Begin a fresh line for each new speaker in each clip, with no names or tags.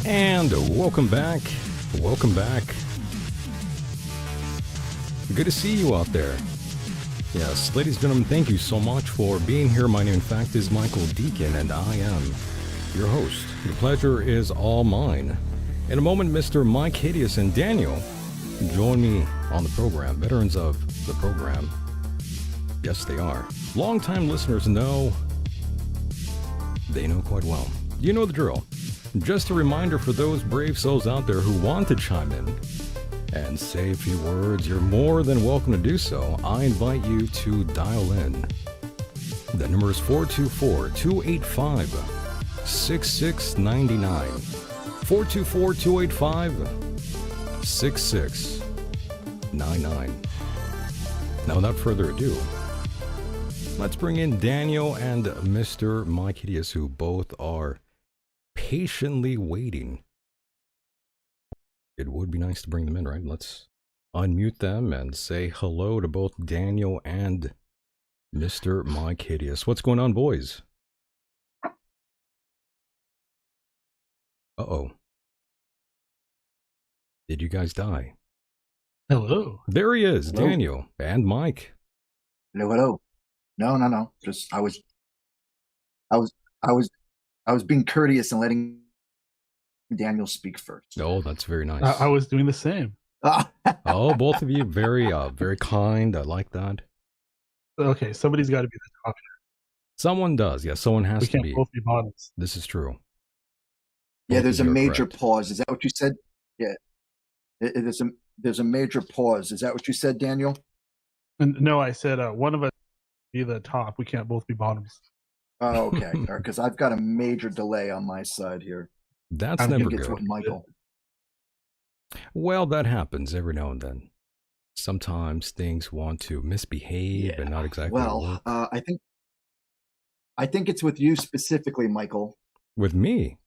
And welcome back. Welcome back. Good to see you out there. Yes, ladies and gentlemen, thank you so much for being here. My name, in fact, is Michael Decon, and I am your host. The pleasure is all mine. In a moment, Mr. Myke Hideous and Daniel join me on the program. Veterans of the program. Yes, they are. Long-time listeners know. They know quite well. You know the drill. Just a reminder for those brave souls out there who want to chime in and say a few words, you're more than welcome to do so. I invite you to dial in. The number is 424-285-6699. 424-285-6699. Now, without further ado, let's bring in Daniel and Mr. Myke Hideous, who both are patiently waiting. It would be nice to bring them in, right? Let's unmute them and say hello to both Daniel and Mr. Myke Hideous. What's going on, boys? Uh-oh. Did you guys die?
Hello.
There he is,
Hello.
Daniel and Myke.
Hello. No. Just I was being courteous and letting Daniel speak first.
Oh, that's very nice.
I was doing the same.
Oh, both of you very kind. I like that.
Okay, somebody's got to be the top.
Someone does. Yeah, someone has
We
to
can't
be.
both be bottoms.
This is true.
Yeah,
Both
there's
of
a
you are
major
correct.
pause. Is that what you said? Yeah. There's a major pause. Is that what you said, Daniel?
And no, I said one of us be the top. We can't both be bottoms.
Oh, okay. Because I've got a major delay on my side here.
That's
I
I
never
think it's
good.
with Michael.
Well, that happens every now and then. Sometimes things want to misbehave and not exactly
Well,
work.
I think it's with you specifically, Michael.
With me,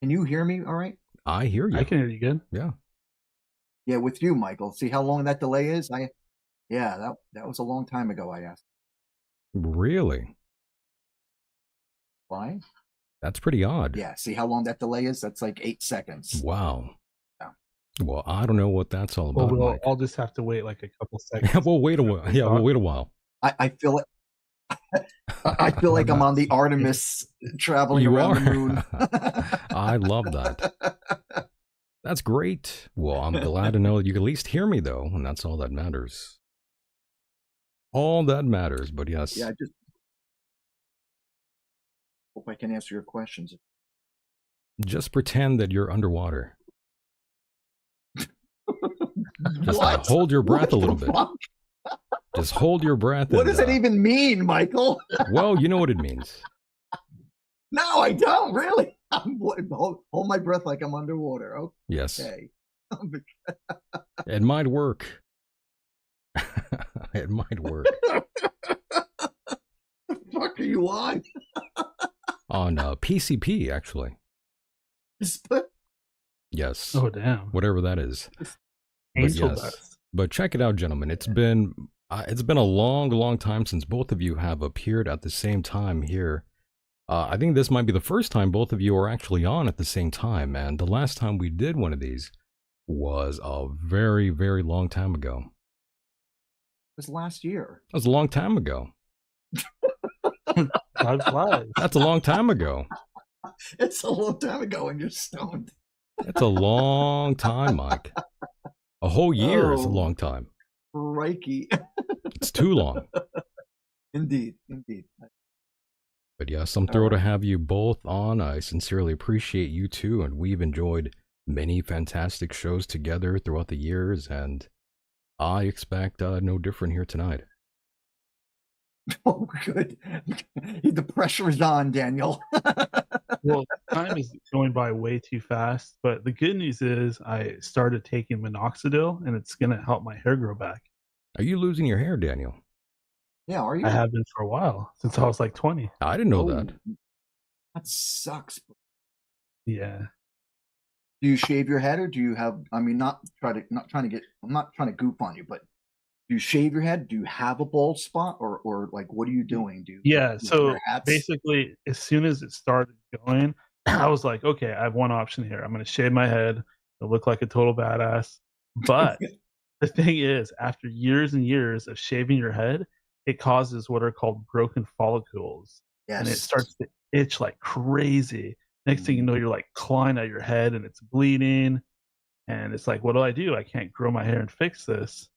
Can you hear me? All right.
I hear you.
I can hear you good.
Yeah.
Yeah, with you, Michael. See how long that delay is? Yeah, that was a long time ago. I asked.
Really?
Why?
That's pretty odd.
Yeah. See how long that delay is? That's like 8 seconds.
Wow.
Yeah.
Well, I don't know what that's all
Well,
about.
we'll
Mike.
all just have to wait like a couple seconds.
We'll wait a while. Yeah, we'll wait a while.
I feel it. I feel like I'm on the Artemis traveling
You
around
are.
the moon.
I love that. That's great. Well, I'm glad to know that you can at least hear me, though, and that's all that matters. All that matters, but yes.
Yeah, I just hope I can answer your questions.
Just pretend that you're underwater. Just
What?
hold your breath a little
What the
bit.
fuck?
Just hold your breath.
What
and,
does it even mean, Michael?
Well, you know what it means.
No, I don't really. Hold my breath like I'm underwater.
Yes.
Okay.
It might work. It might work.
The fuck are you on?
On PCP, actually. Yes.
Oh, damn.
Whatever that is.
Angel
yes.
dust.
But check it out, gentlemen. It's been a long time since both of you have appeared at the same time here. I think this might be the first time both of you are actually on at the same time, and the last time we did one of these was a very, very long time ago.
It was last year.
That was a long time ago.
Time flies.
That's a long time ago.
It's a long time ago and you're stoned.
That's a long time, Mike. A whole year is a
Oh.
long time.
Crikey.
It's too long.
Indeed.
But yes, I'm thrilled to have you both on. I sincerely appreciate you too, and we've enjoyed many fantastic shows together throughout the years, and I expect no different here tonight.
Oh, good. The pressure is on, Daniel.
Well, time is going by way too fast, but the good news is I started taking minoxidil, and it's going to help my hair grow back.
Are you losing your hair, Daniel?
Yeah, are you?
I have been for a while, since I was like 20.
I didn't know that.
That sucks.
Yeah.
Do you shave your head, or do you have? I mean, not trying to get. I'm not trying to goof on you, but do you shave your head? Do you have a bald spot, or like what are you doing? Do
Yeah.
you wear
So
hats?
basically, as soon as it started going, I was like, okay, I have one option here. I'm going to shave my head. It'll look like a total badass. But the thing is, after years and years of shaving your head, it causes what are called broken follicles, and it
Yes.
starts to itch like crazy. Next thing you know, you're like clawing at your head and it's bleeding. And it's like, what do? I can't grow my hair and fix this.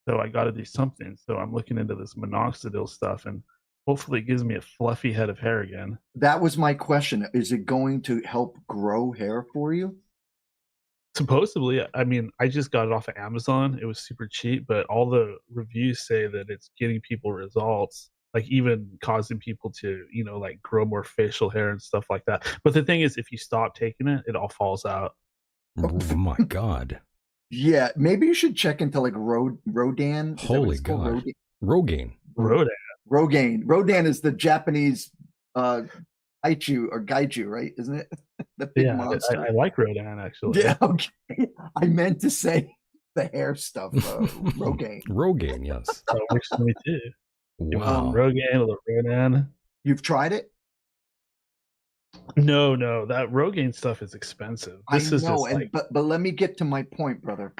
So I got to do something. So I'm looking into this minoxidil stuff, and hopefully it gives me a fluffy head of hair again.
That was my question. Is it going to help grow hair for you?
Supposedly, I mean, I just got it off of Amazon. It was super cheap, but all the reviews say that it's getting people results, like even causing people to, like grow more facial hair and stuff like that. But the thing is, if you stop taking it, it all falls out.
Oh my God.
Yeah, maybe you should check into like Rodan.
Holy God. Rogaine.
Rodan is the Japanese Aichu or Gaiju, right? Isn't it? The big monster.
I like Rodan, actually.
Yeah, okay. I meant to say the hair stuff. Rogaine.
Rogaine, yes.
That works for me too.
Wow.
Rogaine or Rodan.
You've tried it?
No, that Rogaine stuff is expensive. This is just like...
but let me get to my point, brother.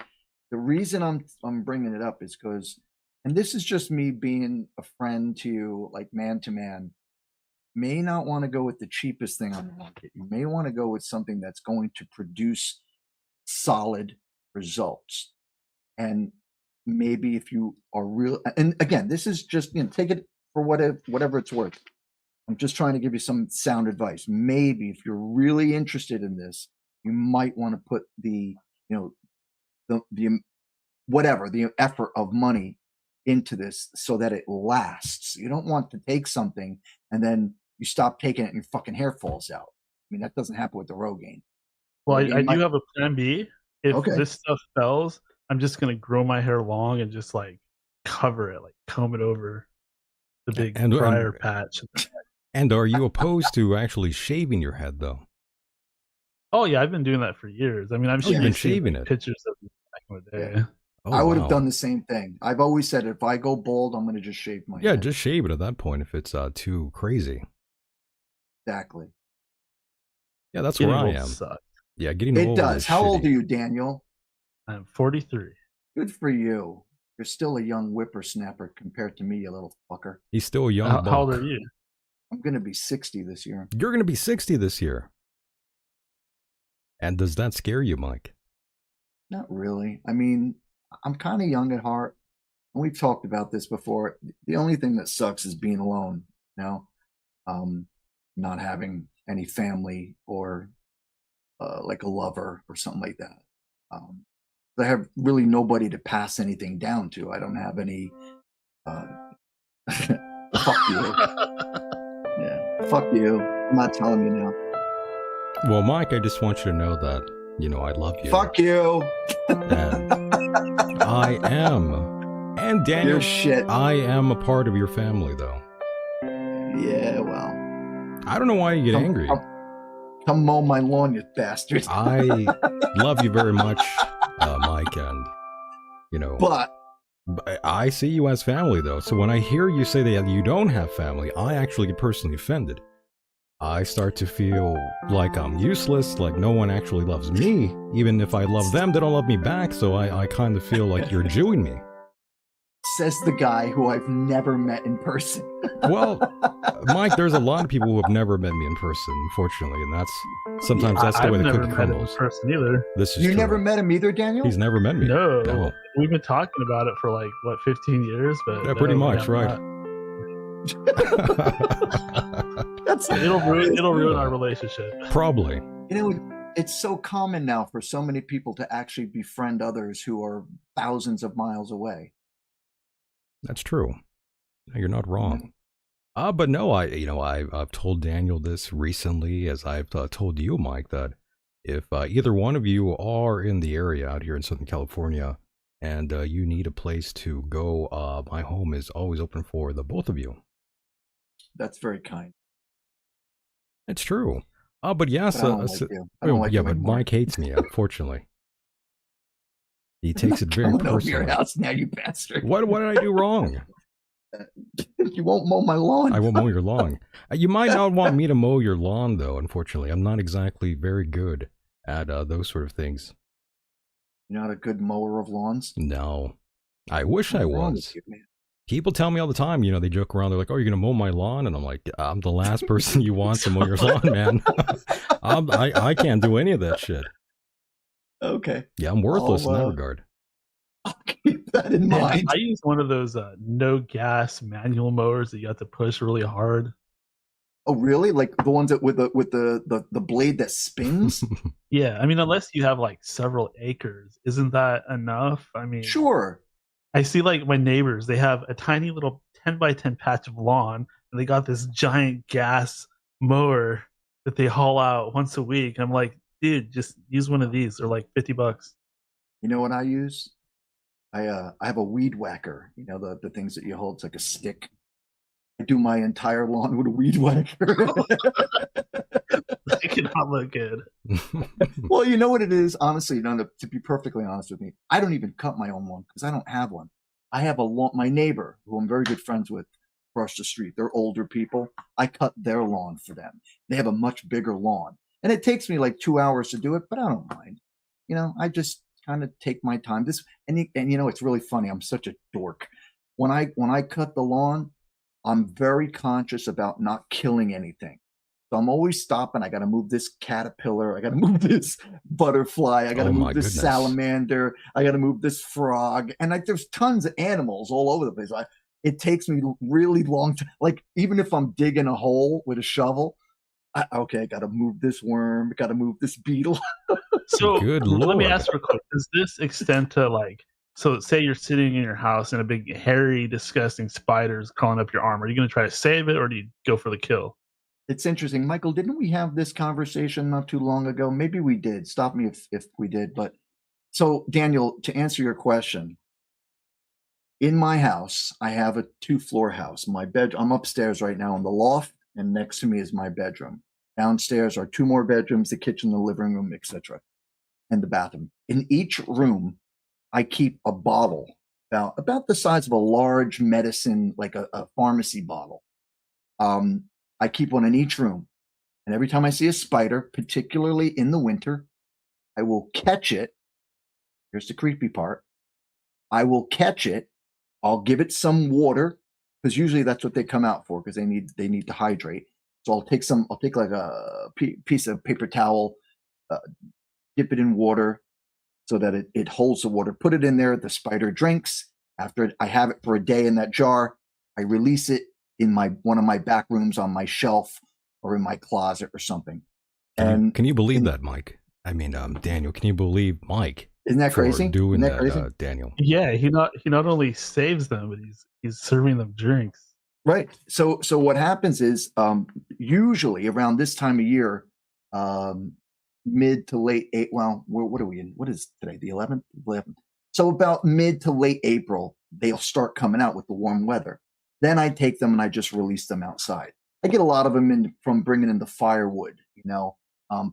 The reason I'm bringing it up is because, and this is just me being a friend to you, like man to man, may not want to go with the cheapest thing on the market. You may want to go with something that's going to produce solid results. And maybe if you are real, and again, this is just, take it for whatever it's worth. I'm just trying to give you some sound advice. Maybe if you're really interested in this, you might want to put the effort of money into this so that it lasts. You don't want to take something and then you stop taking it and your fucking hair falls out. I mean, that doesn't happen with the Rogaine.
Well, I do have a plan B. If this stuff fails, I'm just going to grow my hair long and just like cover it, like comb it over the big briar patch.
And are you opposed to actually shaving your head, though?
Oh, yeah, I've been doing that for years. I mean, I've
been shaving it.
Pictures of me back in the day.
Yeah. Oh, I would have done the same thing. I've always said if I go bald, I'm going to just shave my head.
Yeah, just shave it at that point if it's too crazy.
Exactly.
Yeah, that's where I am.
Sucks.
Yeah, getting old.
It does. How old are you, Daniel?
I'm 43.
Good for you. You're still a young whippersnapper compared to me, you little fucker.
He's still a young buck.
How old are you?
I'm going to be 60 this year.
You're going to be 60 this year. And does that scare you, Myke?
Not really. I mean, I'm kind of young at heart. And we've talked about this before. The only thing that sucks is being alone, not having any family or like a lover or something like that. I have really nobody to pass anything down to. I don't have any. Fuck you. Yeah, fuck you. I'm not telling you now.
Well, Myke, I just want you to know that, I love you.
Fuck you.
And I am. And Daniel,
you're shit.
I am a part of your family, though.
Yeah, well.
I don't know why you get angry.
Come mow my lawn, you bastard.
I love you very much, Myke, and,
But
I see you as family, though. So when I hear you say that you don't have family, I actually get personally offended. I start to feel like I'm useless, like no one actually loves me. Even if I love them, they don't love me back, so I kind of feel like you're Jewing me.
Says the guy who I've never met in person.
Well, Myke, there's a lot of people who have never met me in person, unfortunately, and that's the way the cookie crumbles. I've never met him in
person either.
This is
you
true.
Never met him either, Daniel?
He's never met me.
No. We've been talking about it for 15 years, but
yeah, pretty much, right?
It'll
ruin our relationship.
Probably.
It's so common now for so many people to actually befriend others who are thousands of miles away.
That's true. You're not wrong. But no, I've told Daniel this recently, as I've told you, Myke, that if either one of you are in the area out here in Southern California and you need a place to go, my home is always open for the both of you.
That's very kind.
It's true. Oh, but yes,
But I don't like you. I don't like
yeah,
you
but
anymore.
Mike hates me, unfortunately. He takes it very
Coming over your
personally.
house now, you bastard.
What did I do wrong?
You won't mow my lawn.
I won't mow your lawn. You might not want me to mow your lawn, though, unfortunately. I'm not exactly very good at those sort of things.
You're not a good mower of lawns?
No. I wish I
What's wrong
was.
with you, man?
People tell me all the time, they joke around. They're like, oh, you're going to mow my lawn? And I'm like, I'm the last person you want to mow your lawn, man. I can't do any of that shit.
Okay.
Yeah, I'm worthless in that
I'll
regard.
keep that in
Yeah,
mind.
I use one of those no gas manual mowers that you have to push really hard.
Oh, really? Like the ones that with the blade that spins?
Yeah, I mean, unless you have like several acres, isn't that enough? I mean,
Sure.
I see like my neighbors, they have a tiny little 10 by 10 patch of lawn, and they got this giant gas mower that they haul out once a week. I'm like, dude, just use one of these. They're like $50.
You know what I use? I have a weed whacker. You know the things that you hold. It's like a stick. I do my entire lawn with a weed whacker.
They cannot look good.
Well, you know what it is, honestly. To be perfectly honest with me, I don't even cut my own lawn because I don't have one. I have a lawn. My neighbor, who I'm very good friends with, across the street. They're older people. I cut their lawn for them. They have a much bigger lawn, and it takes me like 2 hours to do it, but I don't mind. I just kind of take my time. And it's really funny. I'm such a dork. When I cut the lawn, I'm very conscious about not killing anything. So I'm always stopping. I got to move this caterpillar. I got to move this butterfly. I got to move this salamander. I got to move this frog. And there's tons of animals all over the place. It takes me really long to, like, even if I'm digging a hole with a shovel, I got to move this worm. Got to move this beetle.
So
Good
let me
Lord.
ask real quick: does this extend to like? So say you're sitting in your house and a big, hairy, disgusting spider is crawling up your arm. Are you going to try to save it, or do you go for the kill?
It's interesting, Michael. Didn't we have this conversation not too long ago? Maybe we did. Stop me if we did. But so, Daniel, to answer your question, in my house, I have a 2-floor house. I'm upstairs right now in the loft, and next to me is my bedroom. Downstairs are 2 more bedrooms, the kitchen, the living room, etc., and the bathroom. In each room, I keep a bottle about the size of a large medicine, like a pharmacy bottle. I keep one in each room. And every time I see a spider, particularly in the winter, I will catch it. Here's the creepy part. I will catch it. I'll give it some water, because usually that's what they come out for, because they need to hydrate. So I'll take like a piece of paper towel, dip it in water so that it holds the water, put it in there, the spider drinks. After I have it for a day in that jar, I release it in one of my back rooms on my shelf or in my closet or something.
Can you believe that, Mike? I mean, Daniel, can you believe Mike?
Isn't that crazy?
Doing
Isn't that crazy?
Daniel.
Yeah, he not only saves them, but he's serving them drinks.
Right. So what happens is usually around this time of year, mid to late what are we in? What is today? The 11th? 11th. So about mid to late April, they'll start coming out with the warm weather. Then I take them and I just release them outside. I get a lot of them from bringing in the firewood,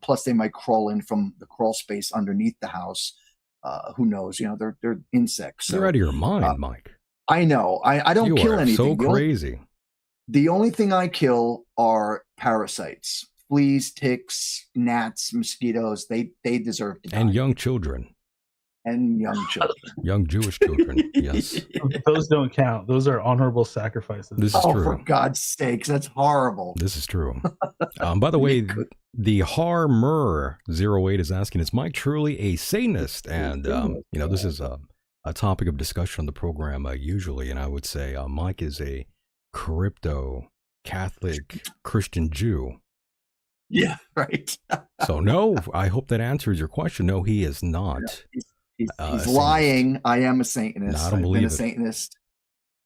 plus they might crawl in from the crawl space underneath the house. Who knows? They're insects.
You're out of your mind, Mike.
I know. I don't kill anything.
So crazy.
The only thing I kill are parasites, fleas, ticks, gnats, mosquitoes. They deserve to die.
And young children.
And young children.
Young Jewish children, yes.
Those don't count. Those are honorable sacrifices.
This is true.
For God's sakes, that's horrible.
This is true. By the way, the Harmer08 is asking, is Mike truly a Satanist? And, this is a topic of discussion on the program usually, and I would say Mike is a crypto Catholic Christian Jew.
Yeah, right.
So no, I hope that answers your question. No, he is not.
He's lying. I am a Satanist.
No, I don't believe
I've been a Satanist.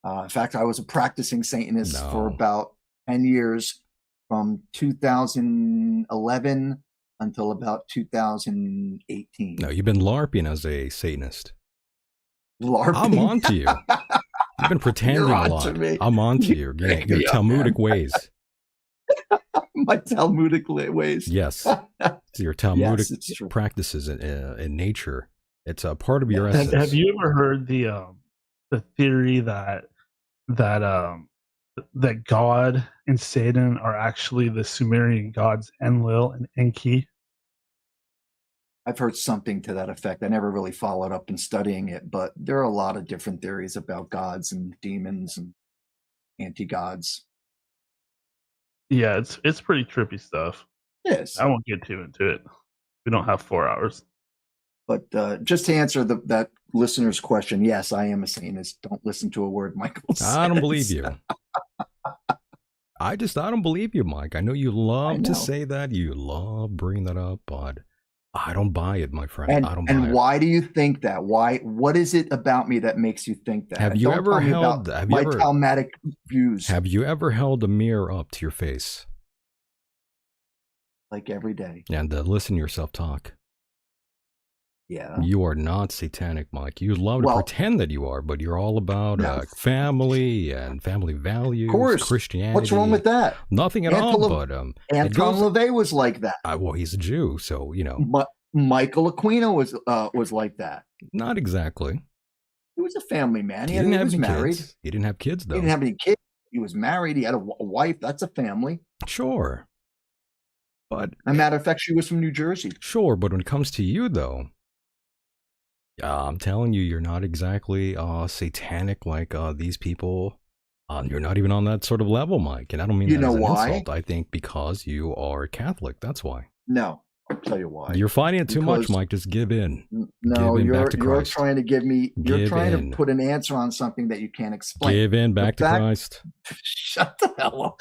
In fact, I was a practicing Satanist for about 10 years, from 2011 until about 2018.
No, you've been LARPing as a Satanist.
LARPing?
I'm on to you. You've been pretending a lot. I'm on to your Talmudic ways.
My Talmudic ways.
Yes. It's your Talmudic
Yes, it's true.
practices in nature. It's a part of your
Have
essence.
you ever heard the theory that God and Satan are actually the Sumerian gods Enlil and Enki?
I've heard something to that effect. I never really followed up in studying it, but there are a lot of different theories about gods and demons and anti-gods.
Yeah, it's pretty trippy stuff.
Yes.
I won't get too into it. We don't have 4 hours.
But just to answer that listener's question, yes, I am a Satanist. Don't listen to a word Michael says.
I don't believe you. I don't believe you, Myke. I know you love to say that. You love bringing that up, but I don't buy it, my friend. I don't buy it.
And why do you think that? Why? What is it about me that makes you think that?
Have you ever held
my Talmudic views?
Have you ever held a mirror up to your face?
Like every day.
And listen to yourself talk.
Yeah.
You are not satanic, Myke. You love to pretend that you are, but you're all about family and family values,
of course.
Christianity.
What's wrong with that?
Nothing at all, but
Anton LaVey was like that.
Well, he's a Jew, so, you know.
But Michael Aquino was like that.
Not exactly.
He was a family man.
He was married. Kids. He didn't have kids, though.
He didn't have any kids. He was married. He had a wife. That's a family.
Sure. But
as a matter of fact, she was from New Jersey.
Sure, but when it comes to you, though, I'm telling you, you're not exactly satanic like these people. You're not even on that sort of level, Myke. And I don't mean that as an insult. I think because you are Catholic, that's why.
No, I'll tell you why.
You're fighting it too much, Myke. Just give in.
No,
give in
you're
back to Christ.
trying to give me. You're trying to put an answer on something that you can't explain.
Give in back to Christ.
Shut the hell up.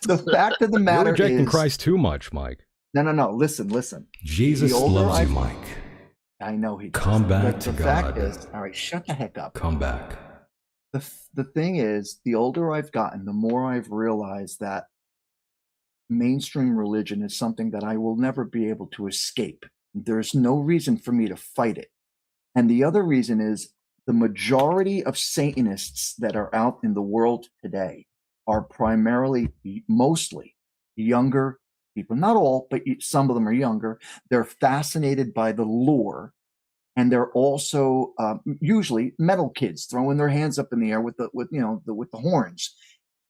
The fact of the matter
you're rejecting
is
Christ too much, Myke.
No. Listen.
Jesus loves you, Myke.
I know he does.
Come back to
God. The fact is, all right, shut the heck up.
Come back.
The thing is, the older I've gotten, the more I've realized that mainstream religion is something that I will never be able to escape. There's no reason for me to fight it. And the other reason is the majority of Satanists that are out in the world today are mostly younger people. Not all, but some of them are younger. They're fascinated by the lore, and they're also usually metal kids throwing their hands up in the air with the horns.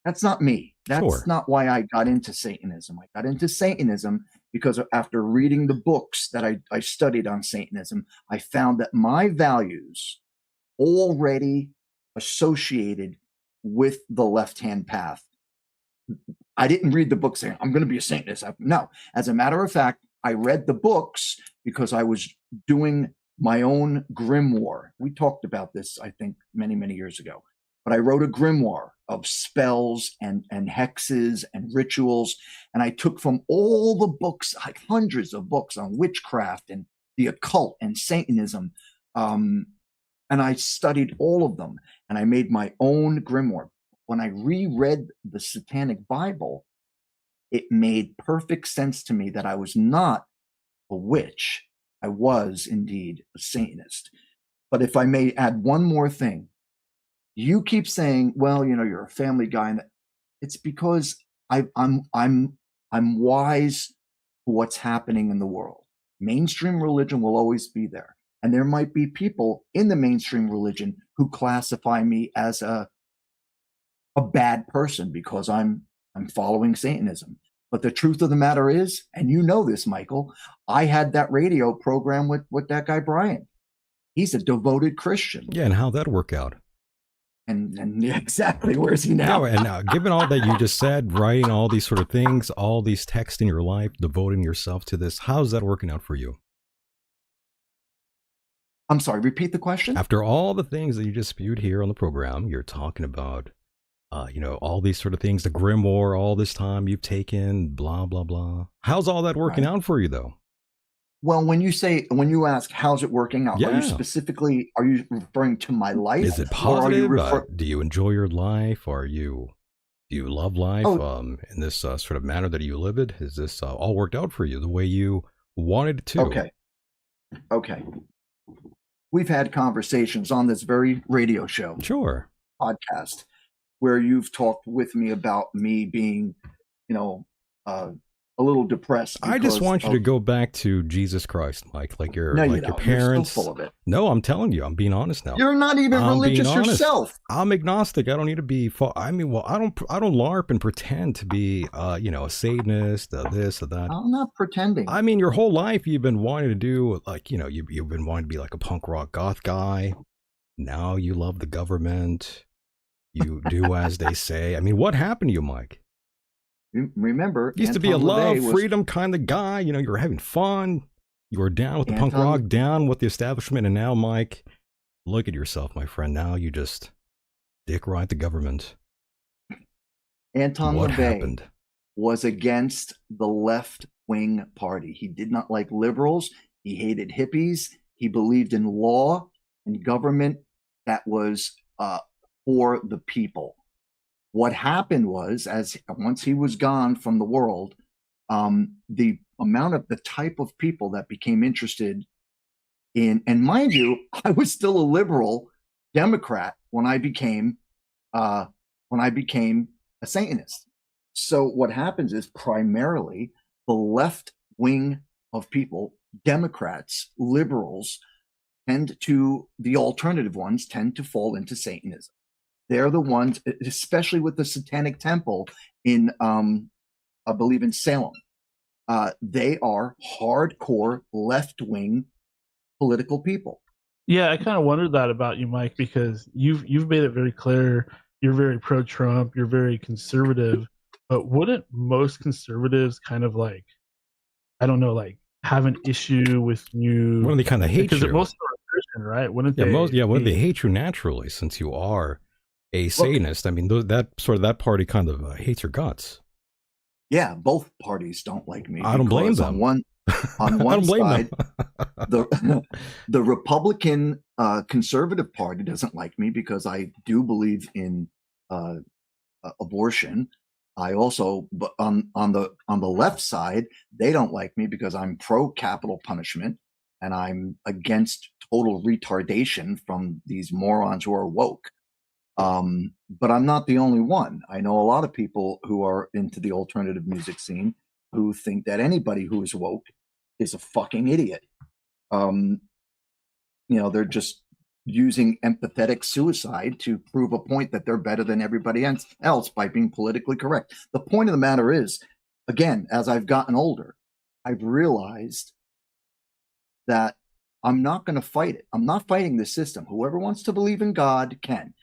That's not me. That's not why I got into Satanism. I got into Satanism because after reading the books that I studied on Satanism, I found that my values already associated with the left-hand path. I didn't read the book saying, I'm going to be a Satanist. No. As a matter of fact, I read the books because I was doing my own grimoire. We talked about this, I think, many, many years ago. But I wrote a grimoire of spells and hexes and rituals. And I took from all the books, like hundreds of books on witchcraft and the occult and Satanism. And I studied all of them. And I made my own grimoire. When I reread the Satanic Bible, it made perfect sense to me that I was not a witch. I was indeed a Satanist. But if I may add one more thing, you keep saying, well, you're a family guy, and it's because I'm wise to what's happening in the world. Mainstream religion will always be there. And there might be people in the mainstream religion who classify me as a bad person because I'm following Satanism. But the truth of the matter is, and you know this, Michael, I had that radio program with that guy, Brian. He's a devoted Christian.
Yeah, and how'd that work out?
And exactly, where's he now?
And now, given all that you just said, writing all these sort of things, all these texts in your life, devoting yourself to this, how's that working out for you?
I'm sorry, repeat the question?
After all the things that you just spewed here on the program, you're talking about all these sort of things, the grimoire, all this time you've taken, blah, blah, blah. How's all that working out for you, though?
Well, when you ask, how's it working out? Yeah. Are you referring to my life?
Is it positive? Do you enjoy your life? Do you love life in this sort of manner that you live it? Is this all worked out for you the way you wanted it to?
Okay. We've had conversations on this very radio show.
Sure.
Podcast. Where you've talked with me about me being a little depressed.
I just want you to go back to Jesus Christ, Mike, like your
No,
like your parents.
You're so full of it.
No, I'm telling you, I'm being honest now.
You're not even religious yourself.
I'm agnostic. I don't need to be. I mean, well, I don't LARP and pretend to be, a Satanist, this or that.
I'm not pretending.
I mean, your whole life you've been wanting to do, like, you've been wanting to be like a punk rock goth guy. Now you love the government. You do as they say. I mean, what happened to you, Mike?
Remember,
you used to be a love, freedom kind of guy. You were having fun. You were down with the punk rock, down with the establishment. And now, Mike, look at yourself, my friend. Now you just dick ride the government.
Anton LaVey was against the left-wing party. He did not like liberals. He hated hippies. He believed in law and government that was for the people. What happened was, once he was gone from the world, the type of people that became interested in, and mind you, I was still a liberal Democrat when I became a Satanist. So what happens is primarily the left wing of people, Democrats, liberals, the alternative ones tend to fall into Satanism. They're the ones, especially with the Satanic Temple in, I believe in Salem. They are hardcore left-wing political people.
Yeah, I kind of wondered that about you, Mike, because you've made it very clear you're very pro-Trump, you're very conservative. But wouldn't most conservatives kind of like, I don't know, like have an issue with you?
Wouldn't they kind of hate you?
Because most of them are Christian, right? Wouldn't they?
Wouldn't they hate you naturally since you are a Satanist? I mean, that party kind of hates your guts.
Yeah, both parties don't like me.
I don't blame them.
On one side, the Republican conservative party doesn't like me because I do believe in abortion. I also, but on the left side, they don't like me because I'm pro capital punishment and I'm against total retardation from these morons who are woke. But I'm not the only one. I know a lot of people who are into the alternative music scene who think that anybody who is woke is a fucking idiot. They're just using empathetic suicide to prove a point that they're better than everybody else by being politically correct. The point of the matter is, again, as I've gotten older, I've realized that I'm not going to fight it. I'm not fighting the system. Whoever wants to believe in God can.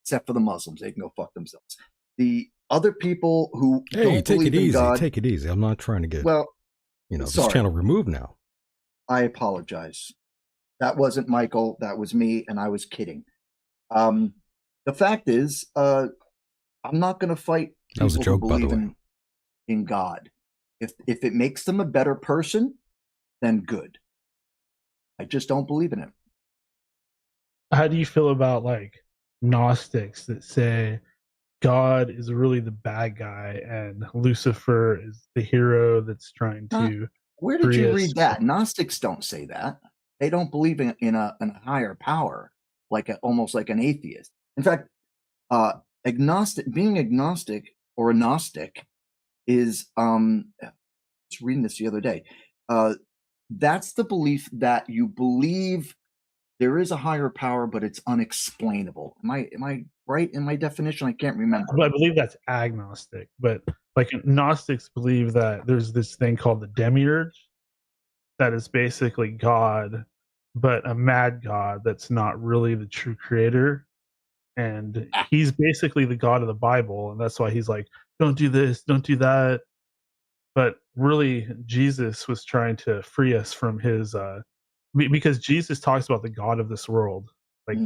Except for the Muslims, they can go fuck themselves. The other people who don't believe in God,
take it easy. I'm not trying to get this
sorry.
channel removed now.
I apologize. That wasn't Michael. That was me, and I was kidding. The fact is, I'm not going to fight
people that was a joke,
who believe in God. If it makes them a better person, then good. I just don't believe in it.
How do you feel about like Gnostics that say God is really the bad guy and Lucifer is the hero that's trying to?
Where did you read that? Gnostics don't say that. They don't believe in a higher power, almost like an atheist. In fact, being agnostic or a Gnostic is I was reading this the other day. That's the belief that you believe there is a higher power, but it's unexplainable. Am I right in my definition? I can't remember.
But I believe that's agnostic. But like Gnostics believe that there's this thing called the demiurge that is basically God, but a mad God that's not really the true creator. And he's basically the God of the Bible. And that's why he's like, don't do this, don't do that. But really, Jesus was trying to free us from his because Jesus talks about the God of this world. Like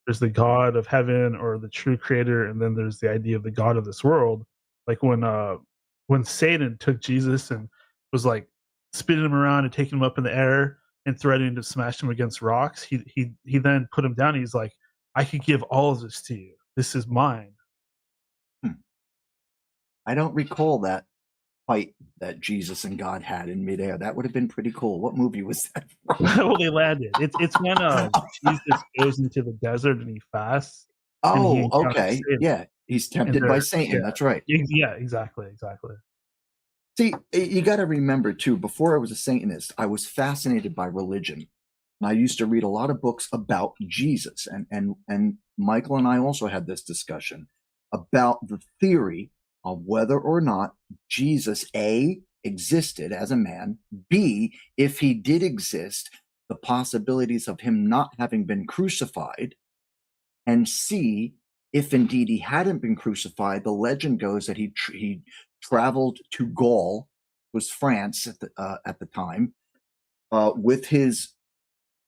there's the God of heaven or the true creator, and then there's the idea of the God of this world. Like when Satan took Jesus and was like spinning him around and taking him up in the air and threatening to smash him against rocks, he then put him down. He's like, I could give all of this to you. This is mine.
I don't recall that fight that Jesus and God had in midair. That would have been pretty cool. What movie was that?
Well, they landed. It's when Jesus goes into the desert and he fasts.
Oh, okay. Yeah. He's tempted by Satan. That's right.
Yeah, exactly.
See, you got to remember too, before I was a Satanist, I was fascinated by religion. And I used to read a lot of books about Jesus. And Michael and I also had this discussion about the theory of whether or not Jesus, A, existed as a man, B, if he did exist, the possibilities of him not having been crucified, and C, if indeed he hadn't been crucified, the legend goes that he traveled to Gaul, was France at the time, with his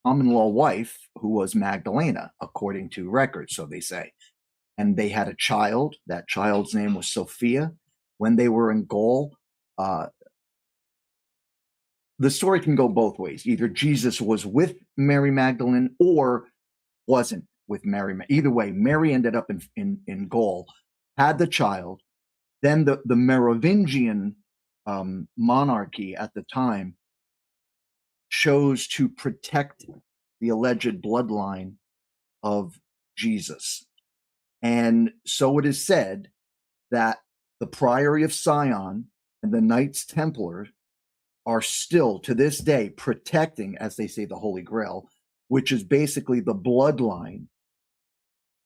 common-law wife, who was Magdalena, according to records, so they say. And they had a child. That child's name was Sophia. When they were in Gaul, the story can go both ways. Either Jesus was with Mary Magdalene or wasn't with Mary. Either way, Mary ended up in Gaul, had the child. Then the Merovingian monarchy at the time chose to protect the alleged bloodline of Jesus. And so it is said that the Priory of Sion and the Knights Templar are still, to this day, protecting, as they say, the Holy Grail, which is basically the bloodline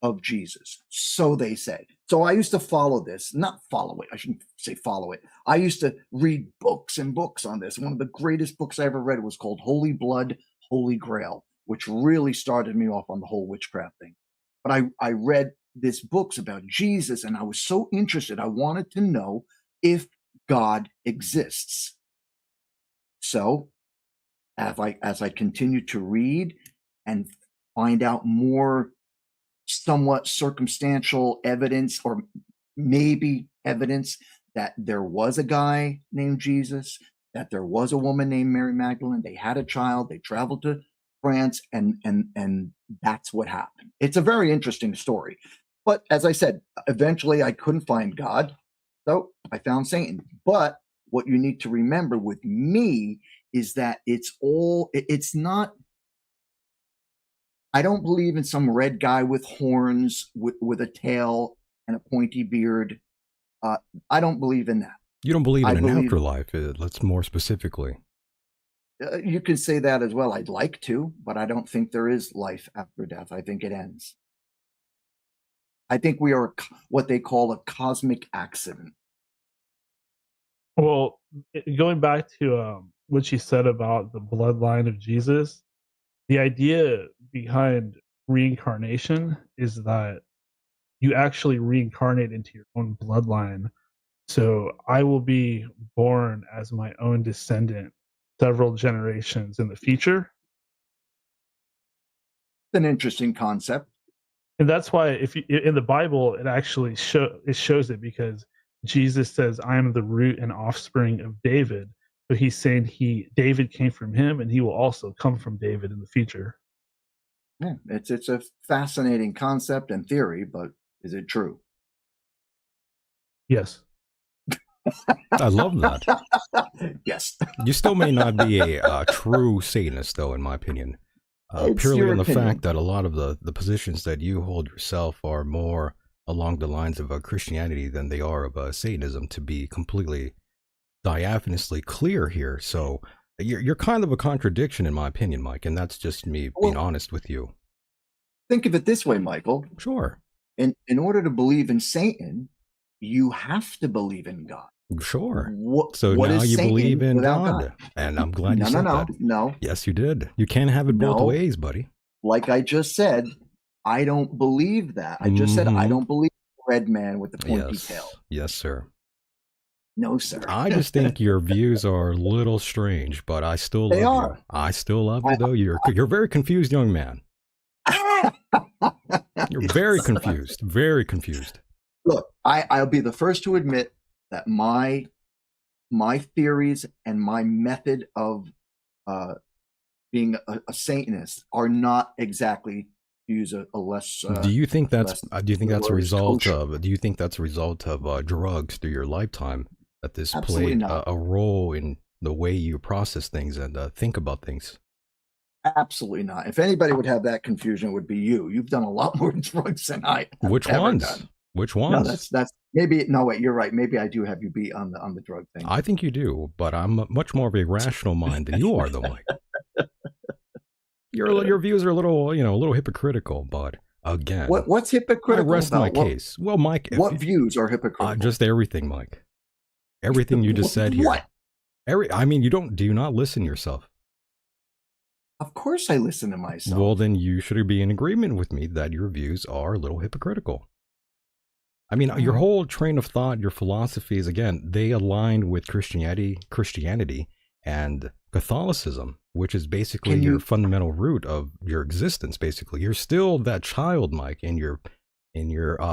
of Jesus. So they say. So I used to follow this, not follow it. I shouldn't say follow it. I used to read books and books on this. One of the greatest books I ever read was called Holy Blood, Holy Grail, which really started me off on the whole witchcraft thing. But I read these books about Jesus, and I was so interested. I wanted to know if God exists. So as I continued to read and find out more somewhat circumstantial evidence, or maybe evidence that there was a guy named Jesus, that there was a woman named Mary Magdalene, they had a child, they traveled to France, and that's what happened. It's a very interesting story. But as I said, eventually I couldn't find God, so I found Satan. But what you need to remember with me is that it's not, I don't believe in some red guy with horns, with a tail and a pointy beard. I don't believe in that.
You don't believe in an afterlife, let's more specifically.
You can say that as well. I'd like to, but I don't think there is life after death. I think it ends. I think we are what they call a cosmic accident.
Well, going back to what you said about the bloodline of Jesus, the idea behind reincarnation is that you actually reincarnate into your own bloodline. So I will be born as my own descendant several generations in the future.
It's an interesting concept.
And that's why if you, in the Bible, it actually shows it, because Jesus says, I am the root and offspring of David. So he's saying David came from him, and he will also come from David in the future.
Yeah, it's a fascinating concept and theory, but is it true?
Yes.
I love that.
Yes.
You still may not be a true Satanist, though, in my opinion. Purely on the fact that a lot of the positions that you hold yourself are more along the lines of Christianity than they are of Satanism, to be completely diaphanously clear here. So you're kind of a contradiction, in my opinion, Mike, and that's just me being honest with you.
Think of it this way, Michael.
Sure.
In order to believe in Satan, you have to believe in God.
Sure.
What
now you
Satan
believe in
God?
And I'm glad you said that.
No.
Yes, you did. You can't have it both ways, buddy.
Like I just said, I don't believe that. I just said I don't believe the red man with the pointy tail.
Yes, sir.
No, sir.
I just think your views are a little strange, but I still love you. I still love you, though. You're a very confused young man. You're very confused. Very confused.
Look, I'll be the first to admit that my theories and my method of being a Satanist are not exactly, to use a less.
Do you think that's a result of drugs through your lifetime? That this played a role in the way you process things and think about things?
Absolutely not. If anybody would have that confusion, it would be you. You've done a lot more drugs than I have.
Which ones?
Done.
Which
No,
ones?
that's maybe no wait, you're right. Maybe I do have you beat on the drug thing.
I think you do, but I'm much more of a rational mind than you are, though, Mike. Your views are a little, a little hypocritical, but again,
What's
I
hypocritical
rest my
about
case. Well, Mike,
what views are hypocritical?
just everything, Mike. Everything you just said here.
What?
Do you not listen yourself?
Of course I listen to myself.
Well, then you should be in agreement with me that your views are a little hypocritical. I mean, your whole train of thought, your philosophies, again, they align with Christianity and Catholicism, which is basically your fundamental root of your existence. Basically, you're still that child, Mike, in your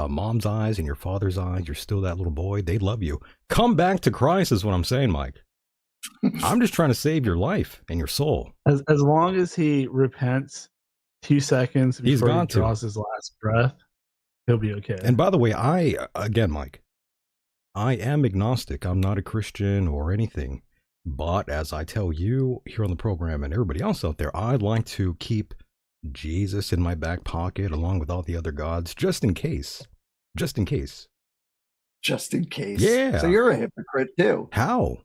mom's eyes, in your father's eyes. You're still that little boy. They love you. Come back to Christ is what I'm saying, Mike. I'm just trying to save your life and your soul.
As long as he repents 2 seconds before he draws his last breath, he'll be okay.
And by the way, Mike, I am agnostic. I'm not a Christian or anything. But as I tell you here on the program and everybody else out there, I'd like to keep Jesus in my back pocket along with all the other gods, just in case. Just in case.
Just in case.
Yeah.
So you're a hypocrite too.
How?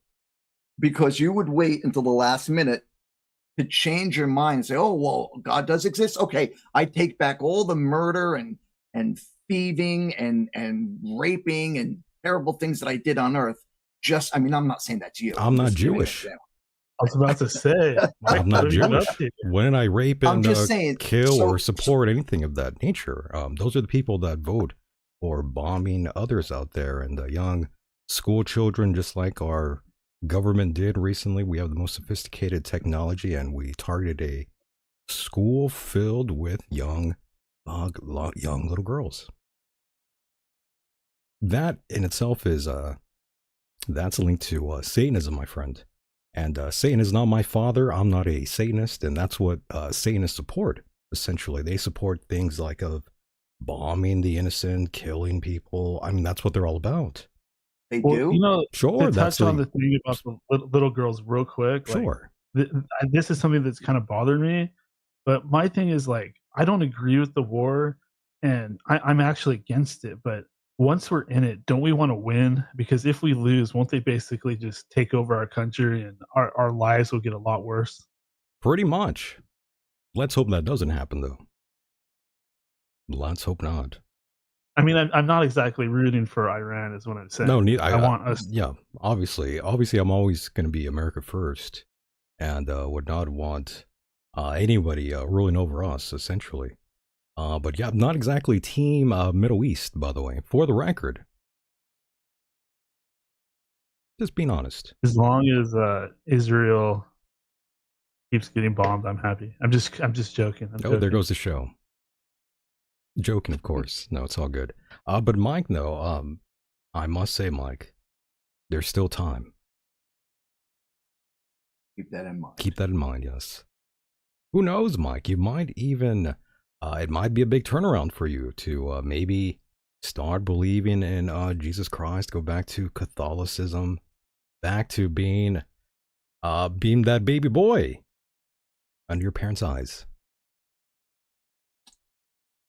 Because you would wait until the last minute to change your mind and say, oh, well, God does exist. Okay, I take back all the murder and thieving and raping and terrible things that I did on earth. I'm not saying that to you.
I'm not Jewish.
I was about to say.
I'm not Jewish. When I rape and kill or support anything of that nature, those are the people that vote for bombing others out there and the young school children, just like our government did recently. We have the most sophisticated technology, and we targeted a school filled with young little girls. That in itself is that's a link to Satanism, my friend. And Satan is not my father. I'm not a Satanist, and that's what Satanists support. Essentially, they support things like bombing the innocent, killing people. I mean, that's what they're all about.
They do?
Sure.
To touch on the thing about the little girls real quick.
Sure.
This is something that's kind of bothered me. But my thing is, I don't agree with the war, and I'm actually against it. But once we're in it, don't we want to win? Because if we lose, won't they basically just take over our country and our lives will get a lot worse?
Pretty much. Let's hope that doesn't happen, though. Let's hope not.
I mean, I'm not exactly rooting for Iran, is what I'm saying.
No,
I want us.
Yeah, obviously, I'm always going to be America first, and would not want anybody ruling over us, essentially. But yeah, not exactly team Middle East, by the way, for the record. Just being honest.
As long as Israel keeps getting bombed, I'm happy. I'm just joking.
There goes the show. Joking, of course. No, it's all good. But Mike, no, I must say, Mike, there's still time.
Keep that in mind.
Keep that in mind, yes. Who knows, Mike? You might even, it might be a big turnaround for you to maybe start believing in Jesus Christ, go back to Catholicism, back to being that baby boy under your parents' eyes.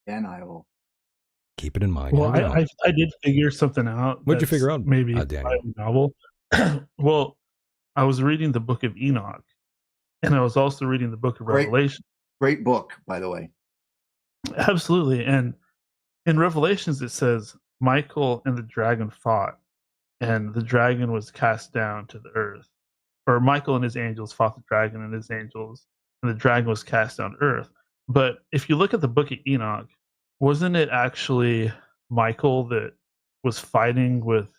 And I will
keep it in mind.
Well, I did figure something out.
What'd you figure out?
Maybe a novel. Well, I was reading the Book of Enoch, and I was also reading the Book of Revelation.
Great book, by the way.
Absolutely. And in Revelations, it says Michael and the dragon fought, and the dragon was cast down to the earth. Or Michael and his angels fought the dragon and his angels, and the dragon was cast down to earth. But if you look at the Book of Enoch, wasn't it actually Michael that was fighting with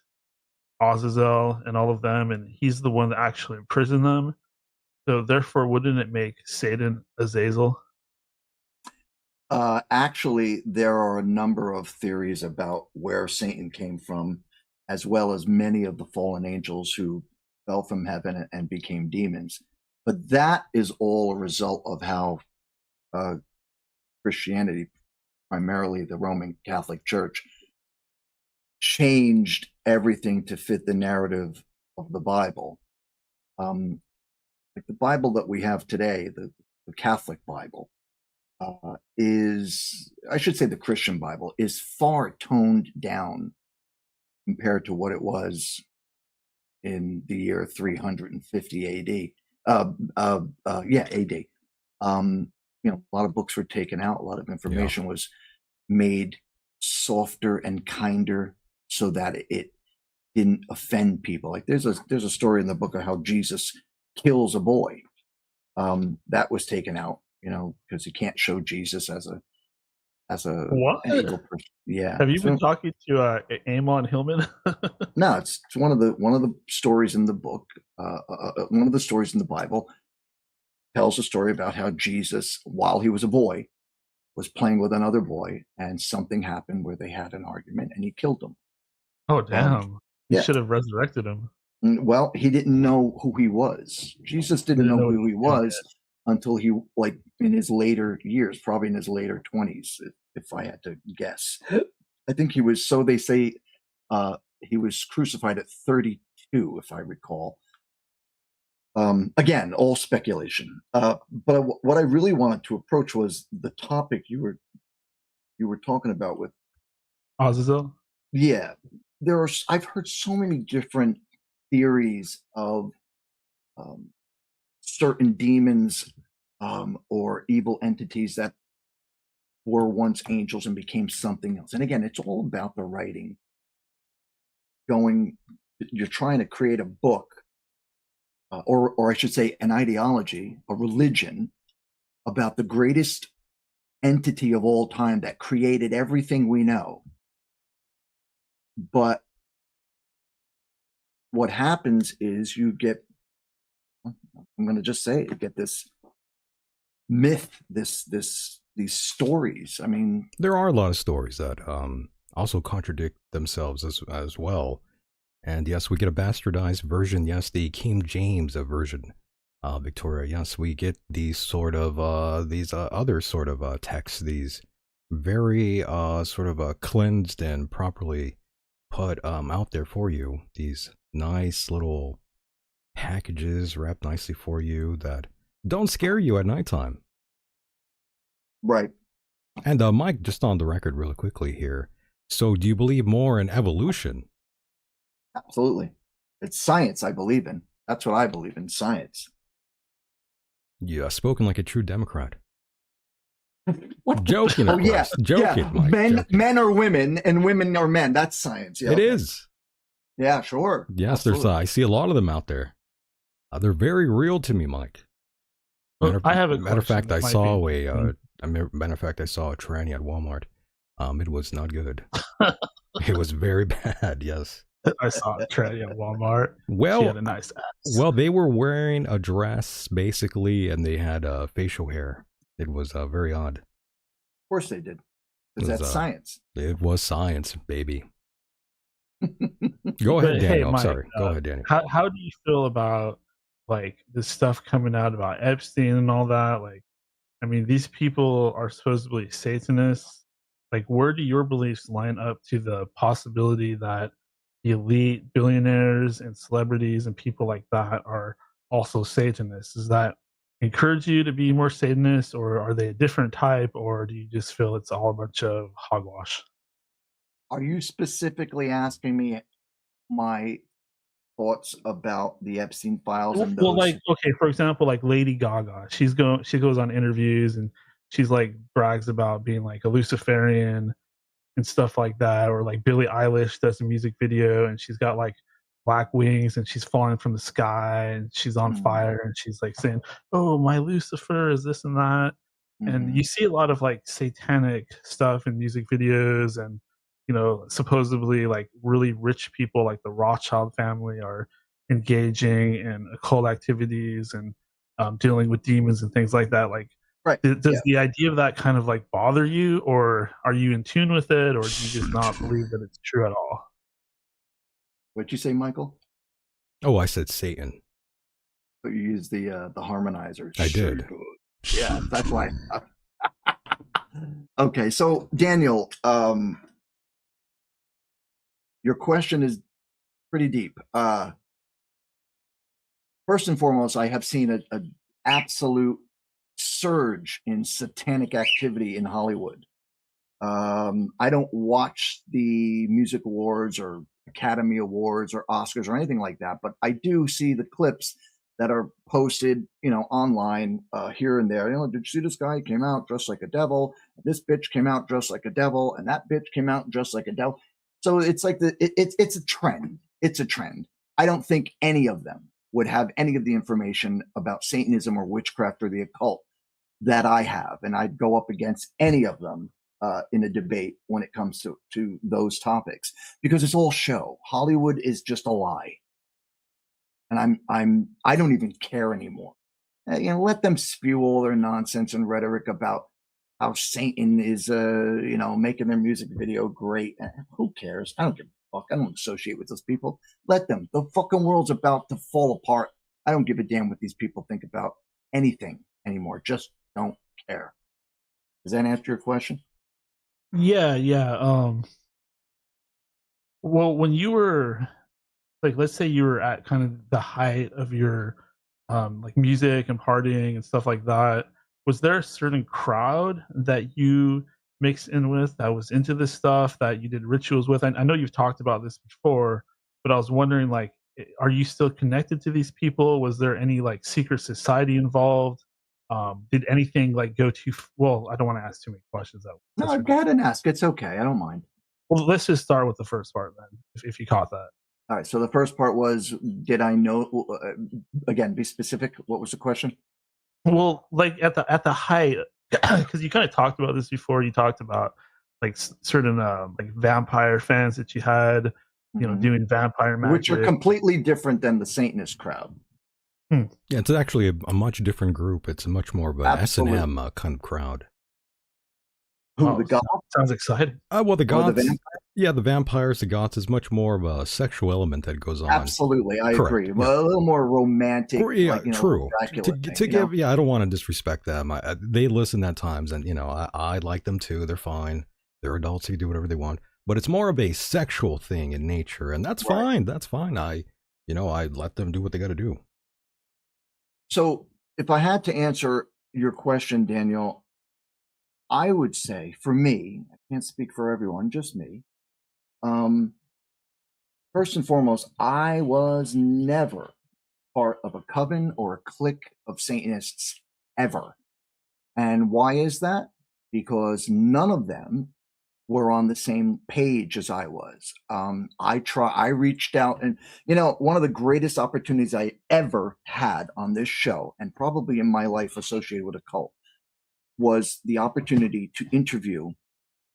Azazel and all of them, and he's the one that actually imprisoned them? So therefore, wouldn't it make Satan Azazel?
Actually, there are a number of theories about where Satan came from, as well as many of the fallen angels who fell from heaven and became demons. But that is all a result of how Christianity, primarily the Roman Catholic Church, changed everything to fit the narrative of the Bible. Like the Bible that we have today, the Catholic Bible, is, I should say the Christian Bible, is far toned down compared to what it was in the year 350 AD. Yeah, AD. You know, a lot of books were taken out. A lot of information was made softer and kinder so that it didn't offend people. Like there's a story in the book of how Jesus kills a boy. That was taken out, you know, because you can't show Jesus as a
What?
an evil person. Yeah.
Have you been talking to Amon Hillman?
No, it's one of the stories in the book. One of the stories in the Bible tells a story about how Jesus, while he was a boy, was playing with another boy, and something happened where they had an argument, and he killed him.
Oh, damn. You
yeah.
should have resurrected him.
Well, he didn't know who he was. Jesus didn't know who he was until he, like, in his later years, probably in his later 20s, if I had to guess. I think he was, so they say, he was crucified at 32, if I recall. Again, all speculation. But what I really wanted to approach was the topic you were talking about with
Azazel?
Yeah, I've heard so many different theories of certain demons or evil entities that were once angels and became something else. And again, it's all about the writing. You're trying to create a book, or I should say an ideology, a religion, about the greatest entity of all time that created everything we know. But what happens is you get, I'm going to just say it, you get this myth, these stories. I mean,
there are a lot of stories that also contradict themselves as well. And yes, we get a bastardized version. Yes, the King James version, Victoria. Yes, we get these sort of these other sort of texts, these very sort of cleansed and properly put out there for you. These nice little packages wrapped nicely for you that don't scare you at nighttime.
Right.
And Myke, just on the record really quickly here. So do you believe more in evolution?
Absolutely. It's science I believe in. That's what I believe in, science.
Yeah, spoken like a true Democrat. Joking, of
course. Yeah.
Joking, Myke.
Men are women and women are men. That's science. Yeah,
it is.
Yeah, sure.
Yes, absolutely. I see a lot of them out there. They're very real to me, Myke.
I have a
matter of fact, I saw matter of fact, I saw a tranny at Walmart. It was not good. It was very bad. Yes.
I saw a tranny at Walmart.
Well,
she had a nice ass.
Well, they were wearing a dress basically, and they had facial hair. It was very odd.
Of course they did. Because that's science.
It was science, baby. Go ahead, Daniel.
Hey, Myke,
sorry. Go ahead, Daniel.
How do you feel about like this stuff coming out about Epstein and all that? Like, I mean, these people are supposedly Satanists. Like, where do your beliefs line up to the possibility that the elite billionaires and celebrities and people like that are also Satanists? Does that encourage you to be more Satanist, or are they a different type, or do you just feel it's all a bunch of hogwash?
Are you specifically asking me my thoughts about the Epstein files? And
well, like, okay, for example, like Lady Gaga, she goes on interviews and she's like brags about being like a Luciferian and stuff like that, or like Billie Eilish does a music video and she's got like black wings and she's falling from the sky and she's on fire and she's like saying, "Oh, my Lucifer is this and that." And you see a lot of like satanic stuff in music videos, and you know, supposedly like really rich people like the Rothschild family are engaging in occult activities and dealing with demons and things like that. Like,
right.
Does the idea of that kind of like bother you, or are you in tune with it, or do you just not believe that it's true at all?
What'd you say, Michael?
Oh, I said Satan.
But you used the harmonizer.
I did.
Yeah, that's why. Okay, so Daniel, your question is pretty deep. First and foremost, I have seen an absolute surge in satanic activity in Hollywood. I don't watch the music awards or Academy Awards or Oscars or anything like that, but I do see the clips that are posted, online here and there. Did you see this guy came out dressed like a devil? This bitch came out dressed like a devil, and that bitch came out dressed like a devil. So it's like it's a trend. It's a trend. I don't think any of them would have any of the information about Satanism or witchcraft or the occult that I have, and I'd go up against any of them in a debate when it comes to those topics, because it's all show. Hollywood is just a lie, and I don't even care anymore. Let them spew all their nonsense and rhetoric about how Satan is, making their music video great. Who cares? I don't give a fuck. I don't associate with those people. Let them. The fucking world's about to fall apart. I don't give a damn what these people think about anything anymore. Just don't care. Does that answer your question?
Yeah. Well, when you were like, let's say you were at kind of the height of your like music and partying and stuff like that, was there a certain crowd that you mixed in with that was into this stuff that you did rituals with? I know you've talked about this before, but I was wondering, like, are you still connected to these people? Was there any like secret society involved? Did anything like go too well? I don't want to ask too many questions.
No, go ahead and ask. It's okay. I don't mind.
Well, let's just start with the first part then, if you caught that.
All right. So the first part was, did I know? Again, be specific. What was the question?
Well, like at the height, because you kind of talked about this before. You talked about like certain like vampire fans that you had, doing vampire magic,
which are completely different than the Satanist crowd.
Yeah, it's actually a much different group. It's a much more of an S&M kind of crowd.
Who, the goths?
Sounds exciting.
Well, the goths. The vampires, the goths is much more of a sexual element that goes on.
Absolutely, I agree. Well, a little more romantic.
True. To give, I don't want to disrespect them. They listen at times, and I like them too. They're fine. They're adults. They do whatever they want. But it's more of a sexual thing in nature, and that's fine. That's fine. I let them do what they got to do.
So, if I had to answer your question, Daniel, I would say, for me, I can't speak for everyone, just me. First and foremost, I was never part of a coven or a clique of Satanists ever. And why is that? Because none of them were on the same page as I was. I reached out, and one of the greatest opportunities I ever had on this show, and probably in my life associated with occult, was the opportunity to interview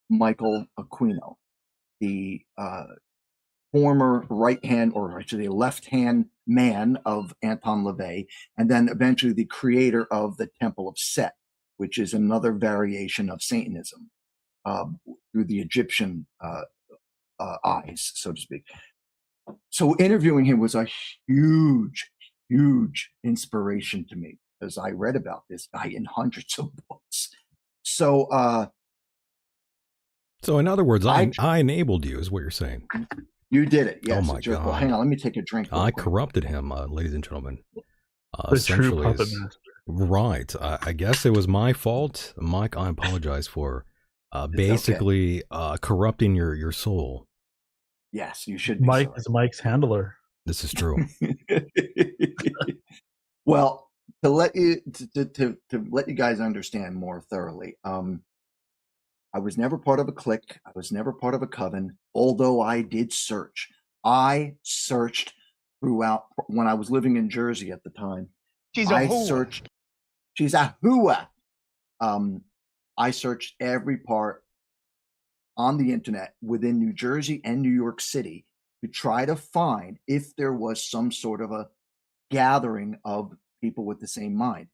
Michael Aquino, the former right-hand, or actually left-hand man of Anton LaVey, and then eventually the creator of the Temple of Set, which is another variation of Satanism through the Egyptian eyes, so to speak. So interviewing him was a huge, huge inspiration to me, because I read about this guy in hundreds of books. So
in other words, I enabled you, is what you're saying.
You did it. Yes.
Oh my God.
Well, hang on, let me take a drink.
I corrupted him, ladies and gentlemen.
The true puppet master.
Right. I guess it was my fault, Mike. I apologize for basically corrupting your soul.
Yes, you should be.
Mike is Mike's handler.
This is true.
Well, to let you guys understand more thoroughly, I was never part of a clique. I was never part of a coven, although I did search. I searched throughout when I was living in Jersey at the time. She's a hooah. I searched every part on the internet within New Jersey and New York City to try to find if there was some sort of a gathering of people with the same mind.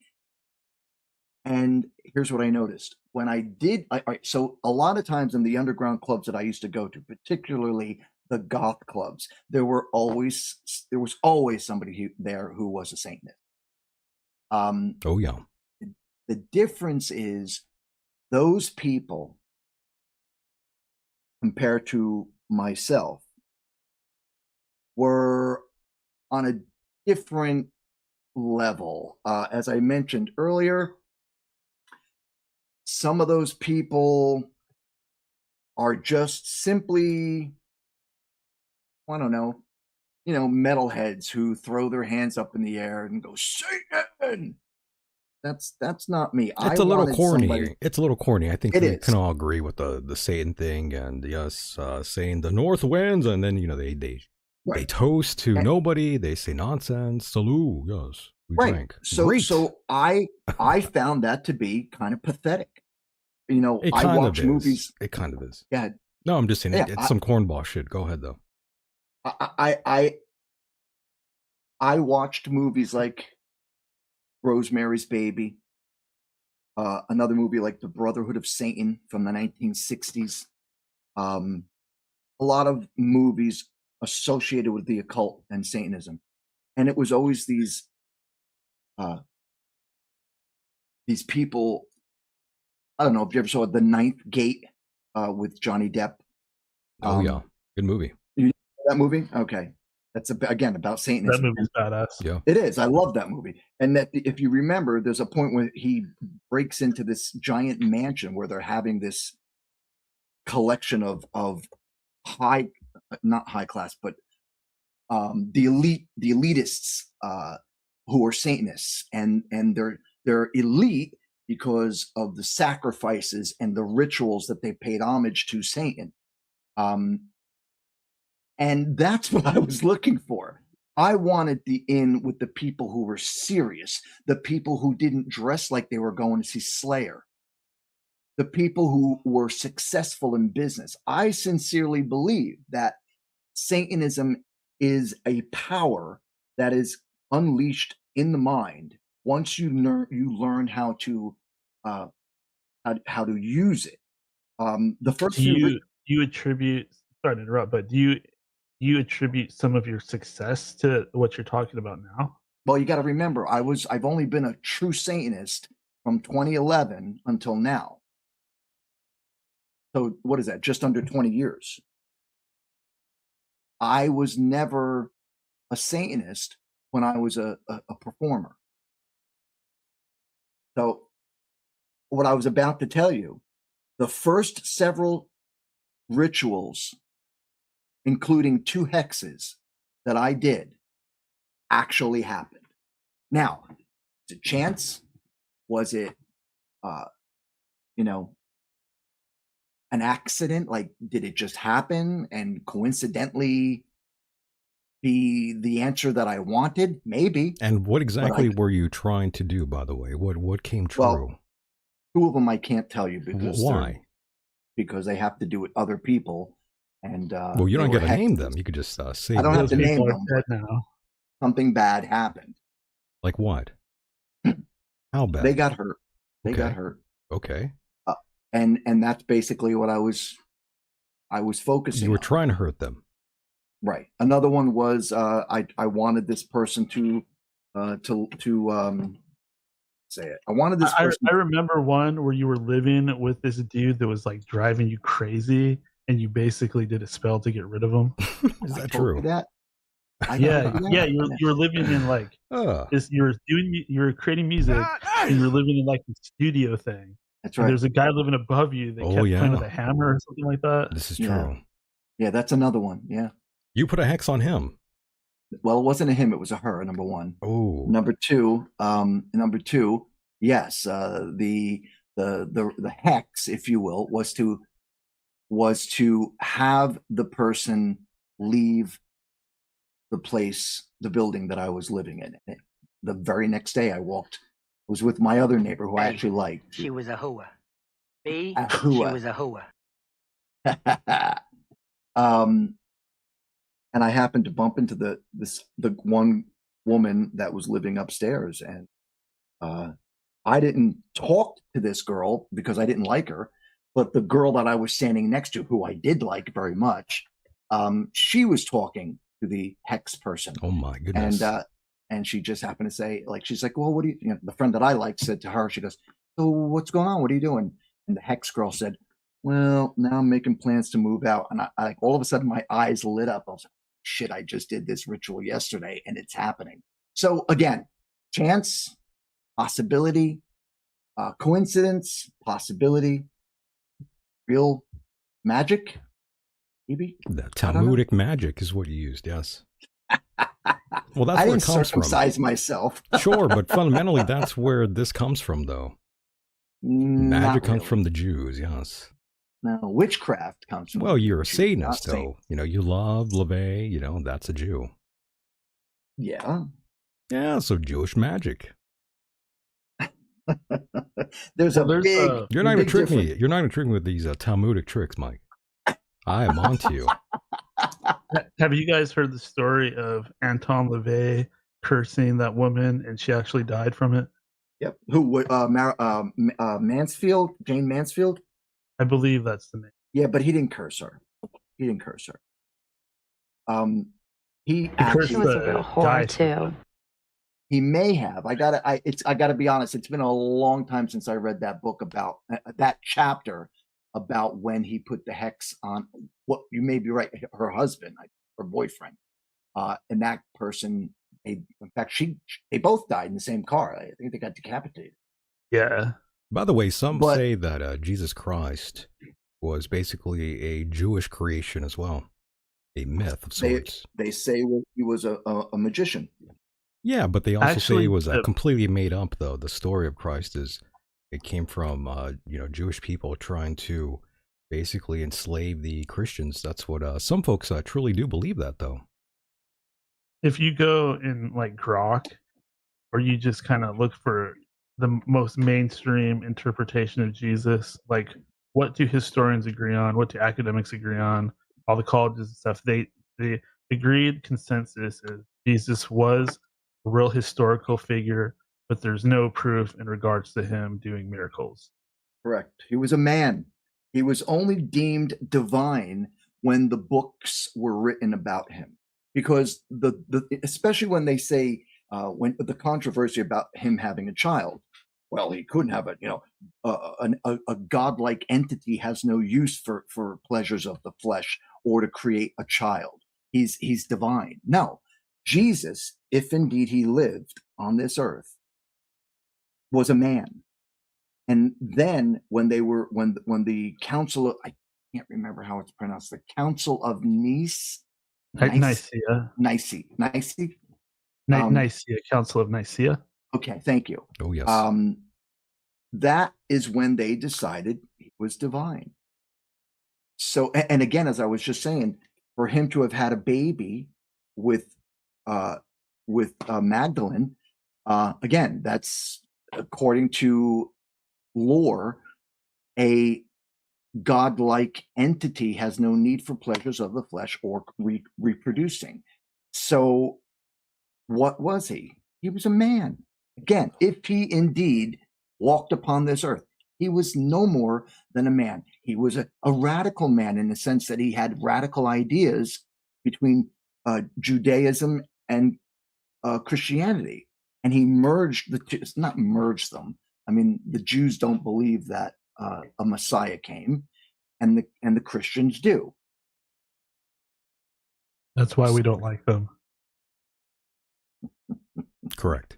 And here's what I noticed. When I did, so a lot of times in the underground clubs that I used to go to, particularly the goth clubs, there was always somebody there who was a Satanist.
Oh yeah.
The difference is those people, compared to myself, were on a different level. As I mentioned earlier, some of those people are just simply, I don't know, metalheads who throw their hands up in the air and go, Satan! That's not me.
It's a little corny.
Somebody...
It's a little corny. I think
it
we
is.
can all agree with the Satan thing, and yes, saying the North wins, and then they toast to nobody. They say nonsense. Salute. Yes, we drank.
So I found that to be kind of pathetic. I watch movies.
It kind of is.
Yeah.
No, I'm just saying it's some cornball shit. Go ahead though.
I watched movies like Rosemary's Baby, another movie like The Brotherhood of Satan from the 1960s. A lot of movies associated with the occult and Satanism, and it was always these people. I don't know if you ever saw The Ninth Gate with Johnny Depp.
Oh yeah, good movie.
You know that movie? Okay. That's again about Satanism.
That movie's badass.
Yeah,
it is. I love that movie. And that, if you remember, there's a point where he breaks into this giant mansion where they're having this collection of not high class, but the elitists who are Satanists, and they're elite because of the sacrifices and the rituals that they paid homage to Satan. And that's what I was looking for. I wanted the in with the people who were serious, the people who didn't dress like they were going to see Slayer, the people who were successful in business. I sincerely believe that Satanism is a power that is unleashed in the mind once you learn how to use it. The first
do you attribute? Sorry to interrupt, but do you attribute some of your success to what you're talking about now?
Well, you got to remember, I've only been a true Satanist from 2011 until now. So what is that? Just under 20 years. I was never a Satanist when I was a performer. So what I was about to tell you, the first several rituals, including 2 hexes that I did, actually happened. Now, was it chance? Was it, an accident? Like, did it just happen and coincidentally be the answer that I wanted? Maybe.
And what exactly were you trying to do, by the way? What came true?
Well, 2 of them I can't tell you because
why?
Because they have to do with other people. And
well, you don't get to name them. You could just say.
I don't have to name them.
Now.
Something bad happened.
Like what? How bad?
They got hurt. They got hurt.
Okay.
And that's basically what I was focusing on.
You were trying to hurt them.
Right. Another one was I wanted this person to say it. I wanted this person.
I remember one where you were living with this dude that was like driving you crazy, and you basically did a spell to get rid of him.
Is that true?
Yeah. You were living in like this. You were creating music, and you were living in like the studio thing.
That's right.
And there's a guy living above you that kept playing with a hammer or something like that.
This is true.
Yeah, that's another one. Yeah.
You put a hex on him.
Well, it wasn't a him; it was a her. Number one.
Oh.
Number two. Yes. The hex, if you will, was to have the person leave the place, the building that I was living in. The very next day, I was with my other neighbor who I actually liked.
She was a hooah. B.
A hooah.
She was a hooah.
And I happened to bump into the one woman that was living upstairs, and I didn't talk to this girl because I didn't like her, but the girl that I was standing next to, who I did like very much, she was talking to the hex person.
Oh my goodness!
And she just happened to say, like, she's like, well, what do you, the friend that I liked said to her, she goes, so what's going on? What are you doing? And the hex girl said, well, now I'm making plans to move out. And I like, all of a sudden my eyes lit up. I was like, shit, I just did this ritual yesterday and it's happening. So again, chance, possibility, Coincidence, possibility, real magic, maybe.
The Talmudic magic is what you used, yes. Well, that's
I
where
didn't
it comes from.
circumcise myself.
Sure, but fundamentally, that's where this comes from, though. Magic comes from the Jews, yes.
No, witchcraft comes from.
Well, you're a
Jews,
Satanist,
not
though. You know, you love LaVey, you know, that's a Jew.
Yeah.
Yeah, so Jewish magic.
There's a big.
You're not even
big
tricking
difference.
me. You're not even tricking with these Talmudic tricks, Mike. I am onto you.
Have you guys heard the story of Anton LaVey cursing that woman and she actually died from it?
Yep. Who? Mansfield? Jane Mansfield?
I believe that's the name.
Yeah, but he didn't curse her. He didn't curse her. He
cursed
actually.
She was a
the
real
guy
whore too.
He may have. I gotta be honest. It's been a long time since I read that book about that chapter about when he put the hex on. What you may be right. Her husband, her boyfriend, and that person. In fact, they both died in the same car. I think they got decapitated.
Yeah.
By the way, some
But-
say that Jesus Christ was basically a Jewish creation as well, a myth of sorts.
They say he was a magician.
Yeah, but they also say
Actually,
it was completely made up, though. The story of Christ it came from, Jewish people trying to basically enslave the Christians. That's what some folks truly do believe that, though.
If you go in like Grok, or you just kind of look for the most mainstream interpretation of Jesus, like what do historians agree on? What do academics agree on? All the colleges and stuff. The agreed consensus is Jesus was a real historical figure, but there's no proof in regards to him doing miracles.
Correct. He was a man. He was only deemed divine when the books were written about him, because especially when they say when the controversy about him having a child. Well, he couldn't have it. A godlike entity has no use for pleasures of the flesh or to create a child. He's divine. No, Jesus, if indeed he lived on this earth, was a man. And then when the council of, I can't remember how it's pronounced, the Council of Nicaea,
Council of Nicaea.
Okay, thank you.
Oh, yes.
That is when they decided he was divine. So, and again, as I was just saying, for him to have had a baby with Magdalene, again, that's according to lore, a godlike entity has no need for pleasures of the flesh or reproducing. So, what was he? He was a man. Again, if he indeed walked upon this earth, he was no more than a man. He was a radical man in the sense that he had radical ideas between Judaism and Christianity. And he merged the two, not merged them. I mean, the Jews don't believe that a Messiah came, and the Christians do.
That's why we don't like them.
Correct.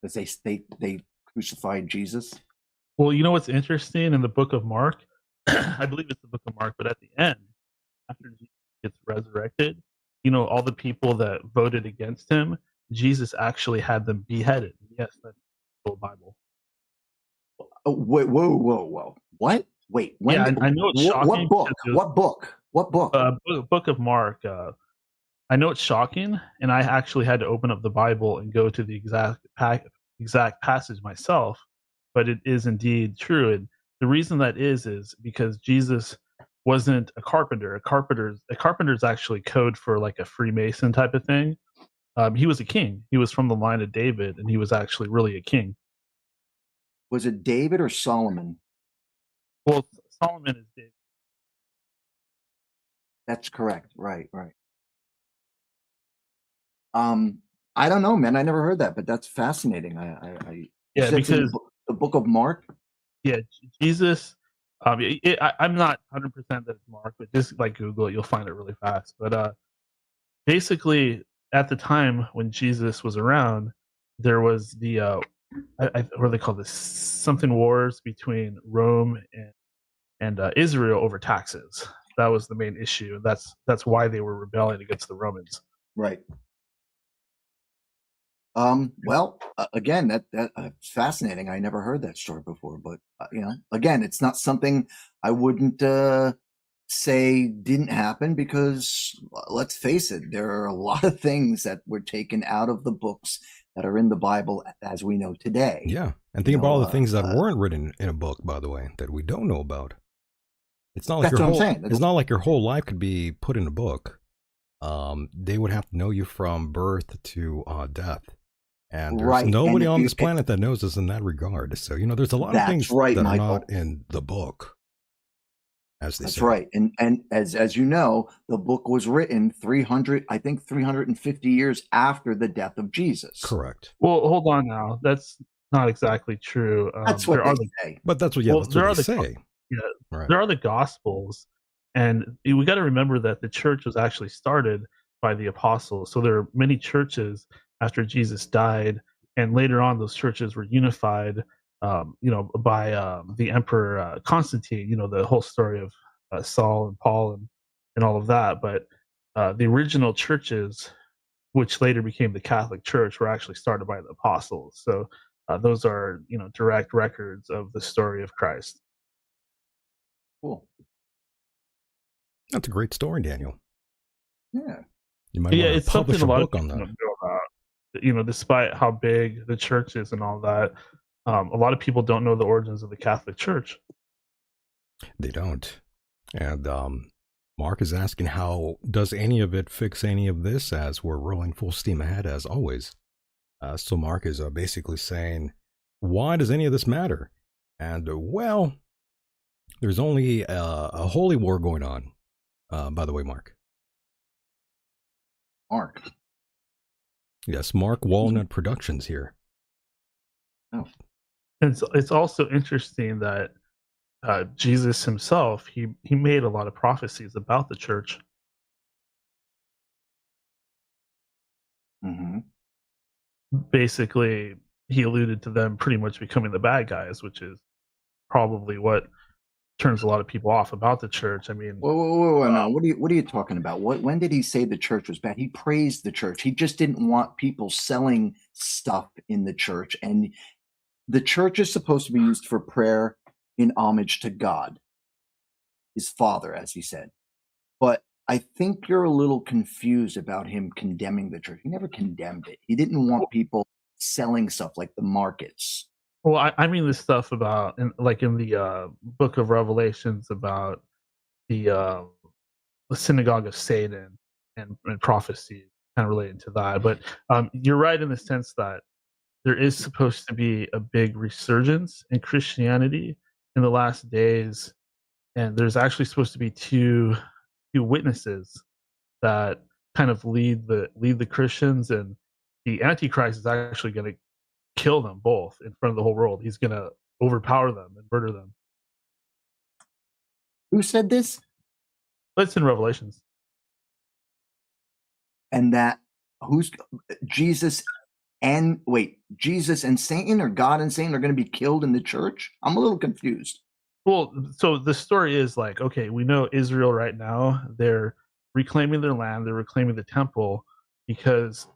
Because they crucified Jesus.
Well, you know what's interesting in the book of Mark? I believe it's the book of Mark, but at the end, after Jesus gets resurrected, all the people that voted against him, Jesus actually had them beheaded. Yes, that's the whole Bible.
Oh, wait, whoa. What? Wait, when?
Yeah, I know it's shocking.
What book? What book?
Book of Mark. I know it's shocking, and I actually had to open up the Bible and go to the exact passage myself, but it is indeed true. And the reason that is because Jesus wasn't a carpenter. A carpenter's actually code for like a Freemason type of thing. He was a king. He was from the line of David, and he was actually really a king.
Was it David or Solomon?
Well, Solomon is David.
That's correct. Right. I don't know, man. I never heard that, but that's fascinating.
Yeah, because
the book of Mark.
Yeah, Jesus. I'm not 100% that it's Mark, but just like Google it, you'll find it really fast. But basically, at the time when Jesus was around, there was the what do they call this? Something wars between Rome and Israel over taxes. That was the main issue. That's why they were rebelling against the Romans.
Right. Well, again, that fascinating. I never heard that story before, but again, it's not something I wouldn't say didn't happen, because let's face it, there are a lot of things that were taken out of the books that are in the Bible as we know today.
Yeah, and think about all the things that weren't written in a book, by the way, that we don't know about. It's not like
that's what I'm saying.
It's not like your whole life could be put in a book. They would have to know you from birth to death. And there's nobody on this planet that knows us in that regard. So, there's a lot of things that are not in the book, as they say.
Right. And as you know, the book was written 350 years after the death of Jesus.
Correct.
Well, hold on now. That's not exactly true.
That's what they say.
But that's what, that's what they say.
Yeah, right. There are the Gospels, and we got to remember that the church was actually started by the apostles. So there are many churches after Jesus died, and later on those churches were unified, by the Emperor Constantine. The whole story of Saul and Paul and all of that. But the original churches, which later became the Catholic Church, were actually started by the apostles. So those are direct records of the story of Christ.
Cool.
That's a great story, Daniel.
Yeah.
You might want to publish a book on that.
Despite how big the church is and all that, a lot of people don't know the origins of the Catholic Church.
They don't. And Mark is asking, how does any of it fix any of this, as we're rolling full steam ahead as always? So Mark is basically saying, why does any of this matter? And well, there's only a holy war going on, by the way, Mark.
Mark.
Yes, Mark Walnut Productions here.
Oh.
It's also interesting that Jesus himself, he made a lot of prophecies about the church.
Mm-hmm.
Basically, he alluded to them pretty much becoming the bad guys, which is probably what turns a lot of people off about the church. I mean,
whoa, no. What are you talking about? When did he say the church was bad? He praised the church. He just didn't want people selling stuff in the church. And the church is supposed to be used for prayer in homage to God, his Father, as he said. But I think you're a little confused about him condemning the church. He never condemned it. He didn't want people selling stuff like the markets.
Well, I mean this stuff about, in the book of Revelations, about the synagogue of Satan and prophecy, kind of related to that. But you're right in the sense that there is supposed to be a big resurgence in Christianity in the last days, and there's actually supposed to be two witnesses that kind of lead the Christians, and the Antichrist is actually going to kill them both in front of the whole world. He's going to overpower them and murder them.
Who said this?
It's in Revelations.
And that who's Jesus and Satan, or God and Satan, are going to be killed in the church? I'm a little confused.
Well, so the story is like, okay, we know Israel right now, they're reclaiming their land, they're reclaiming the temple, because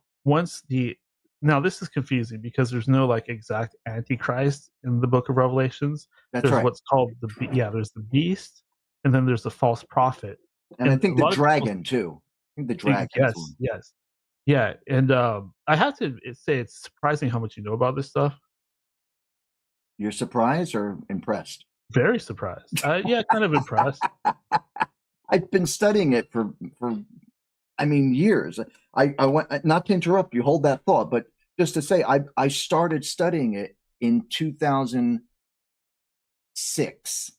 now this is confusing because there's no exact Antichrist in the book of Revelations.
There's right.
What's called there's the beast, and then there's the false prophet.
And I think the dragon too. I think the dragon.
Yes. Yeah, and I have to say it's surprising how much you know about this stuff.
You're surprised or impressed?
Very surprised. Yeah, kind of impressed.
I've been studying it for years. I went, not to interrupt you, hold that thought, but just to say, I started studying it in 2006.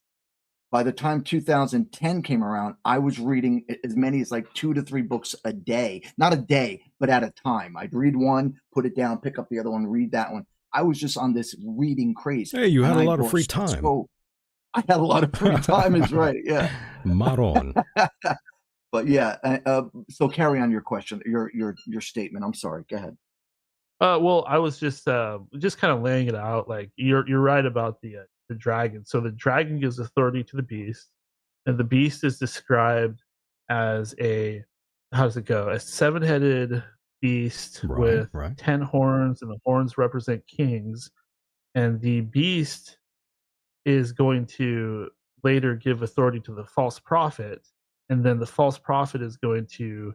By the time 2010 came around, I was reading as many as 2 to 3 books a day. Not a day, but at a time. I'd read one, put it down, pick up the other one, read that one. I was just on this reading craze.
Hey, you had a lot of free time.
I had a lot of free time, is right, yeah.
Maron.
But yeah, so carry on your question, your statement. I'm sorry, go ahead.
Well, I was just kind of laying it out. Like you're right about the dragon. So the dragon gives authority to the beast, and the beast is described as a how does it go? A seven-headed beast
Right,
with
right.
10 horns, and the horns represent kings. And the beast is going to later give authority to the false prophet, and then the false prophet is going to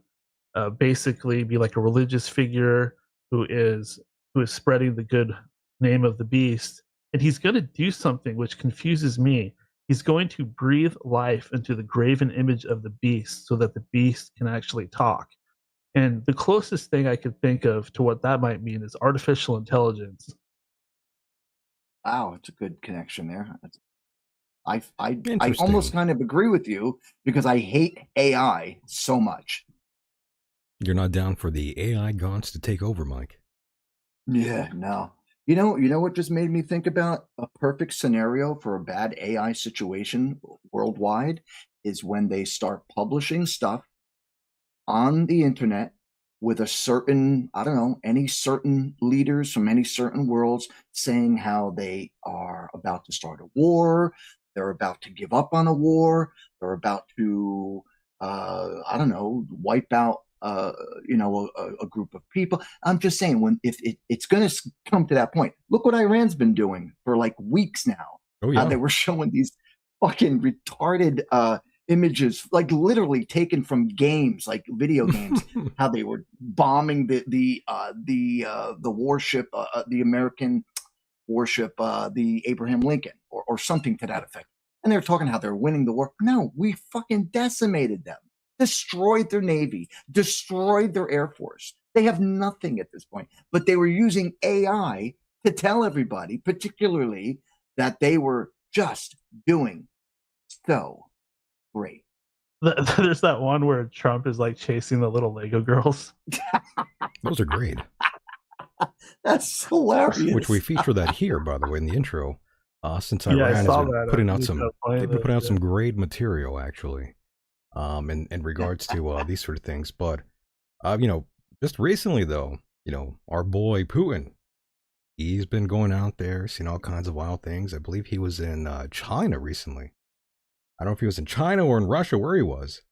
basically be like a religious figure who is who is spreading the good name of the beast, and he's going to do something which confuses me. He's going to breathe life into the graven image of the beast so that the beast can actually talk. And the closest thing I could think of to what that might mean is artificial intelligence.
Wow, it's a good connection there. I almost
Interesting.
kind of agree with you because I hate AI so much.
You're not down for the AI gods to take over, Mike.
Yeah, no. You know what just made me think about a perfect scenario for a bad AI situation worldwide is when they start publishing stuff on the internet with a certain, I don't know, any certain leaders from any certain worlds saying how they are about to start a war, they're about to give up on a war, they're about to, I don't know, wipe out, a group of people. I'm just saying, when if it's going to come to that point, look what Iran's been doing for like weeks now.
Oh
How
yeah.
they were showing these fucking retarded images, like literally taken from games, like video games, how they were bombing the warship, the American warship, the Abraham Lincoln, or something to that effect. And they're talking how they're winning the war. No, we fucking decimated them, destroyed their navy, destroyed their air force. They have nothing at this point. But they were using AI to tell everybody, particularly, that they were just doing so great.
There's that one where Trump is like chasing the little Lego girls.
Those are great.
That's hilarious.
Which we feature that here, by the way, in the intro. Since
Yeah, I
Iran has
saw
been
that.
putting out they've been putting out some great material actually, in regards to these sort of things. But just recently though, our boy Putin, he's been going out there, seeing all kinds of wild things. I believe he was in China recently. I don't know if he was in China or in Russia, where he was,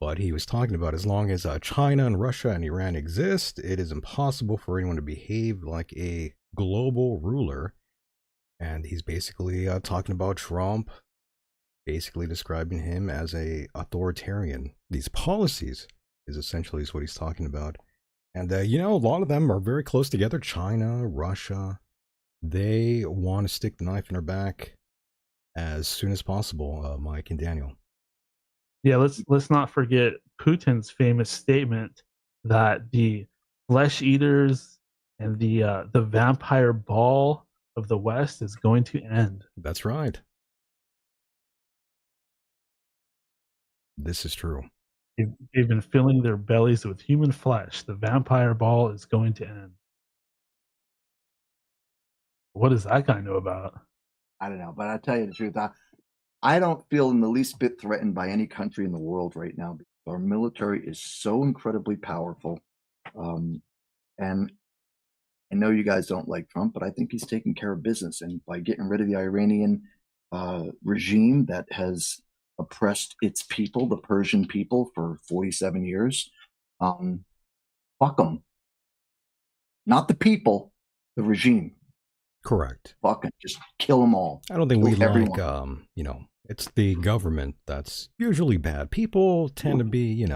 but he was talking about as long as China and Russia and Iran exist, it is impossible for anyone to behave like a global ruler. And he's basically talking about Trump, basically describing him as a authoritarian. These policies is essentially what he's talking about. And, a lot of them are very close together. China, Russia, they want to stick the knife in our back as soon as possible, Mike and Daniel.
Yeah, let's not forget Putin's famous statement that the flesh eaters and the vampire ball of the West is going to end.
That's right. This is true.
They've been filling their bellies with human flesh. The vampire ball is going to end. What does that guy know about?
I don't know, but I'll tell you the truth. I don't feel in the least bit threatened by any country in the world right now because our military is so incredibly powerful. And I know you guys don't like Trump, but I think he's taking care of business. And by getting rid of the Iranian regime that has oppressed its people, the Persian people, for 47 years, fuck them. Not the people, the regime.
Correct.
Fucking just kill them all.
I don't think
Kill
we
everyone.
like, it's the government that's usually bad. People tend to be,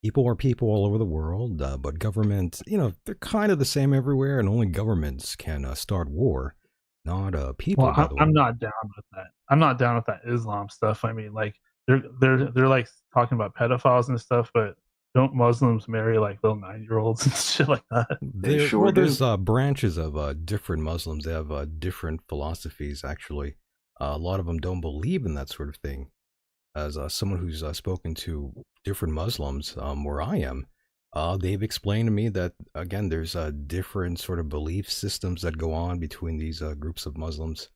people are people all over the world, but government, they're kind of the same everywhere, and only governments can start war, not people.
Well, I'm not down with that. I'm not down with that Islam stuff. I mean, like they're like talking about pedophiles and stuff, but don't Muslims marry like little 9-year-olds and shit like that?
They sure do.
There's branches of different Muslims. They have different philosophies. Actually, a lot of them don't believe in that sort of thing. As someone who's spoken to different Muslims where I am, they've explained to me that, again, there's different sort of belief systems that go on between these groups of Muslims.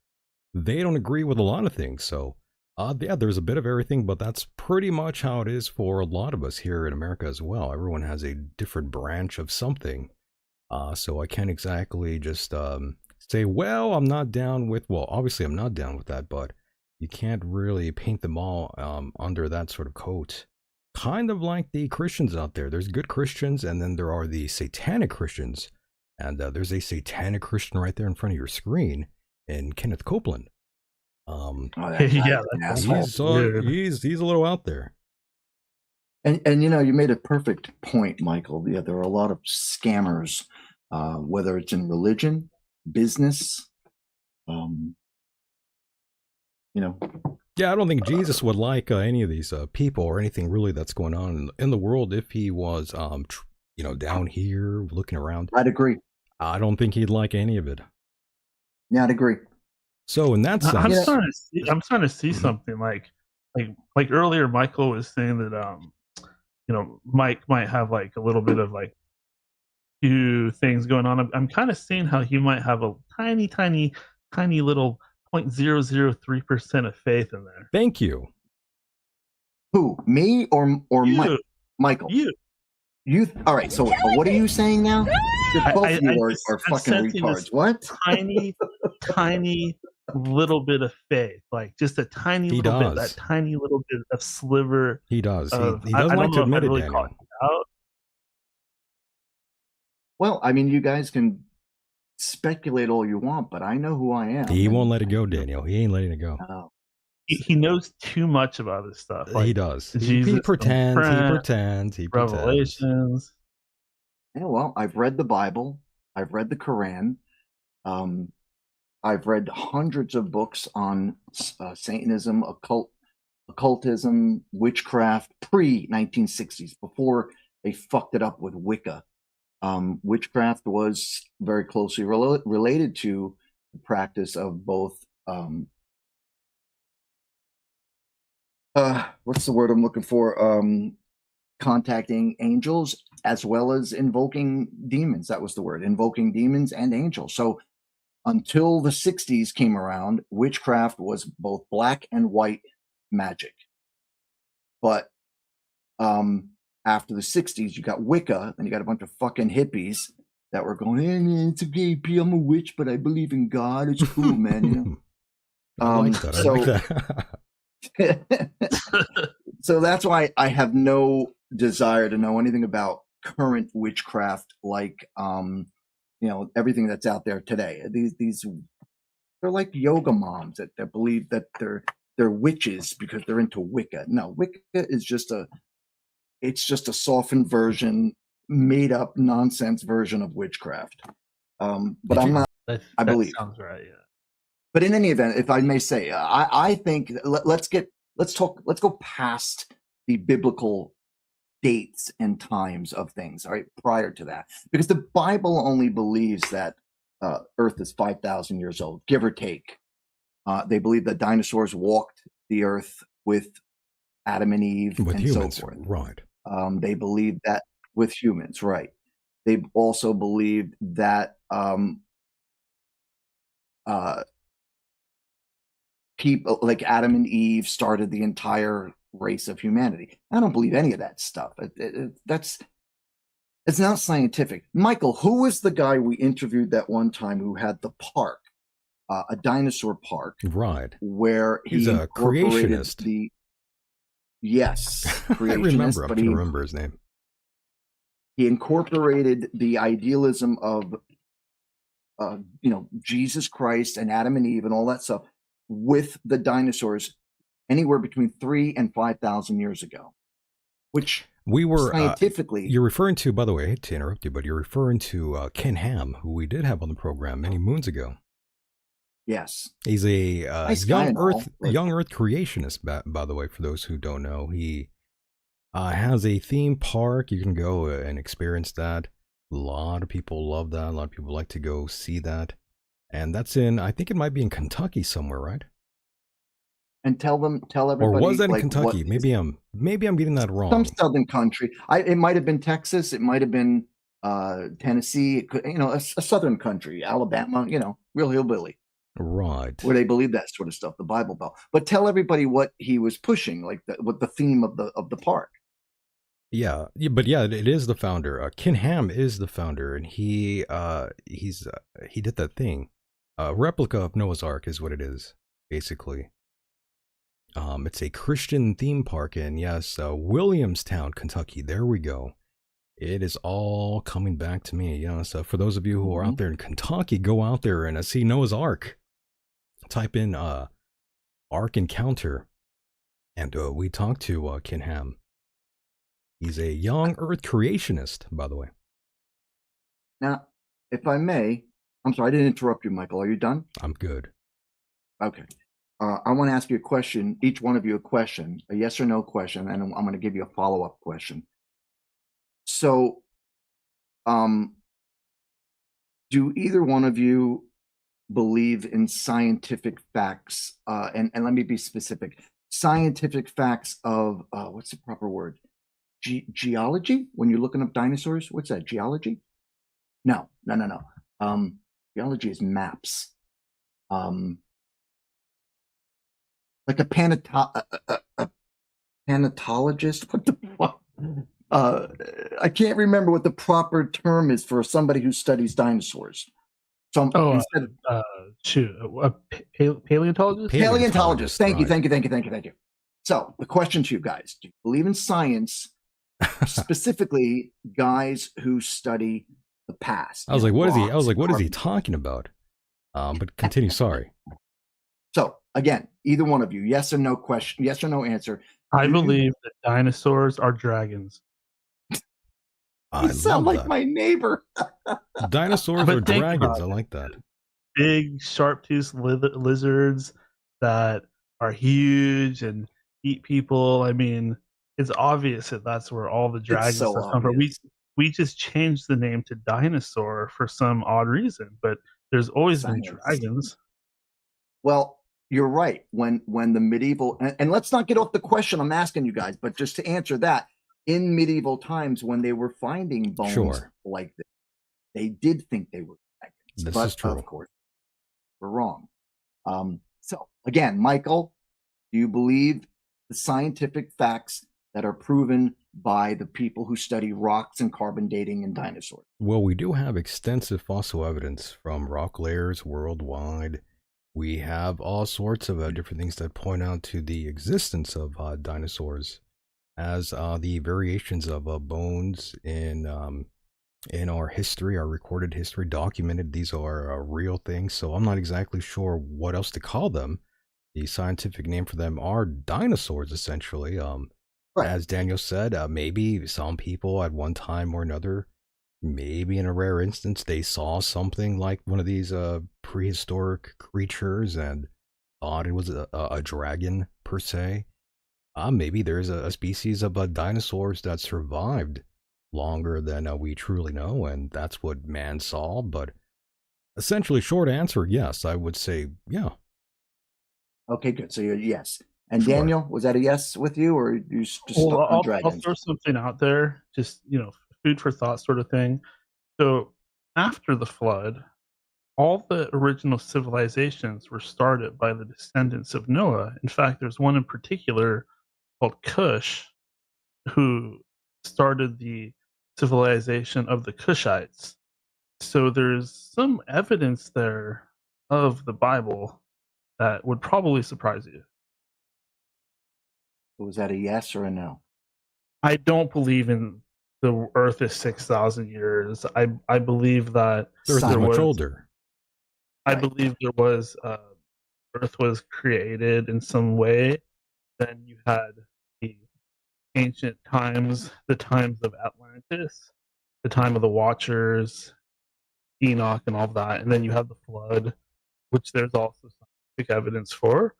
They don't agree with a lot of things. So, yeah, there's a bit of everything, but that's pretty much how it is for a lot of us here in America as well. Everyone has a different branch of something. So I can't exactly just say, well, I'm not down with. Well, obviously I'm not down with that, but you can't really paint them all under that sort of coat. Kind of like the Christians out there. There's good Christians, and then there are the satanic Christians. And there's a satanic Christian right there in front of your screen in Kenneth Copeland.
Yeah, that's weird.
He's a little out there.
And you know, you made a perfect point, Michael. Yeah, there are a lot of scammers, whether it's in religion, business, you know.
Yeah, I don't think Jesus would like any of these people or anything really that's going on in the world if he was, down here looking around.
I'd agree.
I don't think he'd like any of it.
Yeah, I'd agree.
So in that sense,
I'm starting to see something like earlier. Michael was saying that Myke might have like a little bit of like few things going on. I'm kind of seeing how he might have a tiny little 0.003% of faith in there.
Thank you.
Who, me or
You.
Michael?
You.
All right. So what are you saying now? Both of you are fucking retards. What?
Tiny little bit of faith, like just a tiny little bit, that tiny little bit of sliver.
He does.
Of,
he doesn't like to admit it, Daniel.
Well, I mean, you guys can speculate all you want, but I know who I am.
He won't let it go, Daniel. He ain't letting it go.
Oh.
He knows too much about this stuff.
Like, he does.
Jesus,
he pretends.
Revelations.
Yeah, well, I've read the Bible. I've read the Quran. I've read hundreds of books on Satanism, occultism, witchcraft, pre-1960s, before they fucked it up with Wicca. Witchcraft was very closely related to the practice of both, what's the word I'm looking for? Contacting angels as well as invoking demons. That was the word, invoking demons and angels. So until the 60s came around, witchcraft was both black and white magic. But after the 60s, you got Wicca, and you got a bunch of fucking hippies that were going, hey, it's okay, I'm a witch, but I believe in God. It's cool, man. You know?
I like that.
So that's why I have no desire to know anything about current witchcraft, like everything that's out there today. These they're like yoga moms that believe that they're witches because they're into Wicca. No, Wicca is just a softened version, made up nonsense version of witchcraft. But I'm not. I believe.
Sounds right. Yeah.
But in any event, if I may say, I think let's go past the biblical dates and times of things, all right, prior to that, because the Bible only believes that Earth is 5,000 years old, give or take. They believe that dinosaurs walked the Earth with Adam and Eve
with
and
humans,
so forth.
Right.
They believe that with humans, right? They also believed that people like Adam and Eve started the entire race of humanity. I don't believe any of that stuff. It's not scientific. Michael, who was the guy we interviewed that one time who had the park, a dinosaur park,
right?
Where
he's a creationist.
Yes, creationist.
I remember his name.
He incorporated the idealism of, Jesus Christ and Adam and Eve and all that stuff with the dinosaurs anywhere between 3,000 and 5,000 years ago, which
we were
scientifically.
You're referring to, by the way, I hate to interrupt you, but you're referring to Ken Ham, who we did have on the program many moons ago.
Yes,
he's a young Earth creationist. By the way, for those who don't know, he has a theme park. You can go and experience that. A lot of people love that. A lot of people like to go see that, and that's I think it might be in Kentucky somewhere, right?
And tell everybody.
Or was that in Kentucky? Maybe I'm getting that wrong.
Some southern country. It might have been Texas. It might have been Tennessee. It could, a southern country, Alabama. Real hillbilly.
Right.
Where they believe that sort of stuff, the Bible Belt. But tell everybody what he was pushing, like what the theme of the park.
But yeah, it is the founder. Ken Ham is the founder, and he did that thing. Replica of Noah's Ark is what it is, basically. It's a Christian theme park in, yes, Williamstown, Kentucky. There we go. It is all coming back to me. Yeah, so for those of you who are out there in Kentucky, go out there and see Noah's Ark. Type in Ark Encounter, and we talked to Ken Ham. He's a young Earth creationist, by the way.
Now, if I may, I'm sorry, I didn't interrupt you, Michael. Are you done?
I'm good.
Okay. I want to ask you a question, each one of you a question, a yes or no question, and I'm going to give you a follow-up question. So, do either one of you believe in scientific facts? And let me be specific. Scientific facts of, what's the proper word? Geology? When you're looking up dinosaurs? What's that, geology? No. Geology is maps. Like a planetologist? What the fuck? I can't remember what the proper term is for somebody who studies dinosaurs. So instead of
paleontologist?
Paleontologist. Thank
right.
you. So the question to you guys: do you believe in science, specifically guys who study the past?
I was like, what is he talking about? But continue. Sorry.
So again, either one of you, yes or no question, yes or no answer.
I believe that dinosaurs are dragons.
You sound like my neighbor.
Dinosaurs are dragons. I like that.
Big sharp-toothed lizards that are huge and eat people. I mean, it's obvious that that's where all the dragons come from. We just changed the name to dinosaur for some odd reason, but there's always been dragons.
Well, you're right. When the medieval and let's not get off the question I'm asking you guys, but just to answer that, in medieval times when they were finding bones like this, they did think they were dragons.
This is true.
Of course, we're wrong. So again, Michael, do you believe the scientific facts that are proven by the people who study rocks and carbon dating and dinosaurs?
Well, we do have extensive fossil evidence from rock layers worldwide. We have all sorts of different things that point out to the existence of dinosaurs, as the variations of bones in our history, our recorded history, documented. These are real things, so I'm not exactly sure what else to call them. The scientific name for them are dinosaurs, essentially. As Daniel said, maybe some people at one time or another, maybe in a rare instance, they saw something like one of these prehistoric creatures and thought it was a dragon, per se. Maybe there's a species of dinosaurs that survived longer than we truly know, and that's what man saw. But essentially, short answer, yes, I would say, yeah.
Okay, good. So you're yes. And Daniel, was that a yes with you, or you just stuck on dragons?
I'll throw something out there, just food for thought sort of thing. So after the flood, all the original civilizations were started by the descendants of Noah. In fact, there's one in particular called Cush, who started the civilization of the Cushites. So there's some evidence there of the Bible that would probably surprise you.
Was that a yes or a no?
I don't believe in the Earth is 6,000 years. I believe that
Earth is much older.
I believe there was Earth was created in some way. Then you had the ancient times, the times of Atlantis, the time of the Watchers, Enoch, and all of that, and then you have the flood, which there's also scientific evidence for.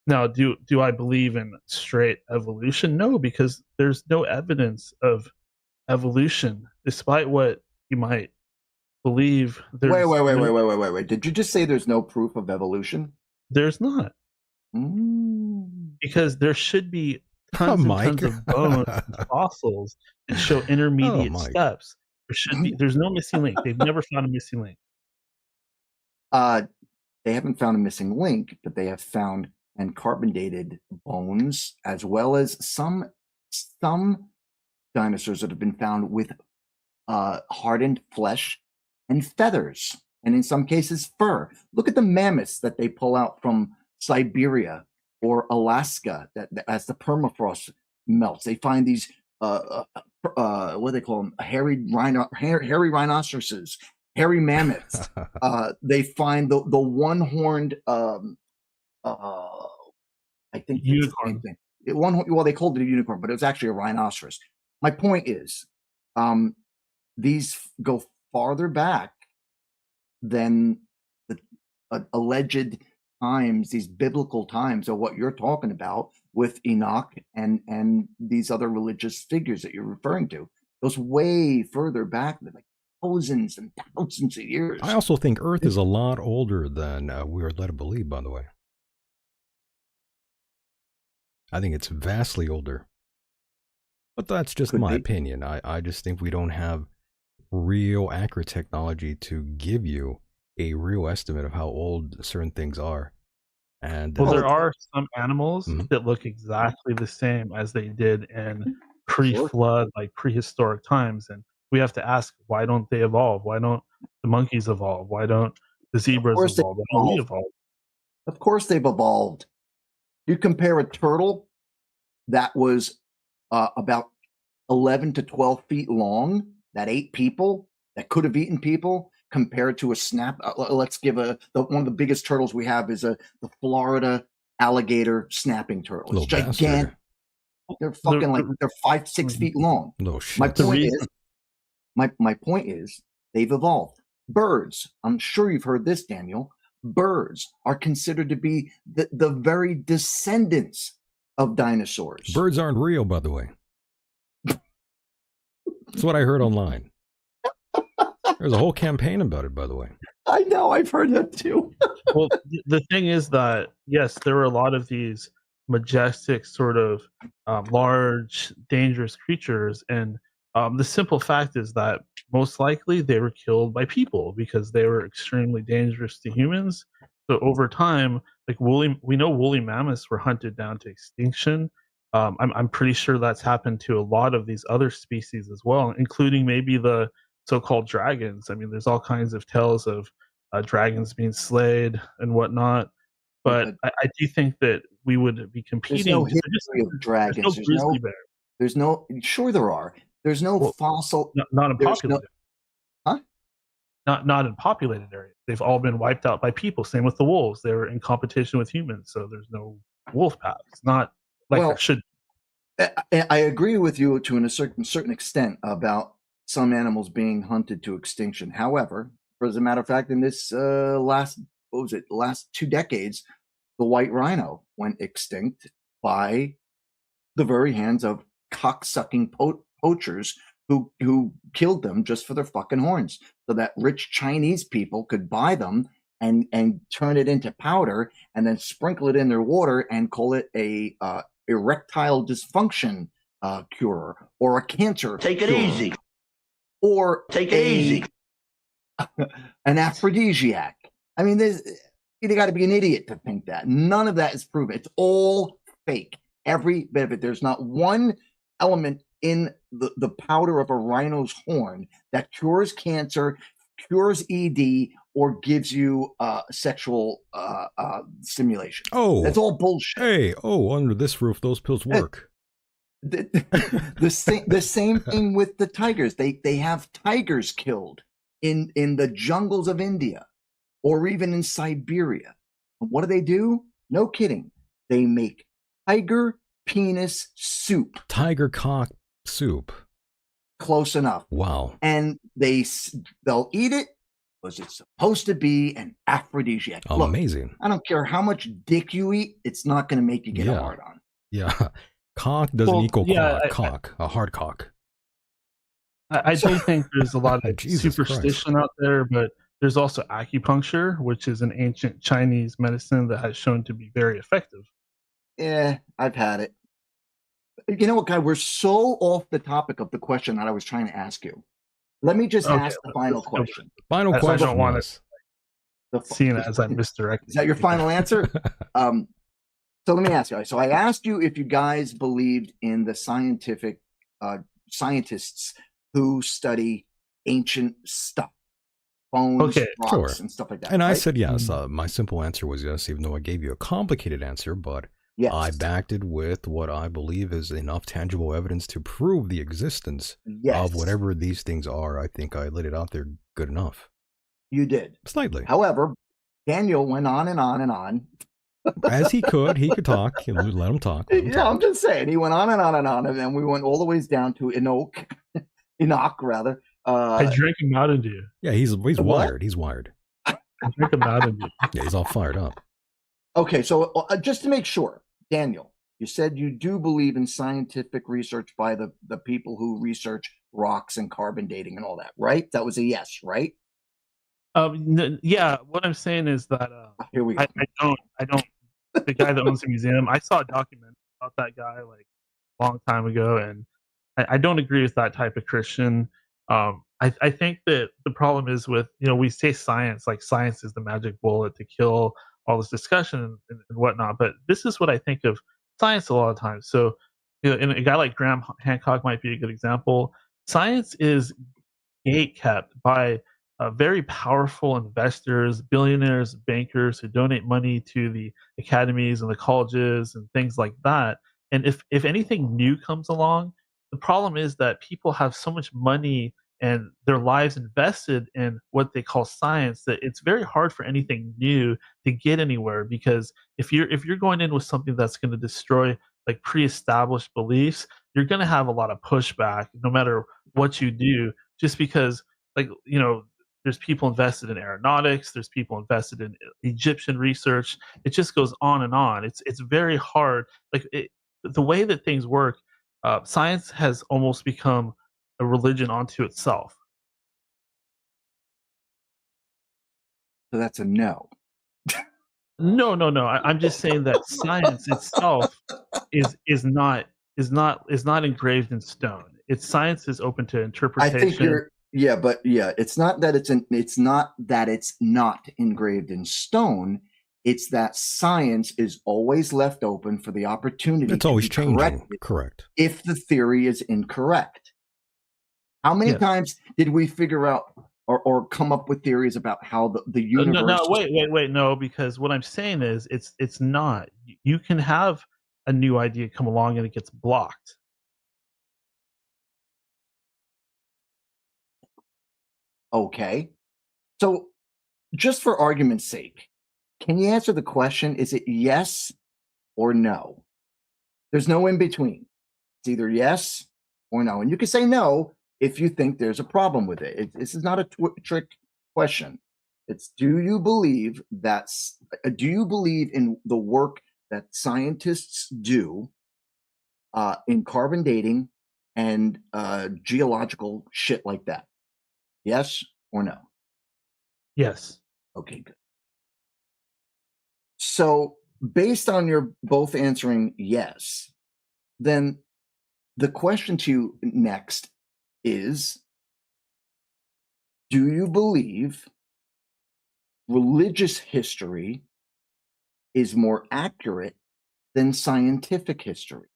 Now, do I believe in straight evolution? No, because there's no evidence of evolution, despite what you might believe.
Wait. Did you just say there's no proof of evolution?
There's not. Because there should be tons and tons of bones and fossils that show intermediate steps. There's no missing link. They've never found a missing link.
They haven't found a missing link, but they have found and carbon dated bones, as well as some dinosaurs that have been found with hardened flesh and feathers, and in some cases fur. Look at the mammoths that they pull out from Siberia or Alaska that as the permafrost melts. They find these what do they call them? Hairy rhinoceroses, hairy mammoths. They find the one-horned I think
unicorn.
Well, they called it a unicorn, but it was actually a rhinoceros. My point is, these go farther back than the alleged times, these biblical times, of what you're talking about with Enoch and these other religious figures that you're referring to. Goes way further back than like thousands and thousands of years.
I also think Earth is a lot older than we're led to believe, by the way. I think it's vastly older. But that's just my opinion. I just think we don't have real accurate technology to give you a real estimate of how old certain things are. And
well, there are some animals that look exactly the same as they did in pre-flood, like prehistoric times. And we have to ask, why don't they evolve? Why don't the monkeys evolve? Why don't the zebras evolve? Why don't we evolve?
Of course they've evolved. You compare a turtle that was about 11 to 12 feet long, that ate people, that could have eaten people, compared to a snap. Let's give one of the biggest turtles we have is the Florida alligator snapping turtle. It's gigantic. They're fucking they're 5-6 feet long.
No shit.
My point is they've evolved. Birds, I'm sure you've heard this, Daniel. Birds are considered to be the very descendants of dinosaurs.
Birds aren't real, by the way. That's what I heard online. There's a whole campaign about it, by the way.
I know, I've heard that too.
Well, the thing is that, yes, there were a lot of these majestic, sort of large, dangerous creatures. And the simple fact is that most likely they were killed by people because they were extremely dangerous to humans. So over time, like we know woolly mammoths were hunted down to extinction. I'm pretty sure that's happened to a lot of these other species as well, including maybe the so-called dragons. I mean, there's all kinds of tales of dragons being slayed and whatnot. But I do think that we would be competing.
There's no history of dragons. There's no sure there are. There's no fossil.
Not in populated. Not in populated areas. They've all been wiped out by people. Same with the wolves. They were in competition with humans, so there's no wolf pack. It's not like there should.
I agree with you to a certain extent about some animals being hunted to extinction. However, as a matter of fact, in this last 2 decades, the white rhino went extinct by the very hands of cocksucking poachers who killed them just for their fucking horns, so that rich Chinese people could buy them and turn it into powder and then sprinkle it in their water and call it a erectile dysfunction cure or a cancer
Take
cure.
it easy.
Or
Take it easy.
An aphrodisiac. I mean, you got to be an idiot to think that. None of that is proven. It's all fake. Every bit of it. There's not one element in the powder of a rhino's horn that cures cancer, cures ED, or gives you sexual stimulation.
Oh,
that's all bullshit.
Hey, under this roof, those pills work.
The same thing with the tigers. They have tigers killed in the jungles of India or even in Siberia. And what do? No kidding. They make tiger penis soup.
Tiger cock soup.
Close enough.
Wow.
And they'll eat it because it's supposed to be an aphrodisiac.
Amazing.
Look, I don't care how much dick you eat, it's not going to make you get a hard on.
Yeah. Cock doesn't equal cock, a hard cock.
I do think there's a lot of superstition out there, but there's also acupuncture, which is an ancient Chinese medicine that has shown to be very effective.
Yeah, I've had it. You know what, Guy? We're so off the topic of the question that I was trying to ask you. Let me just ask the final question.
Final question.
I don't want to see it as I'm misdirected.
Is that your final answer? So let me ask you. So I asked you if you guys believed in the scientific scientists who study ancient stuff, bones,
Okay,
rocks,
sure.
and stuff like that.
And I
right?
said yes. My simple answer was yes, even though I gave you a complicated answer, but
Yes.
I backed it with what I believe is enough tangible evidence to prove the existence
Yes.
of whatever these things are. I think I laid it out there good enough.
You did.
Slightly.
However, Daniel went on and on and on.
As he could talk. You know, let him talk. Let him
Yeah,
talk.
I'm just saying. He went on and on and on, and then we went all the ways down to Enoch, rather.
I drink a Mountain Dew.
Yeah, he's
What?
wired. He's wired.
I drink a Mountain Dew.
Yeah, he's all fired up.
Okay, so just to make sure, Daniel, you said you do believe in scientific research by the people who research rocks and carbon dating and all that, right? That was a yes, right?
Yeah. What I'm saying is that
Here we go.
I don't. The guy that owns the museum, I saw a documentary about that guy like a long time ago, and I don't agree with that type of Christian. I think that the problem is with, we say science, like science is the magic bullet to kill all this discussion and whatnot, but this is what I think of science a lot of times. So, and a guy like Graham Hancock might be a good example. Science is gate kept by very powerful investors, billionaires, bankers who donate money to the academies and the colleges and things like that. And if anything new comes along, the problem is that people have so much money and their lives invested in what they call science that it's very hard for anything new to get anywhere, because if you're going in with something that's going to destroy like pre-established beliefs, you're going to have a lot of pushback no matter what you do, just because, like, there's people invested in aeronautics, there's people invested in Egyptian research. It just goes on and on. It's very hard. The way that things work, science has almost become a religion onto itself.
So that's a no.
No. I'm just saying that science itself is not engraved in stone. Science is open to
I
interpretation.
think it's not that it's not engraved in stone. It's that science is always left open for the opportunity.
It's always
to be
changing.
corrected
Correct.
if the theory is incorrect. How many
Yes.
times did we figure out or come up with theories about how the universe?
No, wait. No, because what I'm saying is it's not. You can have a new idea come along and it gets blocked.
Okay. So, just for argument's sake, can you answer the question? Is it yes or no? There's no in between. It's either yes or no. And you can say no if you think there's a problem with it. This is not a trick question. It's do you believe in the work that scientists do in carbon dating and geological shit like that? Yes or no?
Yes.
Okay, good. So, based on your both answering yes, then the question to you next is, do you believe religious history is more accurate than scientific history?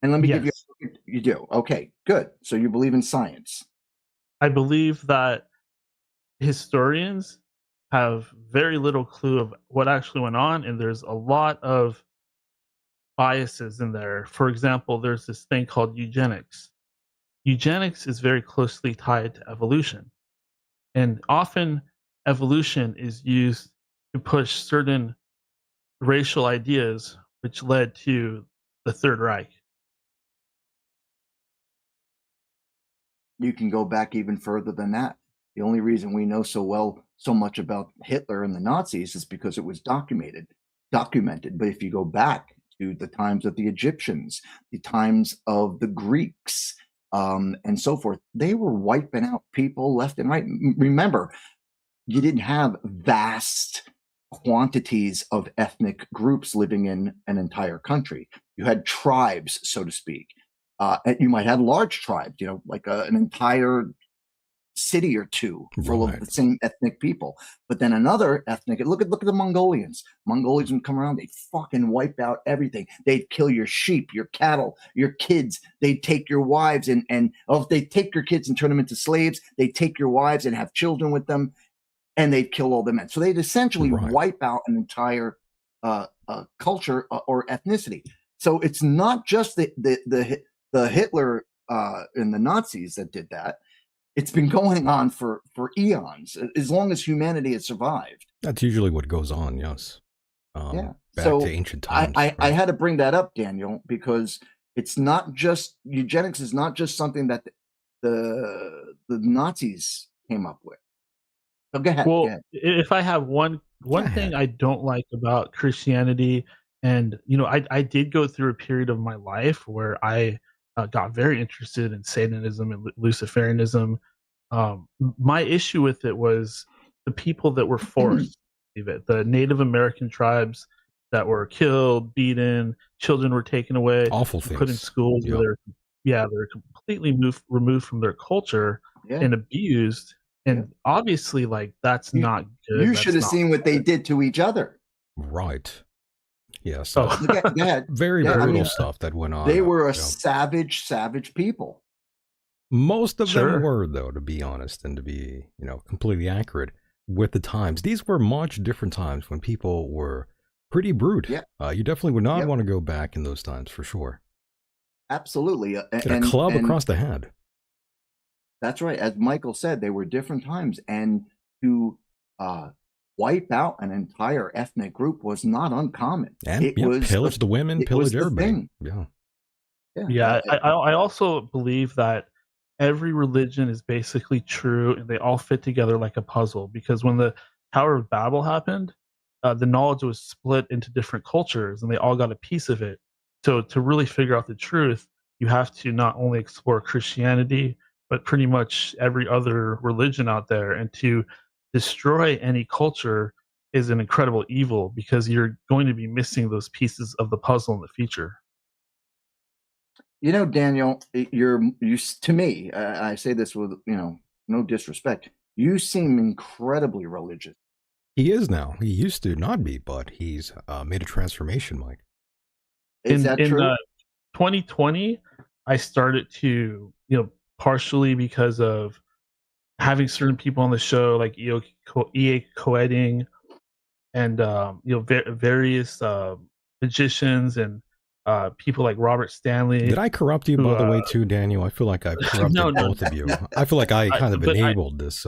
And let me give you,
Yes.
you do. Okay, good. So you believe in science.
I believe that historians have very little clue of what actually went on, and there's a lot of biases in there. For example, there's this thing called eugenics. Eugenics is very closely tied to evolution, and often evolution is used to push certain racial ideas, which led to the Third Reich.
You can go back even further than that. The only reason we know so much about Hitler and the Nazis is because it was documented. But if you go back to the times of the Egyptians, the times of the Greeks, and so forth, they were wiping out people left and right. Remember, you didn't have vast quantities of ethnic groups living in an entire country. You had tribes, so to speak. And you might have large tribes, like an entire city or two full of the same ethnic people. But then another ethnic, look at the Mongolians. Mongolians would come around, they'd fucking wipe out everything. They'd kill your sheep, your cattle, your kids. They'd take your wives and if they take your kids and turn them into slaves, they'd take your wives and have children with them, and they'd kill all the men. So they'd essentially wipe out an entire culture or ethnicity. So it's not just the Hitler and the Nazis that did that. It's been going on for eons, as long as humanity has survived.
That's usually what goes on, yes. Back
so
to ancient times.
I had to bring that up, Daniel, because it's not just, eugenics is not just something that the Nazis came up with. So go ahead.
Well,
go ahead.
If I have one thing I don't like about Christianity, and I did go through a period of my life where I got very interested in Satanism and Luciferianism. My issue with it was the people that were forced to believe it. The Native American tribes that were killed, beaten, children were taken away,
awful things,
put in schools. Where they're completely removed from their culture and abused. And obviously, like, that's not good.
You should have seen what they did to each other.
Right. Yeah. So
go ahead.
Very brutal stuff that went on.
They were a savage people.
Most of them were, though, to be honest, and to be, completely accurate with the times. These were much different times when people were pretty brute.
Yeah.
You definitely would not want to go back in those times, for sure.
Absolutely.
And a club across the head.
That's right. As Michael said, they were different times. And to wipe out an entire ethnic group was not uncommon.
And
it was
pillage the women, pillage everybody.
Thing.
Yeah. I also believe that every religion is basically true, and they all fit together like a puzzle. Because when the Tower of Babel happened, the knowledge was split into different cultures, and they all got a piece of it. So to really figure out the truth, you have to not only explore Christianity, but pretty much every other religion out there. And to destroy any culture is an incredible evil, because you're going to be missing those pieces of the puzzle in the future.
Daniel, you to me, I say this with no disrespect, you seem incredibly religious.
He is now. He used to not be, but he's made a transformation, Myke.
Is that true?
In 2020, I started to, partially because of having certain people on the show like E.A. Coedding and various magicians and people like Robert Stanley.
Did I corrupt you, by the way, too, Daniel? I feel like I corrupted both of you. I feel like I kind of enabled this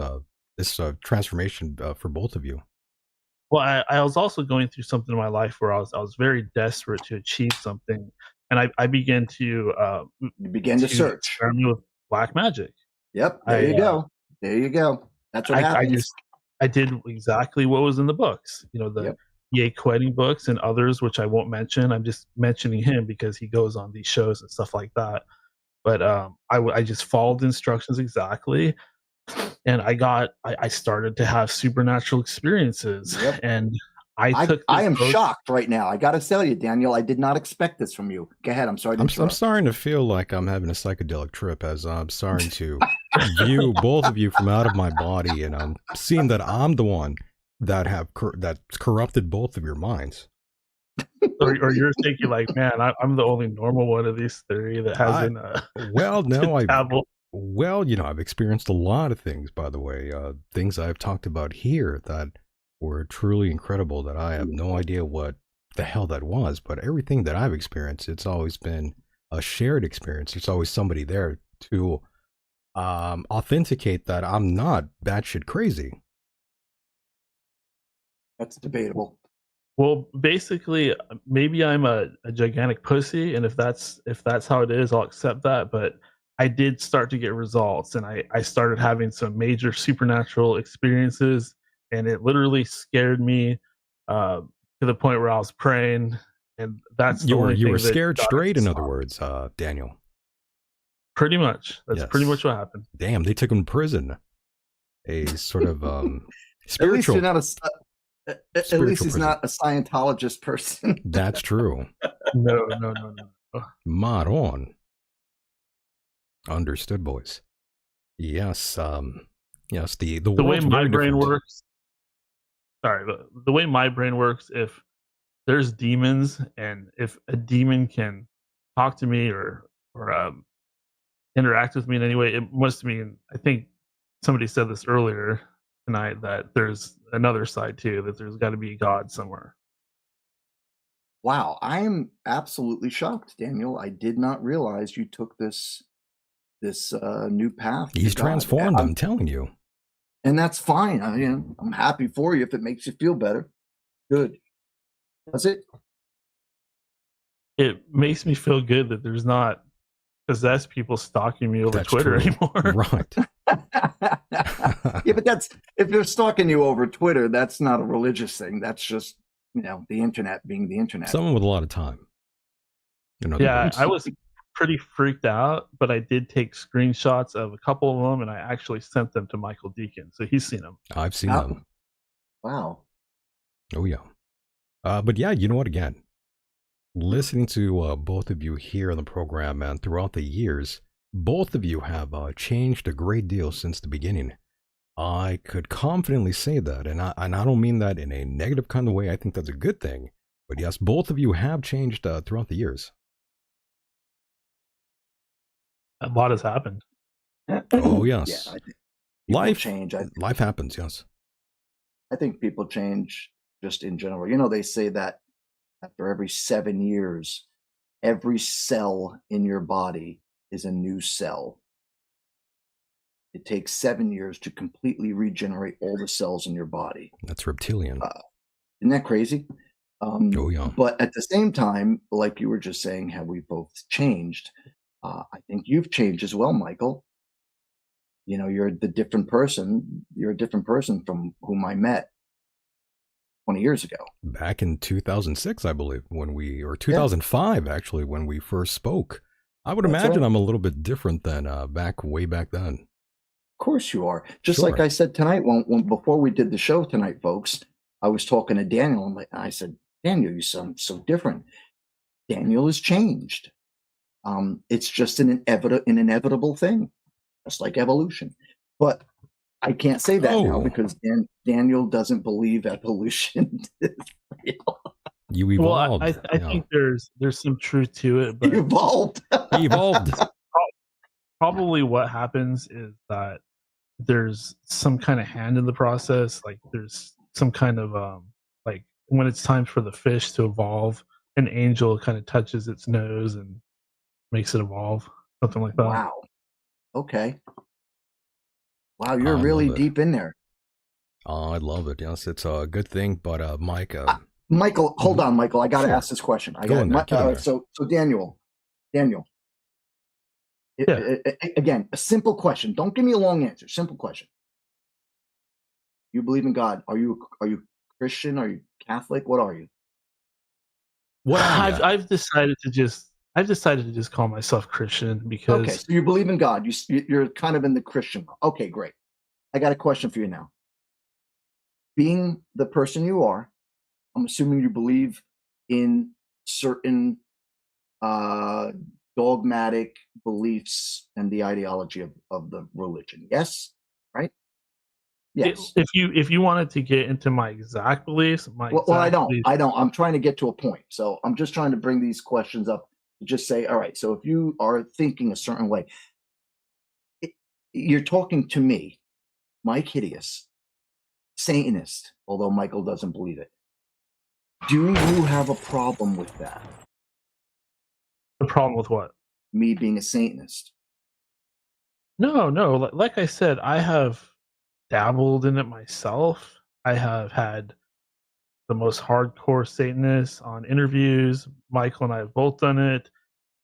transformation for both of you.
Well, I was also going through something in my life where I was very desperate to achieve something, and I began to
search
experiment with black magic.
Yep, there you go. That's what happens.
I did exactly what was in the books. The E.A. Coedding books and others, which I won't mention. I'm just mentioning him because he goes on these shows and stuff like that. But I just followed the instructions exactly. And I started to have supernatural experiences. Yep. And I
am shocked right now. I got to tell you, Daniel, I did not expect this from you. Go ahead. I'm sorry.
I'm starting to feel like I'm having a psychedelic trip, as I'm starting to view both of you from out of my body, and I'm seeing that I'm the one that that's corrupted both of your minds.
or you're thinking like, man, I'm the only normal one of these three that hasn't.
I've experienced a lot of things, by the way, things I've talked about here that were truly incredible, that I have no idea what the hell that was. But everything that I've experienced, it's always been a shared experience. There's always somebody there to authenticate that I'm not batshit crazy.
That's debatable.
Well, basically, maybe I'm a gigantic pussy, and if that's how it is, I'll accept that. But I did start to get results, and I started having some major supernatural experiences, and it literally scared me to the point where I was praying, and that's
you were scared straight. In other words, Daniel.
Pretty much. That's pretty much what happened.
Damn, they took him to prison. A sort of spiritual.
At least he's not a Scientologist person.
That's true.
No.
Mod on. Understood, boys. Yes. Yes, the
The way
world's
my
very
brain
different.
works. Sorry, but the way my brain works, if there's demons, and if a demon can talk to me or interact with me in any way, it must mean, I think somebody said this earlier tonight, that there's another side too, that there's got to be God somewhere.
Wow, I am absolutely shocked, Daniel. I did not realize you took this new path to
He's
God.
transformed, I'm telling you.
And that's fine. I'm happy for you if it makes you feel better. Good. Does it?
It makes me feel good that there's not possessed people stalking me over
That's
Twitter
true.
anymore.
Right.
Yeah, but that's, if they're stalking you over Twitter, that's not a religious thing. That's just, the internet being the internet.
Someone with a lot of time. In other
Yeah,
words.
I was pretty freaked out, but I did take screenshots of a couple of them, and I actually sent them to Michael Decon, so he's seen them.
I've seen
Oh,
them.
wow.
Oh, yeah. But yeah, you know what? Again, listening to both of you here on the program and throughout the years, both of you have changed a great deal since the beginning. I could confidently say that, and I don't mean that in a negative kind of way. I think that's a good thing. But yes, both of you have changed throughout the years.
A lot has happened.
Oh,
Yeah,
yes.
I think people
Life
change.
life happens, yes.
I think people change just in general. They say that after every 7 years, every cell in your body is a new cell. It takes 7 years to completely regenerate all the cells in your body.
That's reptilian.
Isn't that crazy?
Oh, yeah.
But at the same time, like you were just saying, how we both changed, I think you've changed as well, Michael. You're the different person. You're a different person from whom I met 20 years ago.
Back in 2006, I believe, or 2005, actually, when we first spoke. I would imagine
right.
I'm a little bit different than way back then.
Of course you are. Just
Sure.
like I said tonight, when before we did the show tonight, folks, I was talking to Daniel, and I said, Daniel, you sound so different. Daniel has changed. It's just an inevitable thing, just like evolution. But I can't say that now because Daniel doesn't believe evolution is real.
You evolved.
Well, I think there's some truth to it, but
You evolved.
He evolved.
Probably what happens is that there's some kind of hand in the process. Like there's some kind of like when it's time for the fish to evolve, an angel kind of touches its nose and makes it evolve, something like that.
Wow. Okay. Wow, you're really deep in there.
Oh, I love it. Yes, it's a good thing. But Mike,
Michael, hold on, Michael. I got to ask this question. So Daniel. Again, a simple question. Don't give me a long answer. Simple question. You believe in God? Are you Christian? Are you Catholic? What are you?
What are you?
I've decided to just call myself Christian because.
Okay, so you believe in God. You're kind of in the Christian. Okay, great. I got a question for you now. Being the person you are, I'm assuming you believe in certain dogmatic beliefs and the ideology of the religion. Yes, right? Yes.
If you wanted to get into my exact beliefs,
I don't. I'm trying to get to a point. So I'm just trying to bring these questions up to just say, all right, so if you are thinking a certain way, you're talking to me, Myke Hideous, Satanist, although Michael doesn't believe it. Do you have a problem with that?
The problem with what?
Me being a Satanist.
No. Like I said, I have dabbled in it myself. I have had the most hardcore Satanists on interviews. Michael and I have both done it.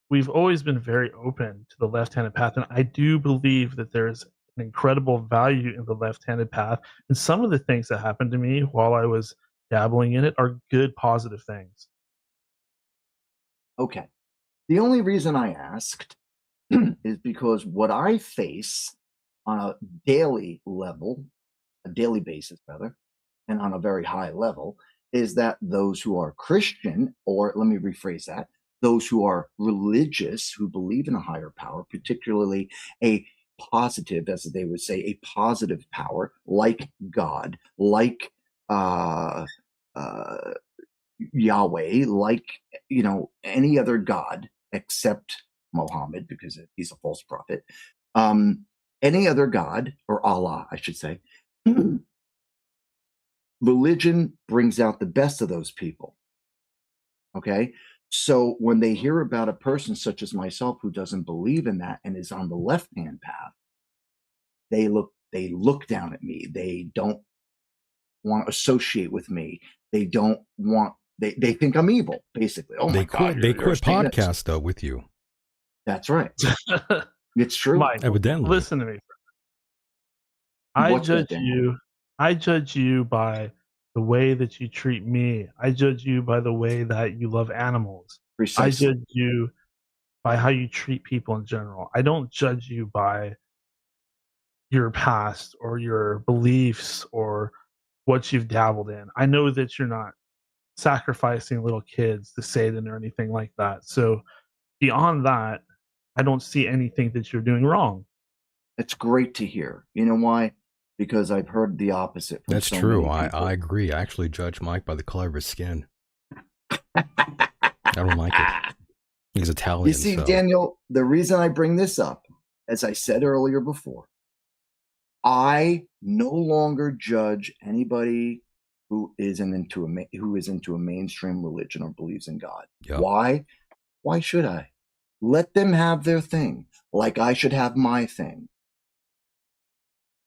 We've always been very open to the left-handed path, and I do believe that there's an incredible value in the left-handed path. And some of the things that happened to me while I was dabbling in it are good, positive things.
Okay. The only reason I asked is because what I face on a daily basis rather, and on a very high level, is that those who are Christian, or let me rephrase that, those who are religious, who believe in a higher power, particularly a positive, as they would say, a positive power like God, like Yahweh, like, any other god except Mohammed, because he's a false prophet, any other god, or Allah, I should say, religion brings out the best of those people. Okay. So when they hear about a person such as myself who doesn't believe in that and is on the left-hand path, they look down at me. They don't want to associate with me. They don't want, they think I'm evil, basically. Oh my God.
They quit podcast though with you.
That's right. It's true.
Mike,
Evidently.
listen to me. I judge you by the way that you treat me. I judge you by the way that you love animals.
Precisely.
I judge you by how you treat people in general. I don't judge you by your past or your beliefs or what you've dabbled in. I know that you're not sacrificing little kids to Satan or anything like that. So beyond that, I don't see anything that you're doing wrong.
It's great to hear. You know why? Because I've heard the opposite.
That's true. I agree. I actually judge Myke by the color of his skin. I don't like it. He's Italian.
You see, Daniel, the reason I bring this up, as I said earlier before, I no longer judge anybody who isn't into a mainstream religion or believes in God.
Yep.
Why? Why should I? Let them have their thing, like I should have my thing.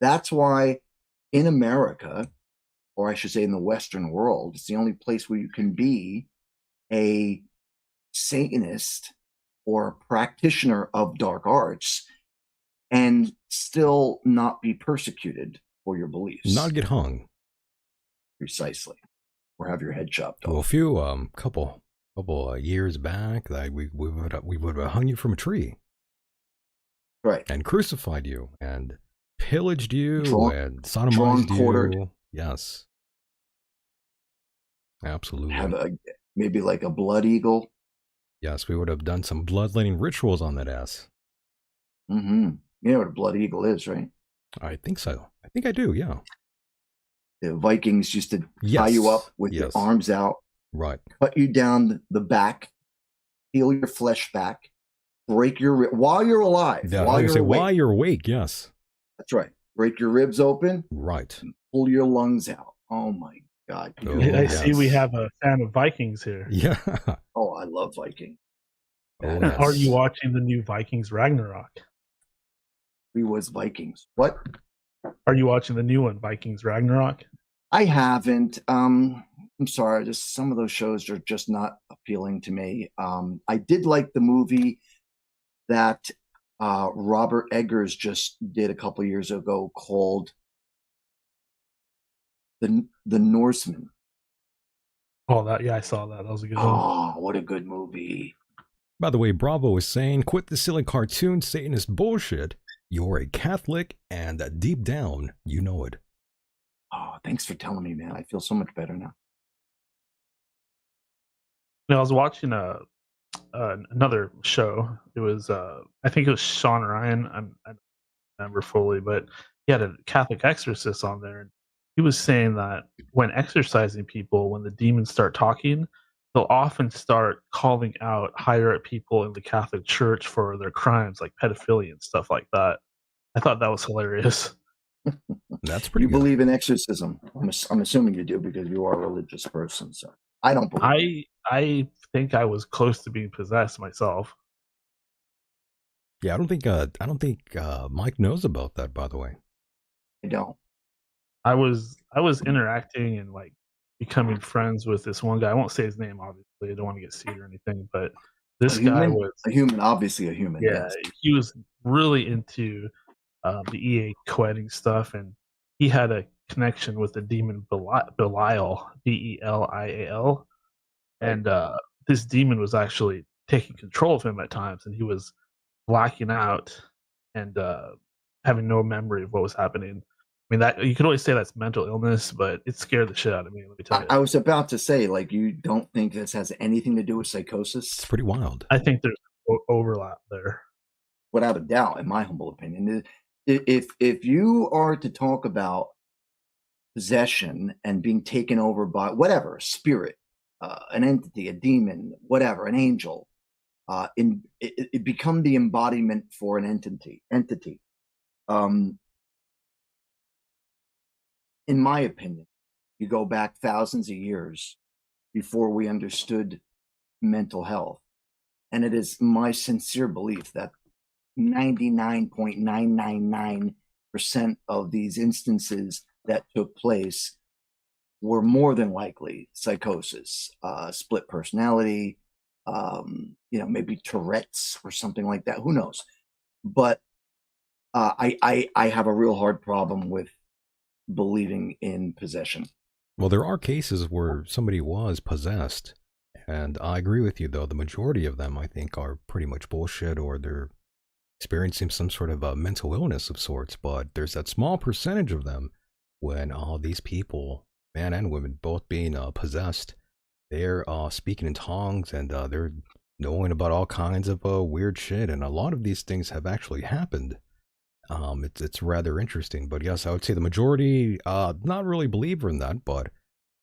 That's why in America, or I should say in the Western world, it's the only place where you can be a Satanist or a practitioner of dark arts and still not be persecuted for your beliefs.
Not get hung.
Precisely. Or have your head chopped off.
Well, a few, couple years back, we would have hung you from a tree.
Right.
And crucified you and pillaged you and
sodomized
you.
Quartered.
Yes. Absolutely.
Have maybe like a blood eagle.
Yes, we would have done some bloodletting rituals on that ass.
Mm-hmm. You know what a blood eagle is, right?
I think so. I think I do, yeah.
The Vikings used to tie you up with your arms out.
Right.
Cut you down the back, peel your flesh back, break your rib while you're alive.
Yeah,
while
you're awake, yes.
That's right. Break your ribs open.
Right.
And pull your lungs out. Oh my God.
I see we have a fan of Vikings here.
Yeah.
Oh, I love Viking.
Oh, yes.
Are you watching the new Vikings Ragnarok?
We was Vikings. What?
Are you watching the new one, Vikings Ragnarok?
I haven't. I'm sorry. Just some of those shows are just not appealing to me. I did like the movie that Robert Eggers just did a couple years ago called The Norseman.
Oh, I saw that. That was a good one.
Oh, what a good movie.
By the way, Bravo is saying, quit the silly cartoon Satanist bullshit. You're a Catholic, and deep down, you know it.
Oh, thanks for telling me, man. I feel so much better now.
I was watching another show. It was, I think it was Sean Ryan. I don't remember fully, but he had a Catholic exorcist on there. And he was saying that when exorcising people, when the demons start talking, they'll often start calling out higher up people in the Catholic Church for their crimes, like pedophilia and stuff like that. I thought that was hilarious.
That's pretty
You
good.
believe in exorcism. I'm assuming you do because you are a religious person. So I don't believe.
I think I was close to being possessed myself.
Yeah, I don't think Myke knows about that, by the way.
I don't.
I was interacting and like becoming friends with this one guy. I won't say his name, obviously. I don't want to get sued or anything, but this guy was
a human, obviously a human.
Yeah,
yes.
He was really into the EA co-editing stuff, and he had a connection with the demon Belial, Belial, and this demon was actually taking control of him at times, and he was blacking out and having no memory of what was happening. I mean, that you could always say that's mental illness, but it scared the shit out of me. Let me tell you.
I was about to say, like, you don't think this has anything to do with psychosis?
It's pretty wild.
I think there's overlap there.
Without a doubt, in my humble opinion. if you are to talk about possession and being taken over by whatever, a spirit, an entity, a demon, whatever, an angel, it become the embodiment for an entity. In my opinion, you go back thousands of years before we understood mental health. And it is my sincere belief that 99.999% of these instances that took place were more than likely psychosis, split personality, maybe Tourette's or something like that. Who knows? But I have a real hard problem with believing in possession.
Well, there are cases where somebody was possessed, and I agree with you, though. The majority of them, I think, are pretty much bullshit, or they're experiencing some sort of a mental illness of sorts. But there's that small percentage of them when all these people, man and women, both being possessed, they're speaking in tongues, and they're knowing about all kinds of weird shit. And a lot of these things have actually happened. It's rather interesting. But yes, I would say the majority, not really believer in that, but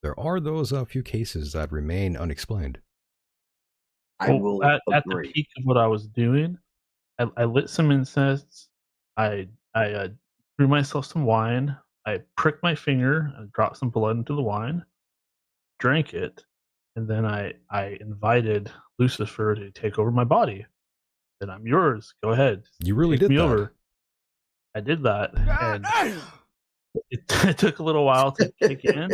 there are those few cases that remain unexplained.
I will
at the
agree.
peak of what I was doing, I lit some incense. I threw myself some wine. I pricked my finger and dropped some blood into the wine, drank it, and then I invited Lucifer to take over my body. Said, "I'm yours. Go ahead.
You really
Take
did
me
that.
over." I did that, and it took a little while to kick in,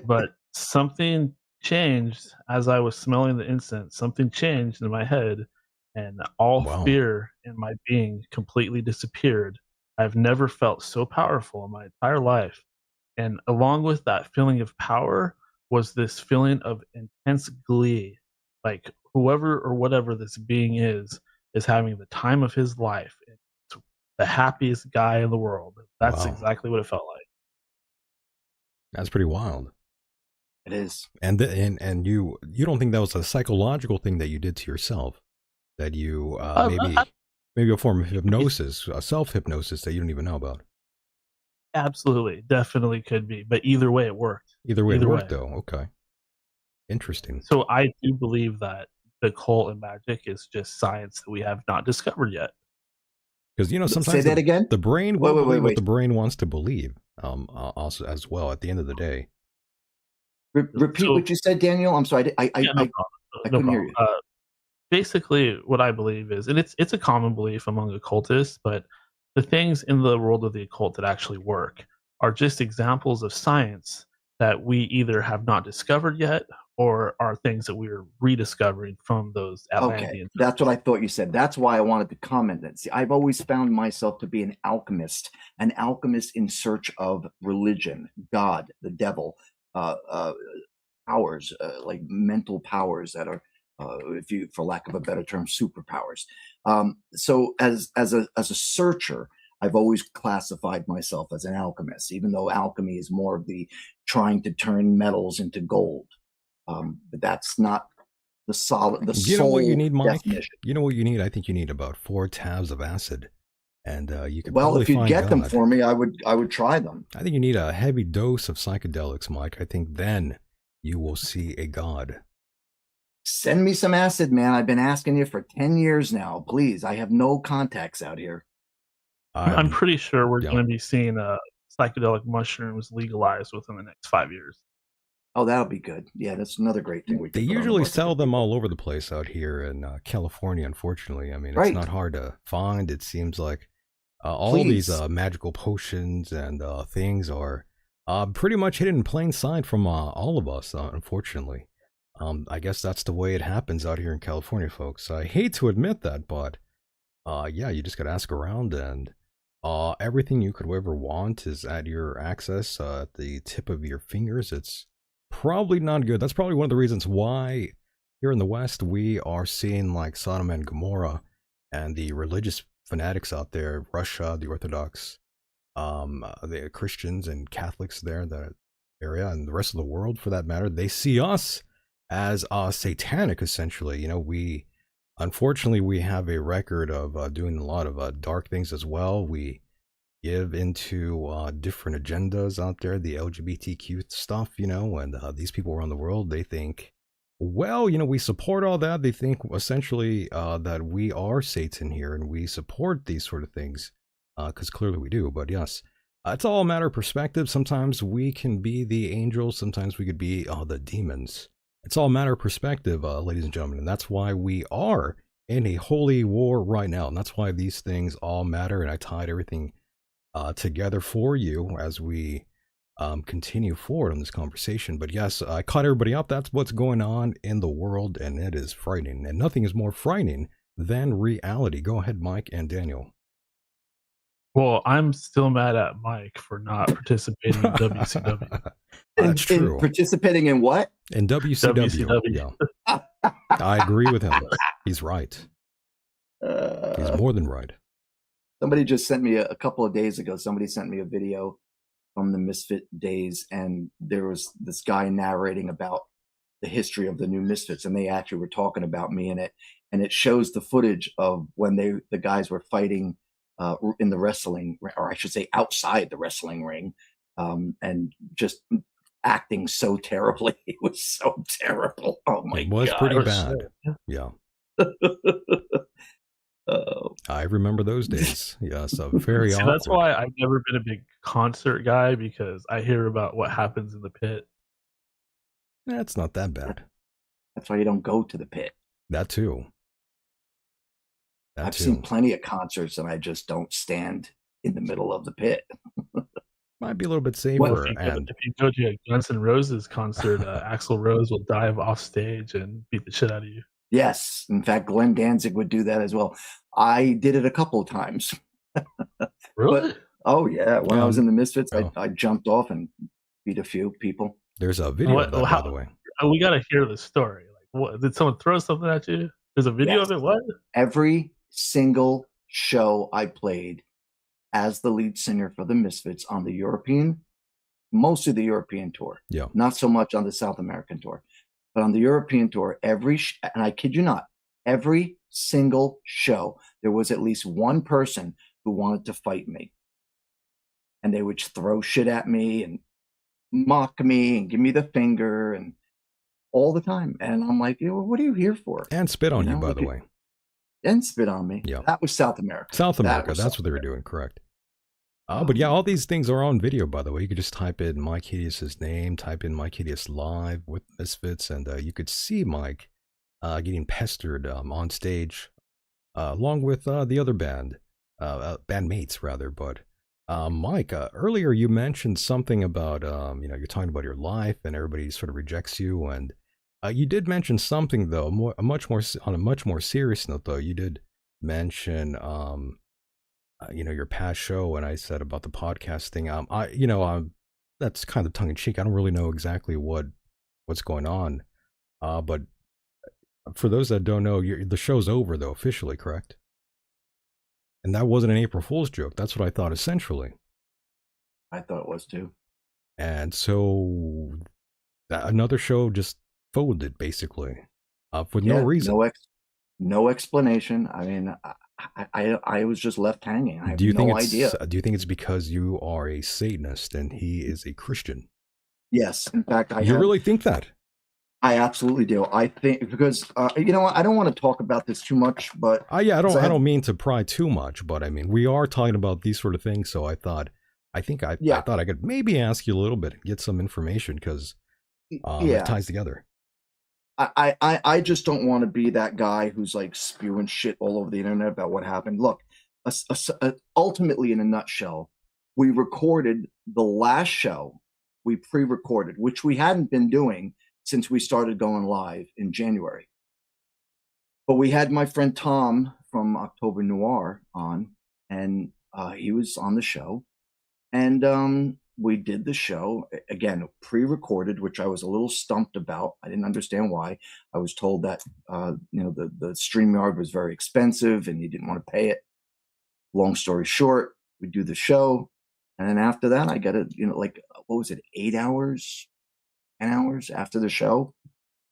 but something changed as I was smelling the incense. Something changed in my head, and all
Wow.
fear in my being completely disappeared. I've never felt so powerful in my entire life. And along with that feeling of power was this feeling of intense glee. Like whoever or whatever this being is having the time of his life. It's the happiest guy in the world. That's
Wow.
exactly what it felt like.
That's pretty wild.
It is.
And you don't think that was a psychological thing that you did to yourself? That you maybe a form of hypnosis, a self-hypnosis that you don't even know about?
Absolutely, definitely could be, but either way, it worked.
Either way, it
Either
worked,
way.
though. Okay. Interesting.
So I do believe that the occult and magic is just science that we have not discovered yet.
Because, sometimes
Say that again?
the brain will believe what
Wait.
the brain wants to believe, also as well, at the end of the day.
Repeat what you said, Daniel. I'm sorry. I couldn't hear you.
Basically, what I believe is, and it's a common belief among occultists, but the things in the world of the occult that actually work are just examples of science that we either have not discovered yet or are things that we're rediscovering from those Atlanteans.
Okay, that's what I thought you said. That's why I wanted to comment that. See, I've always found myself to be an alchemist in search of religion, God, the devil, powers, like mental powers that are, for lack of a better term, superpowers. So as a searcher, I've always classified myself as an alchemist, even though alchemy is more of the trying to turn metals into gold. But that's not the solid.
You know what you need, Myke?
Definition.
You know what you need? I think you need about 4 tabs of acid, and you could.
Well, if you
find
get
God.
them for me, I would try them.
I think you need a heavy dose of psychedelics, Myke. I think then you will see a God.
Send me some acid, man. I've been asking you for 10 years now. Please, I have no contacts out here.
I'm pretty sure we're going to be seeing psychedelic mushrooms legalized within the next 5 years.
Oh, that'll be good. Yeah, that's another great thing.
They usually sell them all over the place out here in California, unfortunately. I mean, it's not hard to find. It seems like all these magical potions and things are pretty much hidden in plain sight from all of us, unfortunately. I guess that's the way it happens out here in California, folks. I hate to admit that, but yeah, you just got to ask around, and everything you could ever want is at your access, at the tip of your fingers. It's probably not good. That's probably one of the reasons why here in the West we are seeing like Sodom and Gomorrah and the religious fanatics out there, Russia, the Orthodox, the Christians and Catholics there, that area, and the rest of the world for that matter. They see us as satanic, essentially. We unfortunately we have a record of doing a lot of dark things as well. We give into different agendas out there, the LGBTQ stuff, and these people around the world, they think, well, we support all that. They think essentially that we are Satan here and we support these sort of things, because clearly we do. But yes, it's all a matter of perspective. Sometimes we can be the angels, sometimes we could be the demons. It's all a matter of perspective, ladies and gentlemen, and that's why we are in a holy war right now, and that's why these things all matter. And I tied everything together for you as we continue forward on this conversation. But yes, I caught everybody up. That's what's going on in the world, and it is frightening. And nothing is more frightening than reality. Go ahead, Mike and Daniel.
Well, I'm still mad at Mike for not participating in WCW.
That's true.
In participating in what?
In WCW.
WCW.
Yeah. I agree with him. He's right. He's more than right.
Somebody just sent me a couple of days ago. Somebody sent me a video from the Misfit days, and there was this guy narrating about the history of the new Misfits, and they actually were talking about me in it, and it shows the footage of when the guys were fighting in the wrestling, or I should say outside the wrestling ring, and just acting so terribly. It was so terrible. Oh my god.
It was pretty bad. Yeah. I remember those days. Yeah, so very awkward.
That's why I've never been a big concert guy, because I hear about what happens in the pit.
That's not that bad.
That's why you don't go to the pit.
That too.
I've seen plenty of concerts, and I just don't stand in the middle of the pit.
Might be a little bit safer.
If you go to a Guns N' Roses concert, Axl Rose will dive off stage and beat the shit out of you.
Yes. In fact, Glenn Danzig would do that as well. I did it a couple of times.
Really?
Oh, yeah. When I was in the Misfits, I jumped off and beat a few people.
There's a video of that, by the way.
We got to hear the story. Like, what, did someone throw something at you? There's a video of it? What?
Every single show I played as the lead singer for the Misfits on the mostly the European tour.
Yeah.
Not so much on the South American tour. But on the European tour, and I kid you not, every single show, there was at least one person who wanted to fight me. And they would throw shit at me and mock me and give me the finger and all the time. And I'm like, what are you here for?
And spit on you, by the way.
And spit on me.
Yeah.
That was South America.
South America, that's what they were doing, correct. But yeah, all these things are on video, by the way. You could just type in Myke Hideous' name, type in Myke Hideous live with Misfits, and you could see Mike getting pestered on stage, along with the other bandmates rather. But Mike, earlier you mentioned something about you're talking about your life and everybody sort of rejects you, and you did mention something though, on a much more serious note though. You did mention your past show, and I said about the podcast thing. That's kind of tongue in cheek. I don't really know exactly what's going on, but for those that don't know, the show's over though, officially, correct? And that wasn't an April Fool's joke. That's what I thought essentially.
I thought it was too.
And so another show just folded basically, for no reason.
No explanation. I mean, I was just left hanging. I have no idea.
Do you think it's because you are a Satanist and he is a Christian?
Yes. In fact,
really think that?
I absolutely do. I think because you know what? I don't want to talk about this too much, but
I don't mean to pry too much, but I mean we are talking about these sort of things, so I thought I thought I could maybe ask you a little bit and get some information because it ties together.
I just don't want to be that guy who's like spewing shit all over the internet about what happened. Look, ultimately, in a nutshell, we recorded the last show. We pre-recorded, which we hadn't been doing since we started going live in January. But we had my friend Tom from October Noir on, and he was on the show. And we did the show, again, pre-recorded, which I was a little stumped about. I didn't understand why. I was told that, the StreamYard was very expensive and he didn't want to pay it. Long story short, we do the show. And then after that, I got what was it, 8 hours, 10 hours after the show?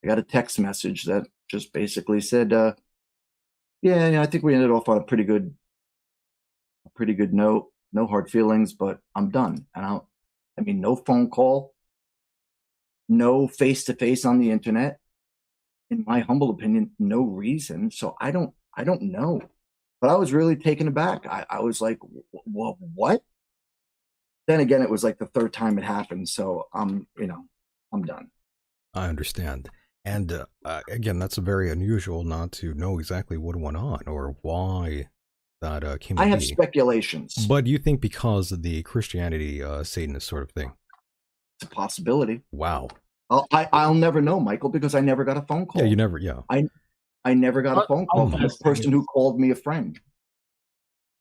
I got a text message that just basically said, I think we ended off on a pretty good note. no hard feelings, but I'm done. And I mean, no phone call, no face to face on the internet. In my humble opinion, no reason. So I don't know. But I was really taken aback. I was like, what? Then again, it was like the third time it happened. So I'm done.
I understand. And again, that's very unusual not to know exactly what went on or why that came to
I have
be.
speculations.
But you think because of the Christianity Satanist sort of thing?
It's a possibility.
Wow.
I'll never know, Michael, because I never got a phone call.
Yeah, you never. Yeah.
I never got a phone call from the person who called me a friend.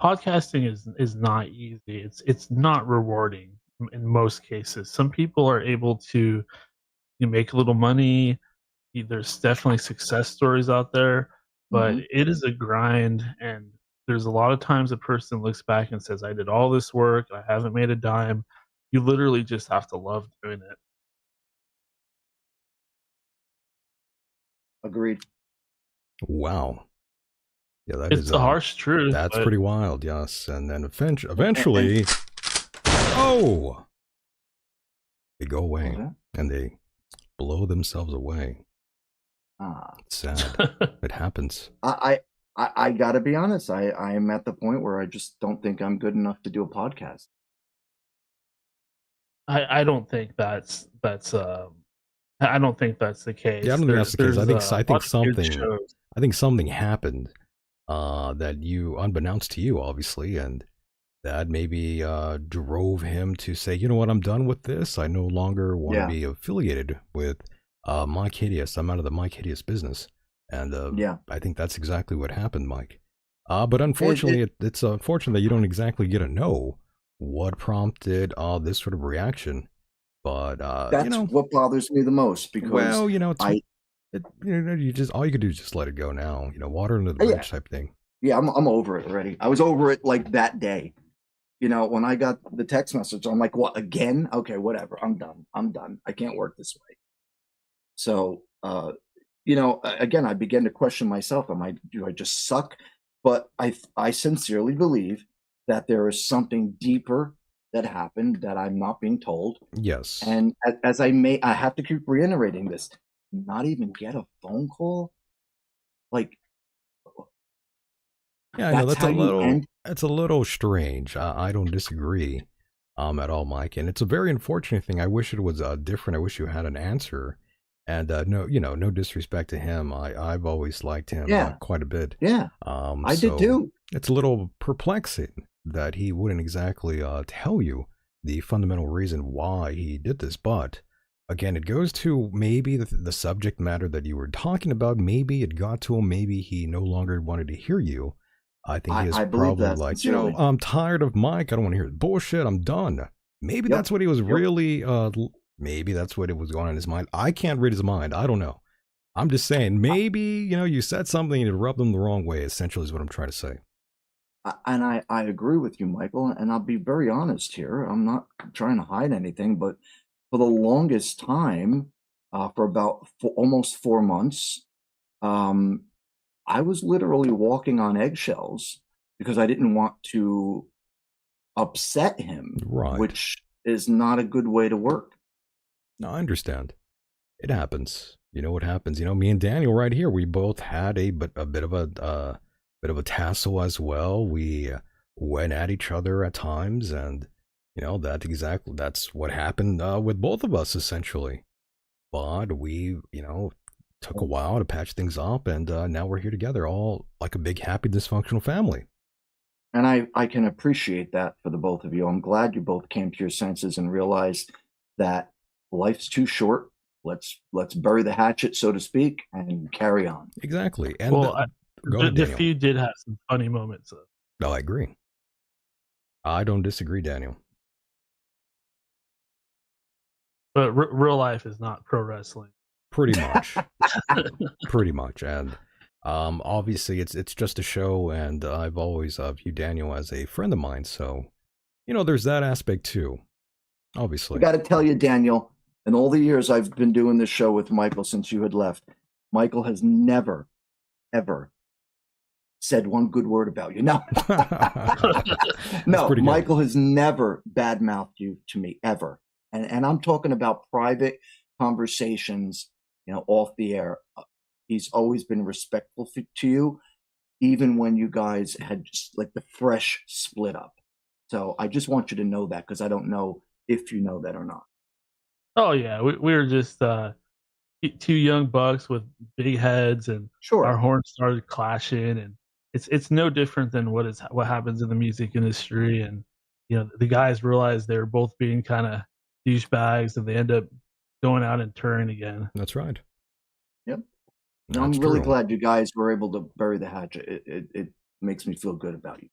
Podcasting is not easy. It's not rewarding in most cases. Some people are able to make a little money. There's definitely success stories out there, but it is a grind, and there's a lot of times a person looks back and says, I did all this work, I haven't made a dime. You literally just have to love doing it.
Agreed.
Wow. Yeah,
it's a harsh truth.
That's pretty wild, yes. And then eventually, oh, they go away and they blow themselves away. It's sad. It happens.
I gotta be honest. I am at the point where I just don't think I'm good enough to do a podcast.
I don't think that's I don't think that's the case.
Yeah, I don't think that's the case. I think something happened that you, unbeknownst to you, obviously, and that maybe drove him to say, you know what, I'm done with this. I no longer want to be affiliated with Myke Hideous. I'm out of the Myke Hideous business. And I think that's exactly what happened, Mike. But unfortunately, it's unfortunate that you don't exactly get to know what prompted this sort of reaction. But
that's what bothers me the most, because
you just, all you could do is just let it go now. Water under the bridge type thing.
Yeah, I'm over it already. I was over it like that day. When I got the text message, I'm like, what, again? Okay, whatever. I'm done. I can't work this way. So, again, I began to question myself. Do I just suck? But I sincerely believe that there is something deeper that happened that I'm not being told.
Yes.
And as I have to keep reiterating this, not even get a phone call. Like,
yeah, I know that's a little strange. I don't disagree at all, Mike. And it's a very unfortunate thing. I wish it was different. I wish you had an answer. And no disrespect to him. I've always liked him quite a bit.
Yeah, I did too.
It's a little perplexing that he wouldn't exactly tell you the fundamental reason why he did this. But again, it goes to maybe the subject matter that you were talking about. Maybe it got to him. Maybe he no longer wanted to hear you. I think he is probably like, sincerely. I'm tired of Mike. I don't want to hear bullshit. I'm done. Maybe that's what he was really, maybe that's what it was going on in his mind. I can't read his mind. I don't know. I'm just saying, maybe, you said something and it rubbed them the wrong way, essentially is what I'm trying to say.
And I agree with you, Michael. And I'll be very honest here. I'm not trying to hide anything, but for the longest time, for about almost 4 months, I was literally walking on eggshells because I didn't want to upset him, which is not a good way to work.
No, I understand. It happens. You know what happens. Me and Daniel right here, we both had a bit of a tassel as well. We went at each other at times, and that's what happened with both of us essentially. But we, took a while to patch things up, and now we're here together, all like a big, happy, dysfunctional family.
And I can appreciate that for the both of you. I'm glad you both came to your senses and realized that life's too short. Let's bury the hatchet, so to speak, and carry on.
Exactly. And
the feud did have some funny moments.
No, I agree. I don't disagree, Daniel.
But real life is not pro wrestling.
Pretty much. Pretty much. And obviously it's just a show, and I've always viewed Daniel as a friend of mine, so there's that aspect too, obviously.
I got to tell you, Daniel, in all the years I've been doing this show with Michael since you had left, Michael has never, ever said one good word about you. No,
That's
no,
pretty good.
Michael has never badmouthed you to me ever. And I'm talking about private conversations, off the air. He's always been respectful to you, even when you guys had just like the fresh split up. So I just want you to know that, because I don't know if you know that or not.
Oh yeah, we were just two young bucks with big heads, and
Sure.
our horns started clashing, and it's no different than what happens in the music industry. And the guys realize they're both being kind of douchebags, and they end up going out and touring again.
That's right.
Yep.
That's
I'm really
true.
glad you guys were able to bury the hatchet. It makes me feel good about you.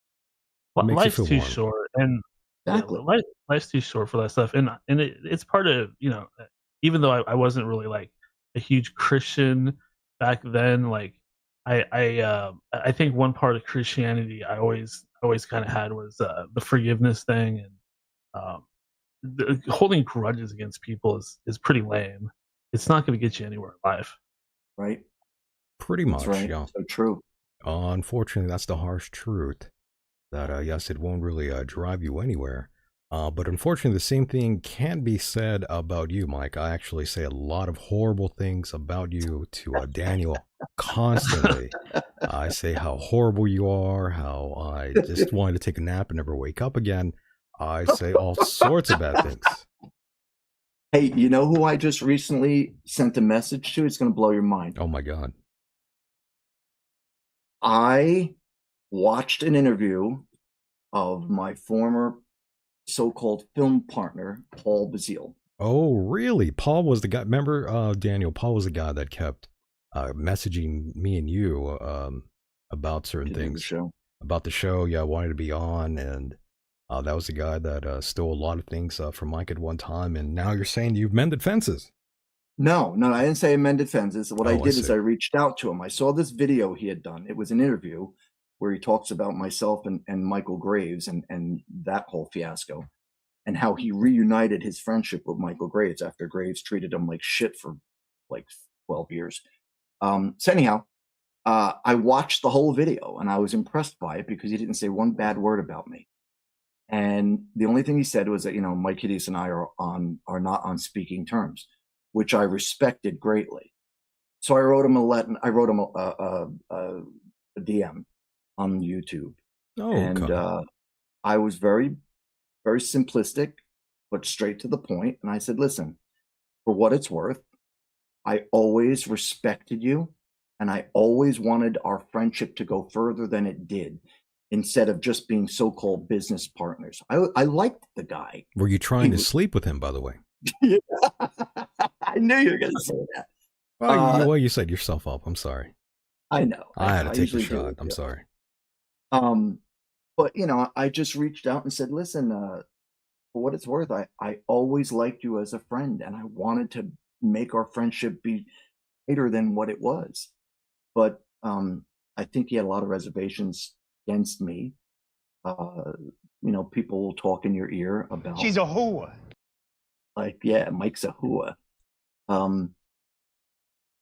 Makes you
Life's
feel
too
warm.
short, and
Exactly.
life's too short for that stuff. And it's part of even though I wasn't really like a huge Christian back then, like I think one part of Christianity I always kind of had was the forgiveness thing, and um, holding grudges against people is pretty lame. It's not going to get you anywhere in life.
Right.
Pretty
That's
much,
right.
yeah.
So true.
Unfortunately, that's the harsh truth. That yes, it won't really drive you anywhere. But unfortunately, the same thing can be said about you, Mike. I actually say a lot of horrible things about you to Daniel constantly. I say how horrible you are, how I just wanted to take a nap and never wake up again. I say all sorts of bad things.
Hey, you know who I just recently sent a message to? It's going to blow your mind.
Oh my God.
I watched an interview of my former so-called film partner, Paul Bazile.
Oh, really? Paul was the guy. Remember, Daniel, Paul was the guy that kept messaging me and you about certain
To do the
things.
show.
About the show. Yeah, I wanted to be on. And that was the guy that stole a lot of things from Mike at one time. And now you're saying you've mended fences.
No, I didn't say I mended fences. What I
Oh, I
did is
see.
I reached out to him. I saw this video he had done. It was an interview where he talks about myself and Michael Graves and that whole fiasco, and how he reunited his friendship with Michael Graves after Graves treated him like shit for like 12 years. So anyhow, I watched the whole video and I was impressed by it because he didn't say one bad word about me. And the only thing he said was that, Myke Hideous and I are not on speaking terms, which I respected greatly. So I wrote him I wrote him a DM on YouTube.
Oh,
And
okay.
I was very, very simplistic, but straight to the point. And I said, listen, for what it's worth, I always respected you. And I always wanted our friendship to go further than it did, instead of just being so-called business partners. I liked the guy.
Were you trying to sleep with him, by the way?
Yeah. I knew you were going to say that.
Well, you set yourself up. I'm sorry.
I know.
I had to take the
usually
shot.
do.
I'm sorry.
But I just reached out and said, listen, for what it's worth, I always liked you as a friend, and I wanted to make our friendship be greater than what it was. But I think he had a lot of reservations against me. People will talk in your ear about,
She's a whore.
like, yeah, Mike's a hooah.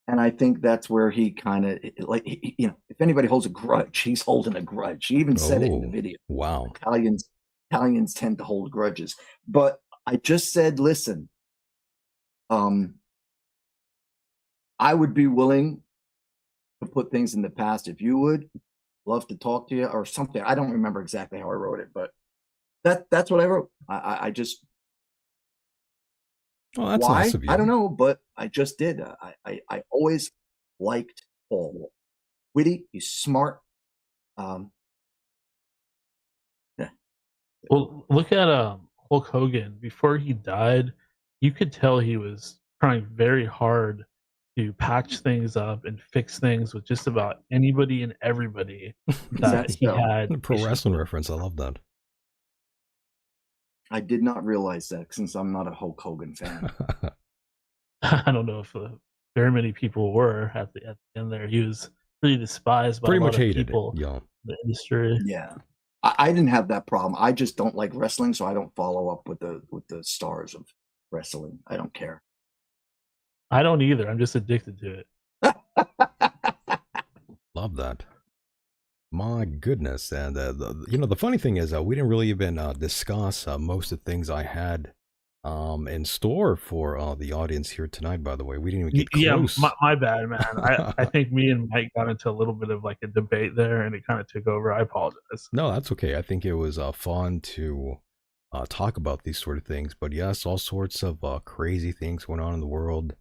And I think that's where he kind of, like, if anybody holds a grudge, he's holding a grudge. He even said it in the video.
Wow.
Italians tend to hold grudges. But I just said, listen, I would be willing to put things in the past if you would. Love to talk to you or something. I don't remember exactly how I wrote it, but that's what I wrote. I just,
Oh, that's
why?
nice of you.
I don't know, but I just did. I always liked Paul. Witty, he's smart. Yeah.
Well, look at Hulk Hogan. Before he died, you could tell he was trying very hard to patch things up and fix things with just about anybody and everybody that he
so?
had.
Pro
issues
wrestling
with.
reference. I love that.
I did not realize that, since I'm not a Hulk Hogan fan.
I don't know if very many people were at the end there. He was pretty despised by
Pretty
a lot
much
of
hated
people
it. Yeah.
in the industry.
Yeah. I didn't have that problem. I just don't like wrestling, so I don't follow up with the stars of wrestling. I don't care.
I don't either. I'm just addicted to it.
Love that. My goodness, and the funny thing is, we didn't really even discuss most of the things I had in store for the audience here tonight. By the way, we didn't even get
Yeah,
close.
my bad, man. I think me and Mike got into a little bit of like a debate there, and it kind of took over. I apologize.
No, that's okay. I think it was fun to talk about these sort of things. But yes, all sorts of crazy things going on in the world.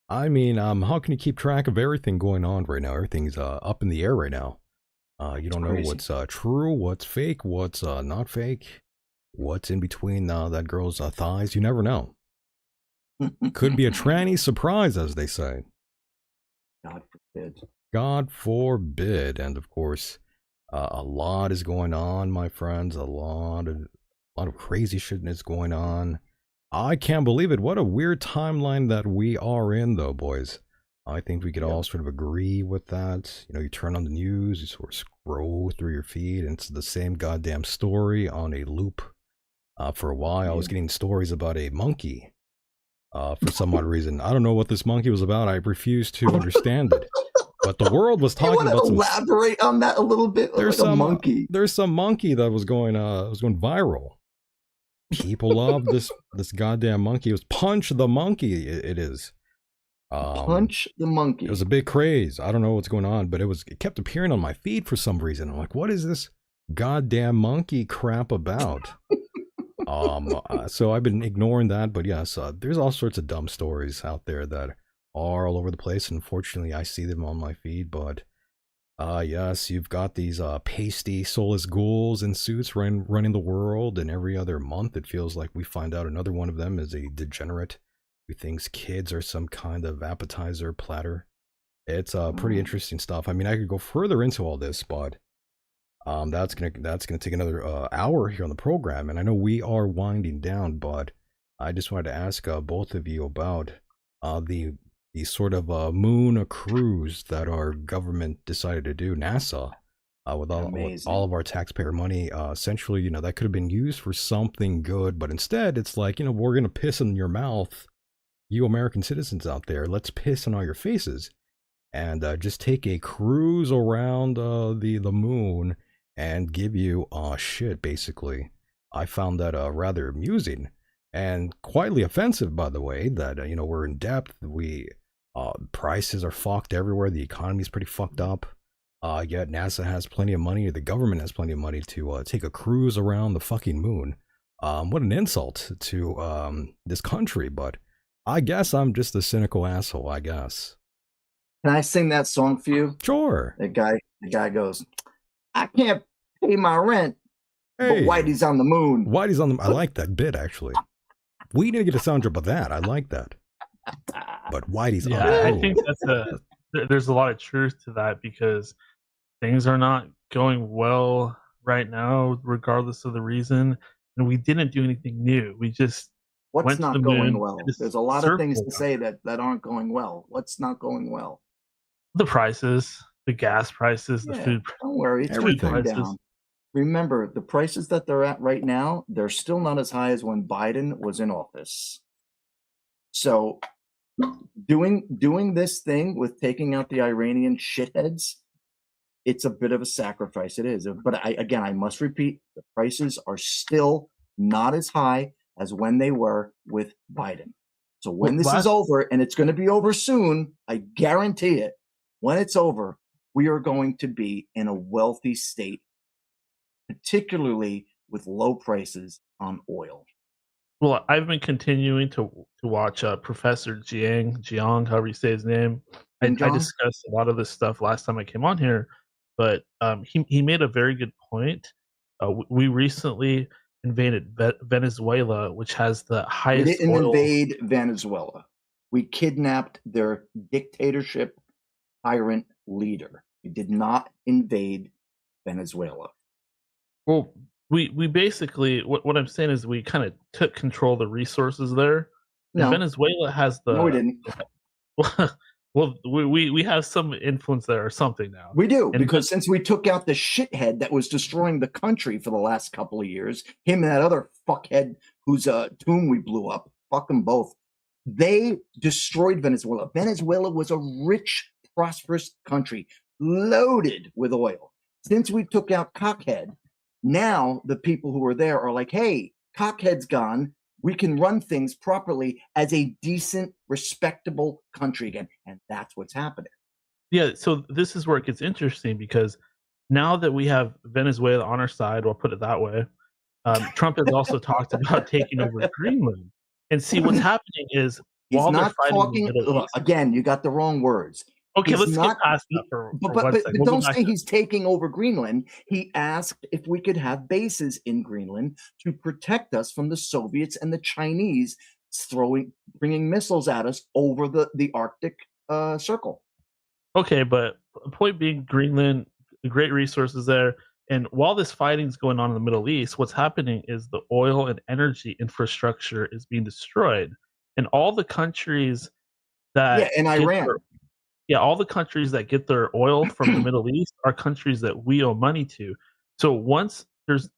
I mean, how can you keep track of everything going on right now? Everything's up in the air right now. You don't know
crazy.
what's true, what's fake, what's not fake, what's in between that girl's thighs. You never know. Could be a tranny surprise, as they say.
God forbid.
God forbid. And of course, a lot is going on, my friends. A lot of crazy shit is going on. I can't believe it. What a weird timeline that we are in, though, boys. I think we could all sort of agree with that. You know, you turn on the news, you sort of scroll through your feed, and it's the same goddamn story on a loop. For a while, I was getting stories about a monkey. For some odd reason, I don't know what this monkey was about. I refuse to understand it. But the world was talking about some.
Elaborate on that a little bit.
There's
like
some
a monkey.
There's some monkey that was going viral. People love this goddamn monkey. It was Punch the Monkey. It is.
Punch the monkey.
It was a big craze. I don't know what's going on, but it kept appearing on my feed for some reason. I'm like, what is this goddamn monkey crap about? So I've been ignoring that, but yes, there's all sorts of dumb stories out there that are all over the place. Unfortunately, I see them on my feed, but yes, you've got these pasty, soulless ghouls in suits running the world, and every other month it feels like we find out another one of them is a degenerate who thinks kids are some kind of appetizer platter. It's pretty interesting stuff. I mean, I could go further into all this, but that's gonna take another hour here on the program, and I know we are winding down, but I just wanted to ask both of you about the sort of moon cruise that our government decided to do, NASA, with all of our taxpayer money. Essentially, you know, that could have been used for something good, but instead it's like, you know, we're gonna piss in your mouth, you American citizens out there. Let's piss in all your faces, and just take a cruise around the moon and give you shit, basically. I found that rather amusing and quietly offensive, by the way, that you know, we're in depth, we prices are fucked everywhere, the economy's pretty fucked up, yet NASA has plenty of money, the government has plenty of money to take a cruise around the fucking moon. What an insult to this country, but I guess I'm just a cynical asshole, I guess.
Can I sing that song for you?
Sure.
The guy goes, I can't pay my rent,
Hey,
but Whitey's on the moon.
Whitey's on the. I like that bit, actually. We need to get a sound drop of that. I like that. But Whitey's on the moon.
I think there's a lot of truth to that, because things are not going well right now, regardless of the reason. And we didn't do anything new. We just
What's
went
not
to the
going
moon.
well? There's a lot of things to say that aren't going well. What's not going well?
The prices, the gas prices, the food.
Don't worry, it's going to come
prices.
down. Remember, the prices that they're at right now, they're still not as high as when Biden was in office. So doing this thing with taking out the Iranian shitheads, it's a bit of a sacrifice. It is. But I must repeat, the prices are still not as high as when they were with Biden. So when this is over, and it's going to be over soon, I guarantee it, when it's over, we are going to be in a wealthy state, particularly with low prices on oil.
Well, I've been continuing to watch Professor Jiang, however you say his name. I discussed a lot of this stuff last time I came on here, but he made a very good point. We recently invaded Venezuela, which has the highest.
We didn't invade Venezuela. We kidnapped their dictatorship tyrant leader. We did not invade Venezuela.
Well, we basically, what I'm saying is we kind of took control of the resources there.
No.
Venezuela has the.
No, we didn't.
Well, we have some influence there or something now.
We do, because since we took out the shithead that was destroying the country for the last couple of years, him and that other fuckhead whose tomb we blew up, fuck them both, they destroyed Venezuela. Venezuela was a rich, prosperous country, loaded with oil. Since we took out Cockhead, now the people who are there are like, hey, Cockhead's gone. We can run things properly as a decent, respectable country again. And that's what's happening.
Yeah, so this is where it gets interesting because now that we have Venezuela on our side, we'll put it that way, Trump has also talked about taking over Greenland. And see, what's happening is
He's
while they're
not
fighting in the
talking,
Middle East,
again, you got the wrong words.
okay,
He's
let's get
not,
past that for
but,
one
but,
second.
but
We'll
don't
go back
say
to
he's taking over Greenland. He asked if we could have bases in Greenland to protect us from the Soviets and the Chinese bringing missiles at us over the Arctic Circle.
okay, but point being, Greenland, great resources there. And while this fighting's going on in the Middle East, what's happening is the oil and energy infrastructure is being destroyed. And all the countries
Yeah,
that
in
get
Iran.
their yeah, all the countries that get their oil from the Middle East are countries that we owe money to. So once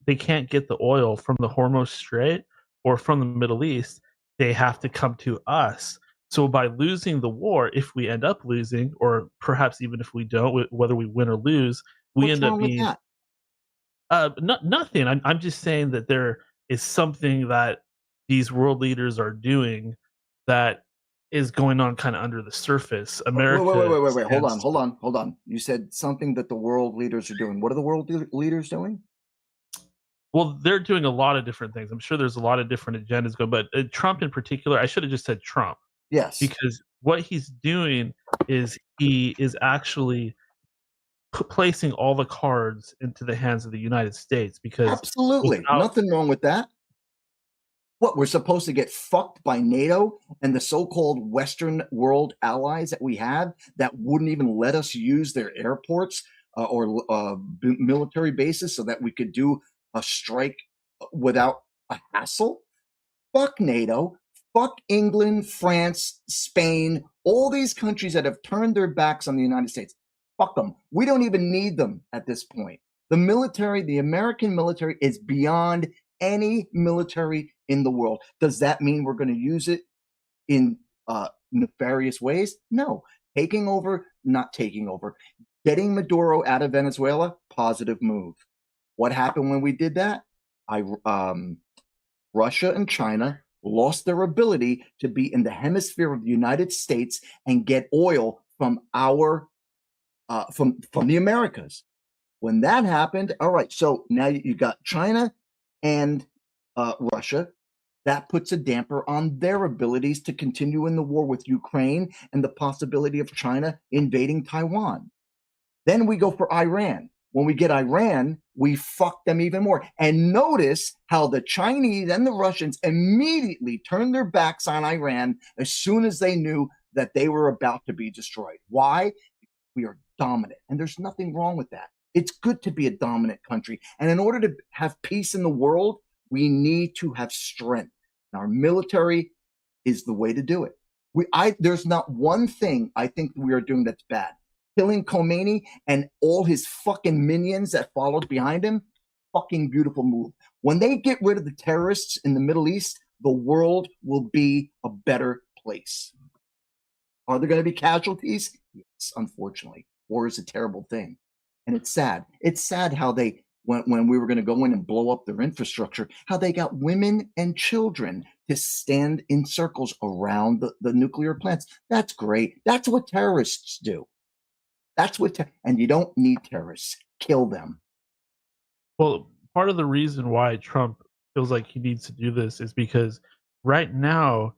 they can't get the oil from the Hormuz Strait or from the Middle East, they have to come to us. So by losing the war, if we end up losing, or perhaps even if we don't, whether we win or lose, we
What's
end up
wrong with
being
that?
nothing. I'm just saying that there is something that these world leaders are doing that is going on kind of under the surface. America
Wait.
stands.
Hold on. You said something that the world leaders are doing. What are the world leaders doing?
Well, they're doing a lot of different things. I'm sure there's a lot of different agendas going, but Trump in particular, I should have just said Trump
Yes.
because what he's doing is he is actually placing all the cards into the hands of the United States because
Absolutely. Nothing wrong with that. What, we're supposed to get fucked by NATO and the so-called Western world allies that we have that wouldn't even let us use their airports or military bases so that we could do a strike without a hassle? Fuck NATO. Fuck England, France, Spain, all these countries that have turned their backs on the United States. Fuck them. We don't even need them at this point. The military, the American military, is beyond any military in the world. Does that mean we're going to use it in nefarious ways? No. Taking over, not taking over. Getting Maduro out of Venezuela, positive move. What happened when we did that? Russia and China lost their ability to be in the hemisphere of the United States and get oil from from the Americas. When that happened, all right, so now you got China and Russia. That puts a damper on their abilities to continue in the war with Ukraine and the possibility of China invading Taiwan. Then we go for Iran. When we get Iran, we fuck them even more. And notice how the Chinese and the Russians immediately turned their backs on Iran as soon as they knew that they were about to be destroyed. Why? We are dominant. And there's nothing wrong with that. It's good to be a dominant country. And in order to have peace in the world, we need to have strength. And our military is the way to do it. There's not one thing I think we are doing that's bad. Killing Khomeini and all his fucking minions that followed behind him, fucking beautiful move. When they get rid of the terrorists in the Middle East, the world will be a better place. Are there going to be casualties? Yes, unfortunately. War is a terrible thing. And it's sad. It's sad how they, when we were going to go in and blow up their infrastructure, how they got women and children to stand in circles around the nuclear plants. That's great. That's what terrorists do. That's what, and you don't need terrorists. Kill them.
Well, part of the reason why Trump feels like he needs to do this is because right now,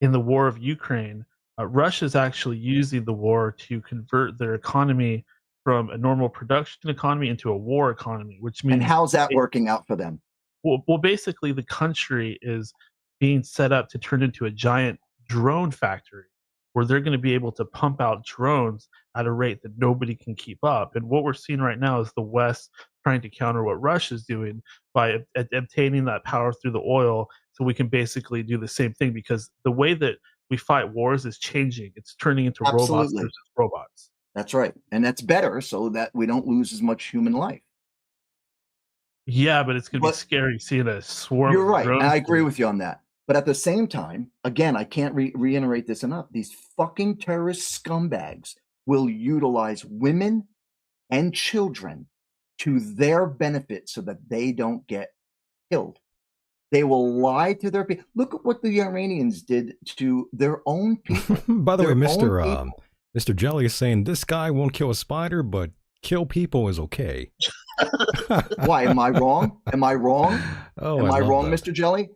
in the war of Ukraine, Russia's actually using the war to convert their economy from a normal production economy into a war economy, which means.
And how's that working out for them?
Well, basically, the country is being set up to turn into a giant drone factory where they're going to be able to pump out drones at a rate that nobody can keep up. And what we're seeing right now is the West trying to counter what Russia's doing by obtaining that power through the oil so we can basically do the same thing, because the way that we fight wars is changing. It's turning into robots versus robots.
That's right. And that's better so that we don't lose as much human life.
Yeah, but it's going to be scary seeing a swarm
You're
of
right.
drones.
I agree with you on that. But at the same time, again, I can't reiterate this enough. These fucking terrorist scumbags will utilize women and children to their benefit so that they don't get killed. They will lie to their people. Look at what the Iranians did to their own people.
By the way,
Their own
Mr. Jelly is saying this guy won't kill a spider, but kill people is okay.
Why? Am I wrong? Am I wrong?
Oh,
am I wrong,
that.
Mr. Jelly?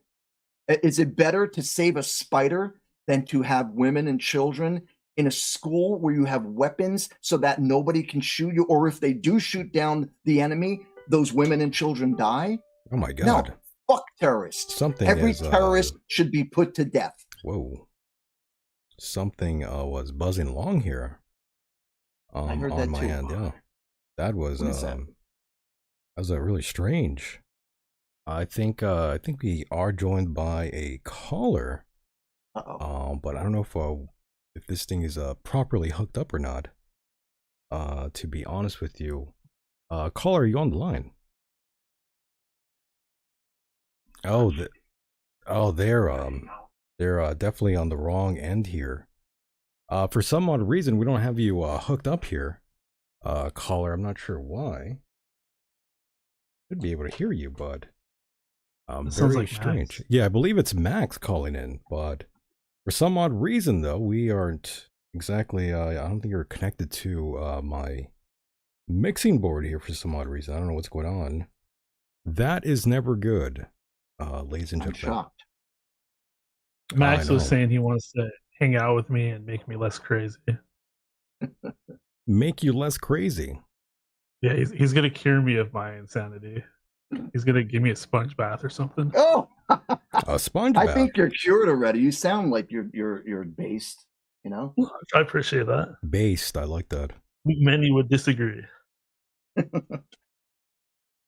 Is it better to save a spider than to have women and children in a school where you have weapons so that nobody can shoot you? Or if they do shoot down the enemy, those women and children die?
Oh my God.
No, fuck terrorists. Every
is,
terrorist should be put to death.
Whoa. Something was buzzing along here.
I heard
on
that
my
too.
end, yeah. That was
that
was really strange. I think we are joined by a caller. But I don't know if this thing is properly hooked up or not. To be honest with you, caller, are you on the line? They're definitely on the wrong end here. For some odd reason, we don't have you hooked up here, caller. I'm not sure why. Should be able to hear you, bud. Very
like
strange.
Max.
Yeah, I believe it's Max calling in, but for some odd reason, though, we aren't exactly. I don't think you're connected to my mixing board here for some odd reason. I don't know what's going on. That is never good, ladies and
I'm
gentlemen.
shocked.
Max was saying he wants to hang out with me and make me less crazy.
Make you less crazy.
Yeah, he's gonna cure me of my insanity. He's gonna give me a sponge bath or something.
Oh,
A sponge bath.
I think you're cured already. You sound like you're based. You know.
I appreciate that.
Based. I like that.
Many would disagree.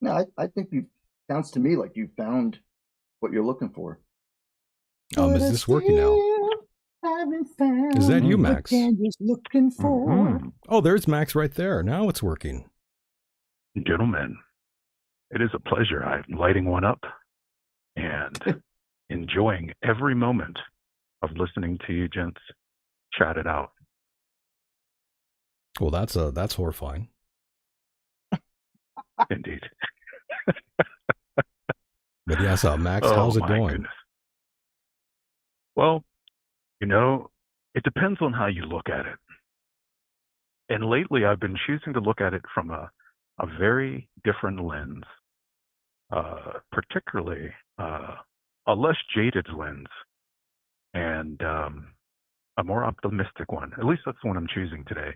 No, I think you sounds to me like you found what you're looking for.
Is this working now? Is that you, Max?
Looking for.
Oh, there's Max right there. Now it's working.
Gentlemen, it is a pleasure. I'm lighting one up and enjoying every moment of listening to you gents chat it out.
Well, that's horrifying.
Indeed.
But yes, Max, how's it going?
Goodness. Well, you know, it depends on how you look at it. And lately I've been choosing to look at it from a very different lens, particularly a less jaded lens and a more optimistic one. At least that's the one I'm choosing today.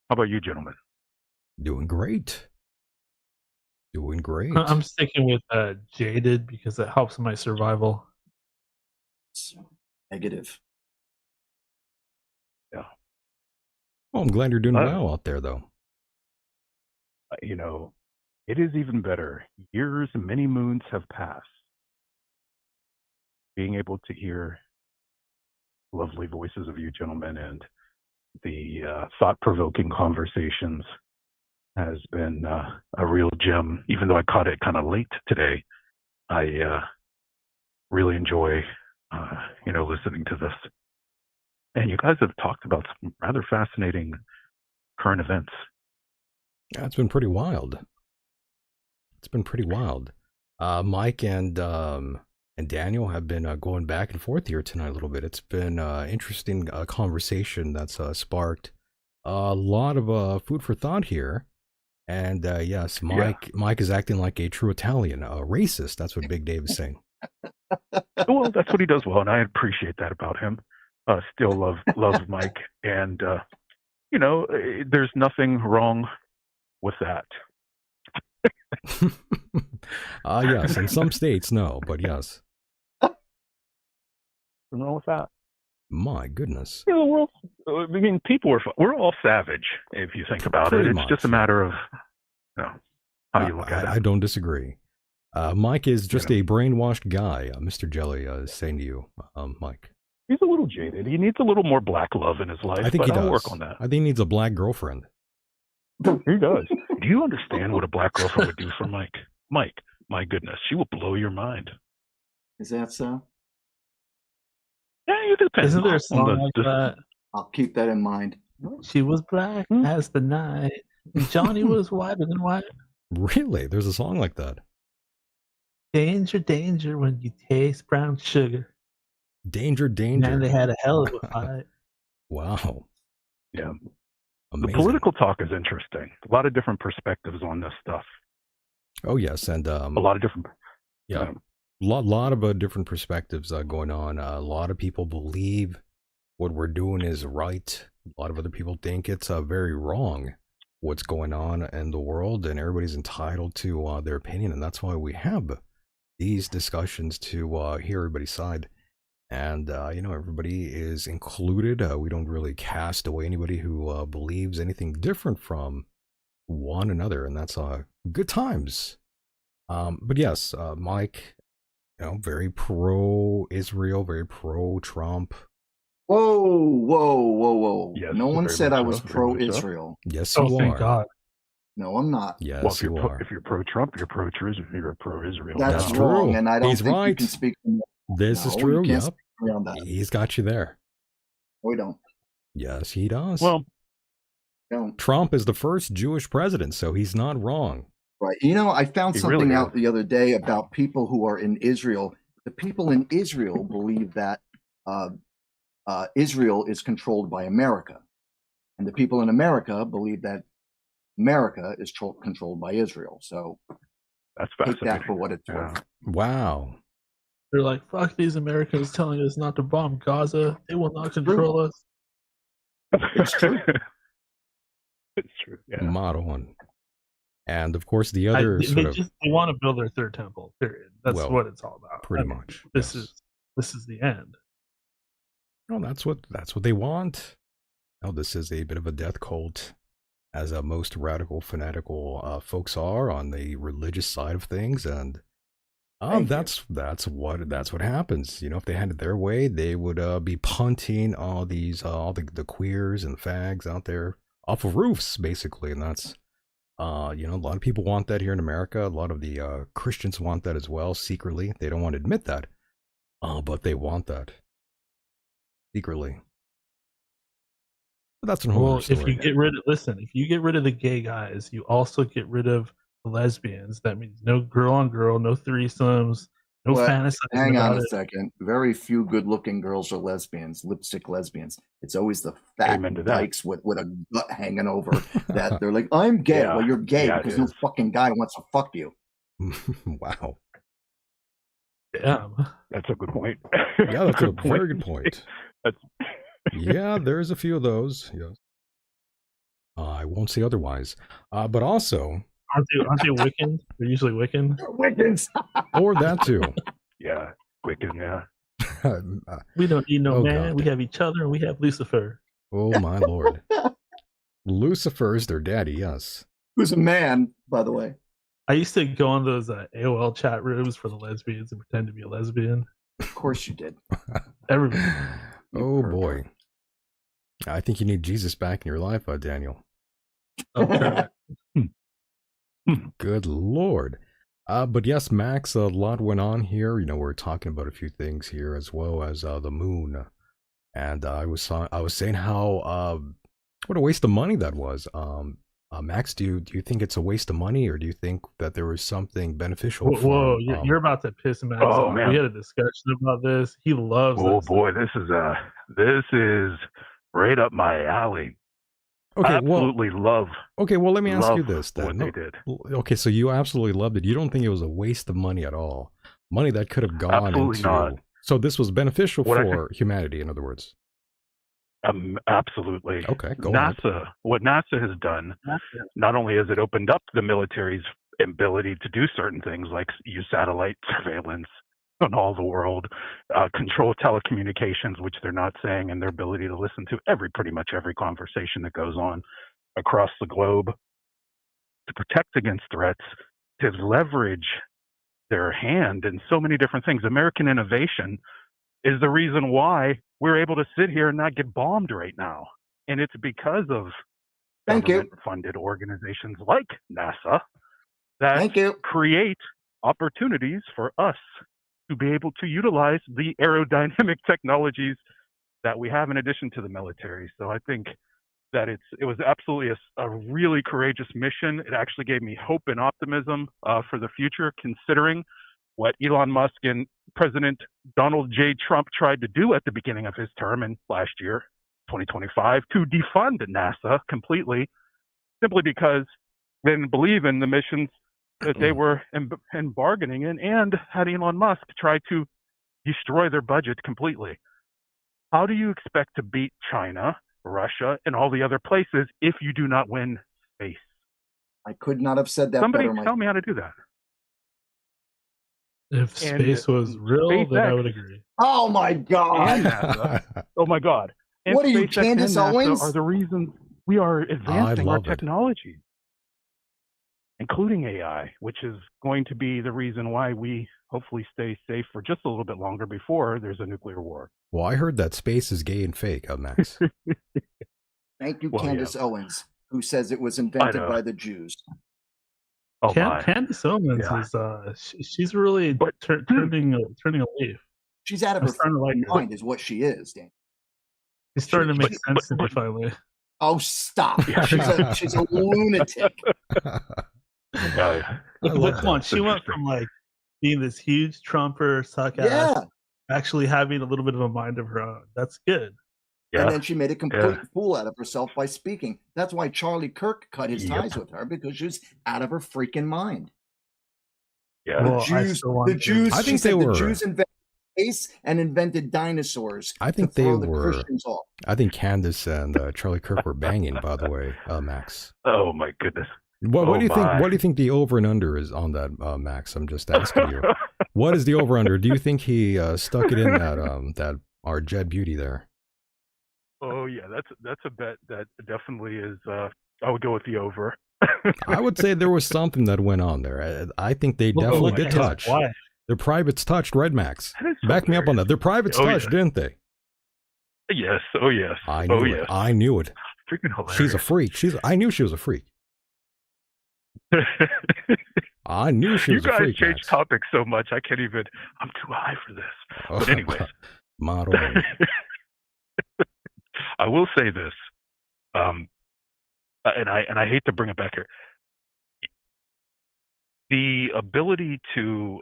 How about you, gentlemen?
Doing great. Doing great.
I'm sticking with jaded because it helps my survival.
Negative.
Yeah.
Oh, I'm glad you're doing well out there, though.
You know, it is even better. Years, many moons have passed. Being able to hear lovely voices of you gentlemen and the thought-provoking conversations has been a real gem. Even though I caught it kind of late today, I really enjoy, listening to this. And you guys have talked about some rather fascinating current events.
Yeah, it's been pretty wild. Mike and Daniel have been going back and forth here tonight a little bit. It's been interesting conversation that's sparked a lot of food for thought here. And yes, Mike is acting like a true Italian, a racist. That's what Big Dave is saying.
Well, that's what he does well, and I appreciate that about him. Still love Mike, and there's nothing wrong with that.
Yes, in some states, no, but yes.
Nothing wrong with that.
My goodness.
We're all savage if you think about it. It's just a matter of how you look at it.
I don't disagree. Mike is just a brainwashed guy. Mr. Jelly is saying to you, Mike.
He's a little jaded. He needs a little more black love in his life.
I think he does.
I'll work on that.
I think he needs a black girlfriend.
He does. Do you understand what a black girlfriend would do for Mike? Mike, my goodness, she will blow your mind.
Is that so?
Yeah, it depends.
Isn't there a song like that?
I'll keep that in mind.
She was black as the night, and Johnny was whiter than white.
Really? There's a song like that.
Danger, danger when you taste brown sugar.
Danger,
Man,
danger.
they had a hell of a fight.
Wow.
Yeah.
Amazing.
The political talk is interesting. A lot of different perspectives on this stuff.
Oh, yes. And
A lot of different.
yeah, lot of different perspectives going on. A lot of people believe what we're doing is right. A lot of other people think it's very wrong what's going on in the world, and everybody's entitled to their opinion, and that's why we have these discussions to hear everybody's side. And everybody is included. We don't really cast away anybody who believes anything different from one another, and that's good times. But yes, Mike, very pro-Israel, very pro-Trump.
Whoa, whoa, whoa, whoa.
Yes,
no one
very
said
much
I was
so, very much so.
pro-Israel.
Yes, you
Oh, thank
are.
God.
No, I'm not.
Yes,
Well,
you are.
if you're pro-Trump, you're pro-Israel.
That's
That's
wrong,
true.
and I don't
He's
think you
right.
can speak for me.
This is
No,
true.
You can't
Yep.
speak for me on that.
He's got you there.
We don't.
Yes, he does.
Well,
Don't.
Trump is the first Jewish president, so he's not wrong.
Right. I found
He
something
really
out
is.
the other day about people who are in Israel. The people in Israel believe that Israel is controlled by America. And the people in America believe that America is controlled by Israel. So
that's
take
fascinating.
that for what it's worth.
Wow.
They're like, fuck these Americans telling us not to bomb Gaza. They will not control us.
It's true.
It's true. Yeah.
Motto one. And of course, the other
They want to build their third temple. Period. That's
Well,
what it's all about.
pretty much.
This
yes.
is the end.
No, that's what they want. No, this is a bit of a death cult, as most radical, fanatical folks are on the religious side of things, and that's what happens. If they had it their way, they would be punting all the queers and fags out there off of roofs, basically, and that's a lot of people want that here in America. A lot of the Christians want that as well, secretly. They don't want to admit that, but they want that secretly. But that's a whole
Well,
other story.
if you get rid of the gay guys, you also get rid of the lesbians. That means no girl on girl, no threesomes, no fantasizing
Hang on
about
a
it.
second. Very few good-looking girls are lesbians, lipstick lesbians. It's always the fat
Amen to that.
dykes with a gut hanging over that they're like, I'm gay.
Yeah.
Well, you're gay
Yeah, it
because no
is.
fucking guy wants to fuck you.
Wow.
Yeah.
That's a good point.
Yeah, that's a very good point.
That's
Yeah, there's a few of those. Yes. I won't say otherwise. But also,
Aren't they Wiccan? They're usually Wiccan.
Wiccans.
or that too.
yeah, Wiccan. Yeah.
We don't need no
Oh,
man.
God.
We have each other, and we have Lucifer.
Oh my lord. Lucifer's their daddy, yes.
Who's a man, by the way.
I used to go on those AOL chat rooms for the lesbians and pretend to be a lesbian.
Of course you did.
Everybody.
Oh boy. I think you need Jesus back in your life, Daniel.
Okay.
Good lord. But yes, Max, a lot went on here. We're talking about a few things here, as well as the moon. And I was saying how what a waste of money that was. Max, do you think it's a waste of money, or do you think that there was something beneficial?
Whoa, you're about to piss Max off.
man.
We had a discussion about this. He loves
Oh
this.
boy, this is right up my alley.
Okay,
Absolutely love.
Okay, well, let me ask you
love
this then.
what they did.
Okay, so you absolutely loved it. You don't think it was a waste of money at all? Money that could have gone
Absolutely
into.
not.
So this was beneficial
What I
for humanity, in other words.
Absolutely.
Okay, go ahead.
What NASA has done, not only has it opened up the military's ability to do certain things like use satellite surveillance on all the world, control telecommunications, which they're not saying, and their ability to listen to pretty much every conversation that goes on across the globe, to protect against threats, to leverage their hand in so many different things. American innovation is the reason why we're able to sit here and not get bombed right now. And it's because of government-funded organizations like NASA that create opportunities for us to be able to utilize the aerodynamic technologies that we have in addition to the military. So I think that it was absolutely a really courageous mission. It actually gave me hope and optimism for the future, considering what Elon Musk and President Donald J. Trump tried to do at the beginning of his term in last year, 2025, to defund NASA completely, simply because they didn't believe in the missions that they were bargaining in, and had Elon Musk try to destroy their budget completely. How do you expect to beat China, Russia, and all the other places if you do not win space?
I could not have said that
Somebody
better, Mike.
tell me how to do that.
If space was real, then I would agree.
Oh my
And
God!
NASA. Oh my God. And
What are you,
SpaceX
Candace
and NASA
Owens?
are the reasons we are advancing our
love it.
technology, including AI, which is going to be the reason why we hopefully stay safe for just a little bit longer before there's a nuclear war.
Well, I heard that space is gay and fake, Max.
Thank you,
Well,
Candace Owens, who says it was invented
know.
by the Jews.
Oh my.
Candace Owens
Yeah.
is she's really turning a leaf.
She's out of
I'm
her
starting to like her.
mind, is what she is, Dan.
She's starting to make sense to me finally.
Oh, stop! She's a lunatic.
Yeah.
But come on, she went from like being this huge Trumper suck ass,
Yeah,
actually having a little bit of a mind of her own. That's good.
and
Yeah.
then she made a complete fool out of herself by speaking. That's why Charlie Kirk cut his
Yep.
ties with her, because she was out of her freaking mind.
Yeah.
Well, I
Jews,
still want
the Jews.
I
She
think
said
they
the
were-
Jews invented space and invented dinosaurs.
I think
to
they
throw the
were.
Christians off.
I think Candace and Charlie Kirk were banging. By the way, Max.
Oh my goodness.
What
Oh
do you think?
my.
What do you think the over and under is on that, Max? I'm just asking you. What is the over under? Do you think he stuck it in that our Jed Beauty there?
Oh yeah, that's a bet that definitely is. I would go with the over.
I would say there was something that went on there. I think they
Well,
definitely
like
did
his
touch.
wife.
Their privates touched, right, Max?
That is so
Back me up on that. Their privates
Oh,
touched,
yeah.
didn't they?
Yes. Oh yes.
I knew
oh
it.
yes.
I knew it.
Freaking hilarious.
She's a freak. I knew she was a freak. I knew she
You
was a
guys
freak.
change
Max.
topics so much. I can't even. I'm too high for this.
Oh,
But anyways,
model.
I will say this, and I hate to bring it back here. The ability to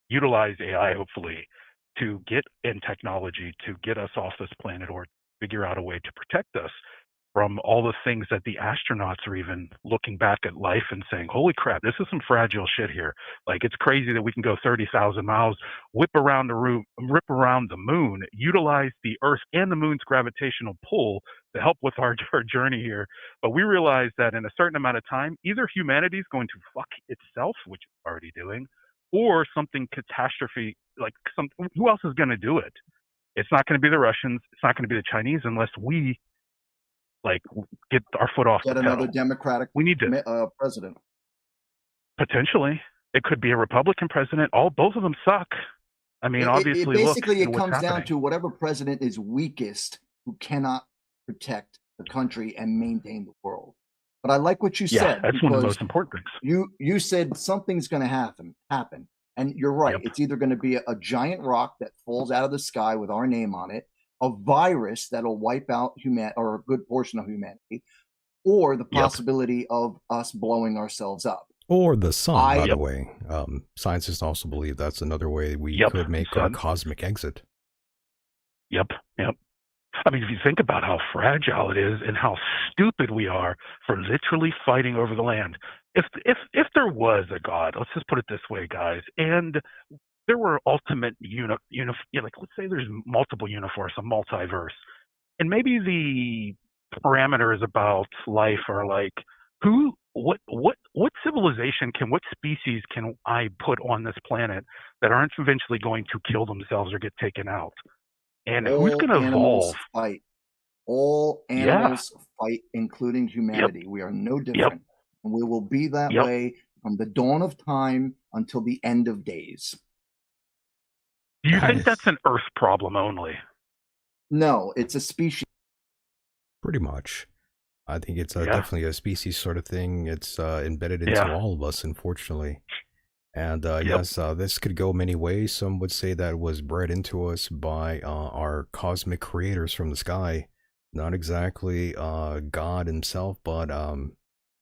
utilize AI, hopefully, to get in technology to get us off this planet or figure out a way to protect us from all the things that the astronauts are even looking back at life and saying, holy crap, this is some fragile shit here. Like, it's crazy that we can go 30,000 miles, rip around the moon, utilize the Earth and the moon's gravitational pull to help with our journey here. But we realize that in a certain amount of time, either humanity is going to fuck itself, which it's already doing, or something catastrophe, like who else is going to do it? It's not going to be the Russians. It's not going to be the Chinese unless we get our foot off
Get
the
another
pedal.
Democratic
We need to
president.
potentially. It could be a Republican president. Both of them suck. I mean, obviously,
Basically,
look,
it comes down
happening.
to whatever president is weakest, who cannot protect the country and maintain the world. But I like what you said.
That's one of the
because
most important things.
You said something's going to happen, and you're right.
Yep.
It's either going to be a giant rock that falls out of the sky with our name on it, a virus that'll wipe out or a good portion of humanity, or the possibility of us blowing ourselves up.
Or the sun, by the
Yep.
way. Scientists also believe that's another way we
Yep,
could make
sun.
our cosmic exit.
Yep. I mean, if you think about how fragile it is and how stupid we are for literally fighting over the land. If there was a God, let's just put it this way, guys, and there were ultimate like let's say there's multiple universe, a multiverse, and maybe the parameters about life are like what civilization what species can I put on this planet that aren't eventually going to kill themselves or get taken out? And who's going to evolve?
Fight. All animals fight, including humanity. We are no different. And we will be that way from the dawn of time until the end of days.
Do you think
Nice.
that's an Earth problem only?
No, it's a species.
Pretty much. I think it's definitely a species sort of thing. It's embedded into all of us, unfortunately. And yes, this could go many ways. Some would say that it was bred into us by our cosmic creators from the sky. not exactly God himself, but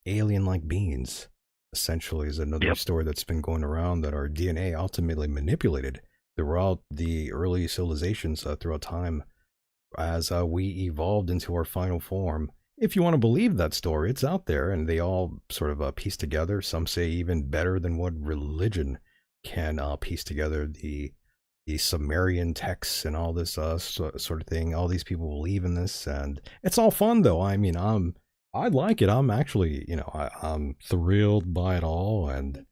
alien-like beings. Essentially, is another story that's been going around, that our DNA ultimately manipulated throughout the early civilizations throughout time as we evolved into our final form. If you want to believe that story, it's out there, and they all sort of piece together. Some say even better than what religion can piece together. The Sumerian texts and all this sort of thing. All these people believe in this, and it's all fun though. I mean, I like it. I'm actually, I'm thrilled by it all, and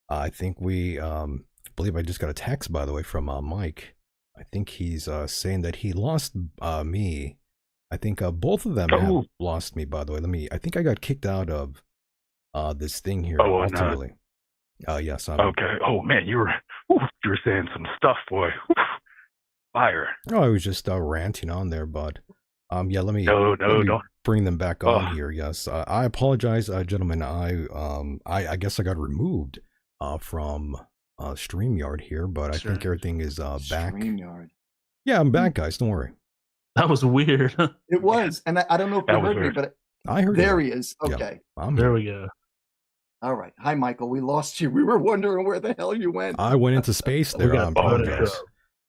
I think I believe I just got a text, by the way, from Mike. I think he's saying that he lost me. I think both of them have lost me, by the way. I think I got kicked out of this thing here ultimately. Yes.
Okay. Oh man, you were saying some stuff, boy. Fire.
Oh, I was just ranting on there, but yeah. Let me bring them back on here. Yes, I apologize, gentlemen. I guess I got removed from StreamYard here, but I think everything is back.
StreamYard.
Yeah, I'm back, guys. Don't worry.
That was weird.
It was, and I don't know if you heard me, but
I heard.
There he is. Okay.
Yeah,
there we go.
All right. Hi, Michael. We lost you. We were wondering where the hell you went.
I went into space there on podcast.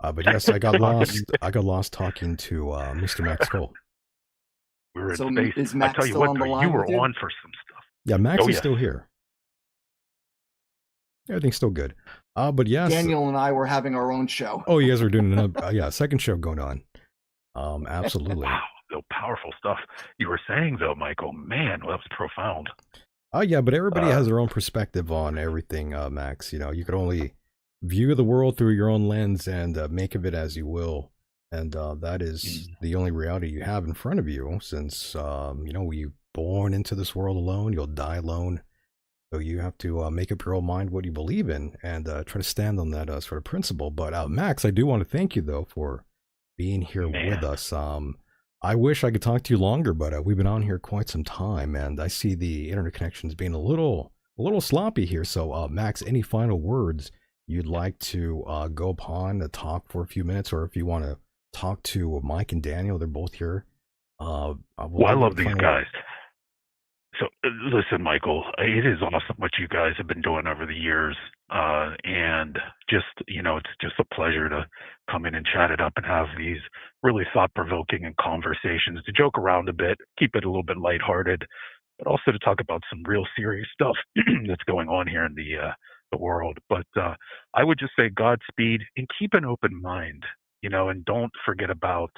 But yes, I got lost. I got lost talking to Mr. Max Cole.
We were in space.
Is Max
I tell you
still
what,
on the line
you were
with you?
on for some stuff.
Yeah, Max is still here. Everything's still good. But yes,
Daniel and I were having our own show.
Oh, you guys were doing another second show going on. Absolutely.
Wow, the powerful stuff you were saying, though, Michael. Man, well, that was profound.
Yeah, but everybody has their own perspective on everything, Max. You could only view the world through your own lens and make of it as you will. And that is the only reality you have in front of you, since, you're born into this world alone, you'll die alone. So you have to make up your own mind what you believe in and try to stand on that sort of principle. But Max, I do want to thank you, though, for being here with us. I wish I could talk to you longer, but we've been on here quite some time, and I see the internet connections being a little sloppy here. So, Max, any final words you'd like to go upon to talk for a few minutes, or if you want to talk to Mike and Daniel, they're both here.
Well, I love these guys. So, listen, Michael, it is awesome what you guys have been doing over the years. And just, it's just a pleasure to come in and chat it up and have these really thought-provoking and conversations, to joke around a bit, keep it a little bit lighthearted, but also to talk about some real serious stuff that's going on here in the world. But I would just say Godspeed, and keep an open mind, and don't forget about,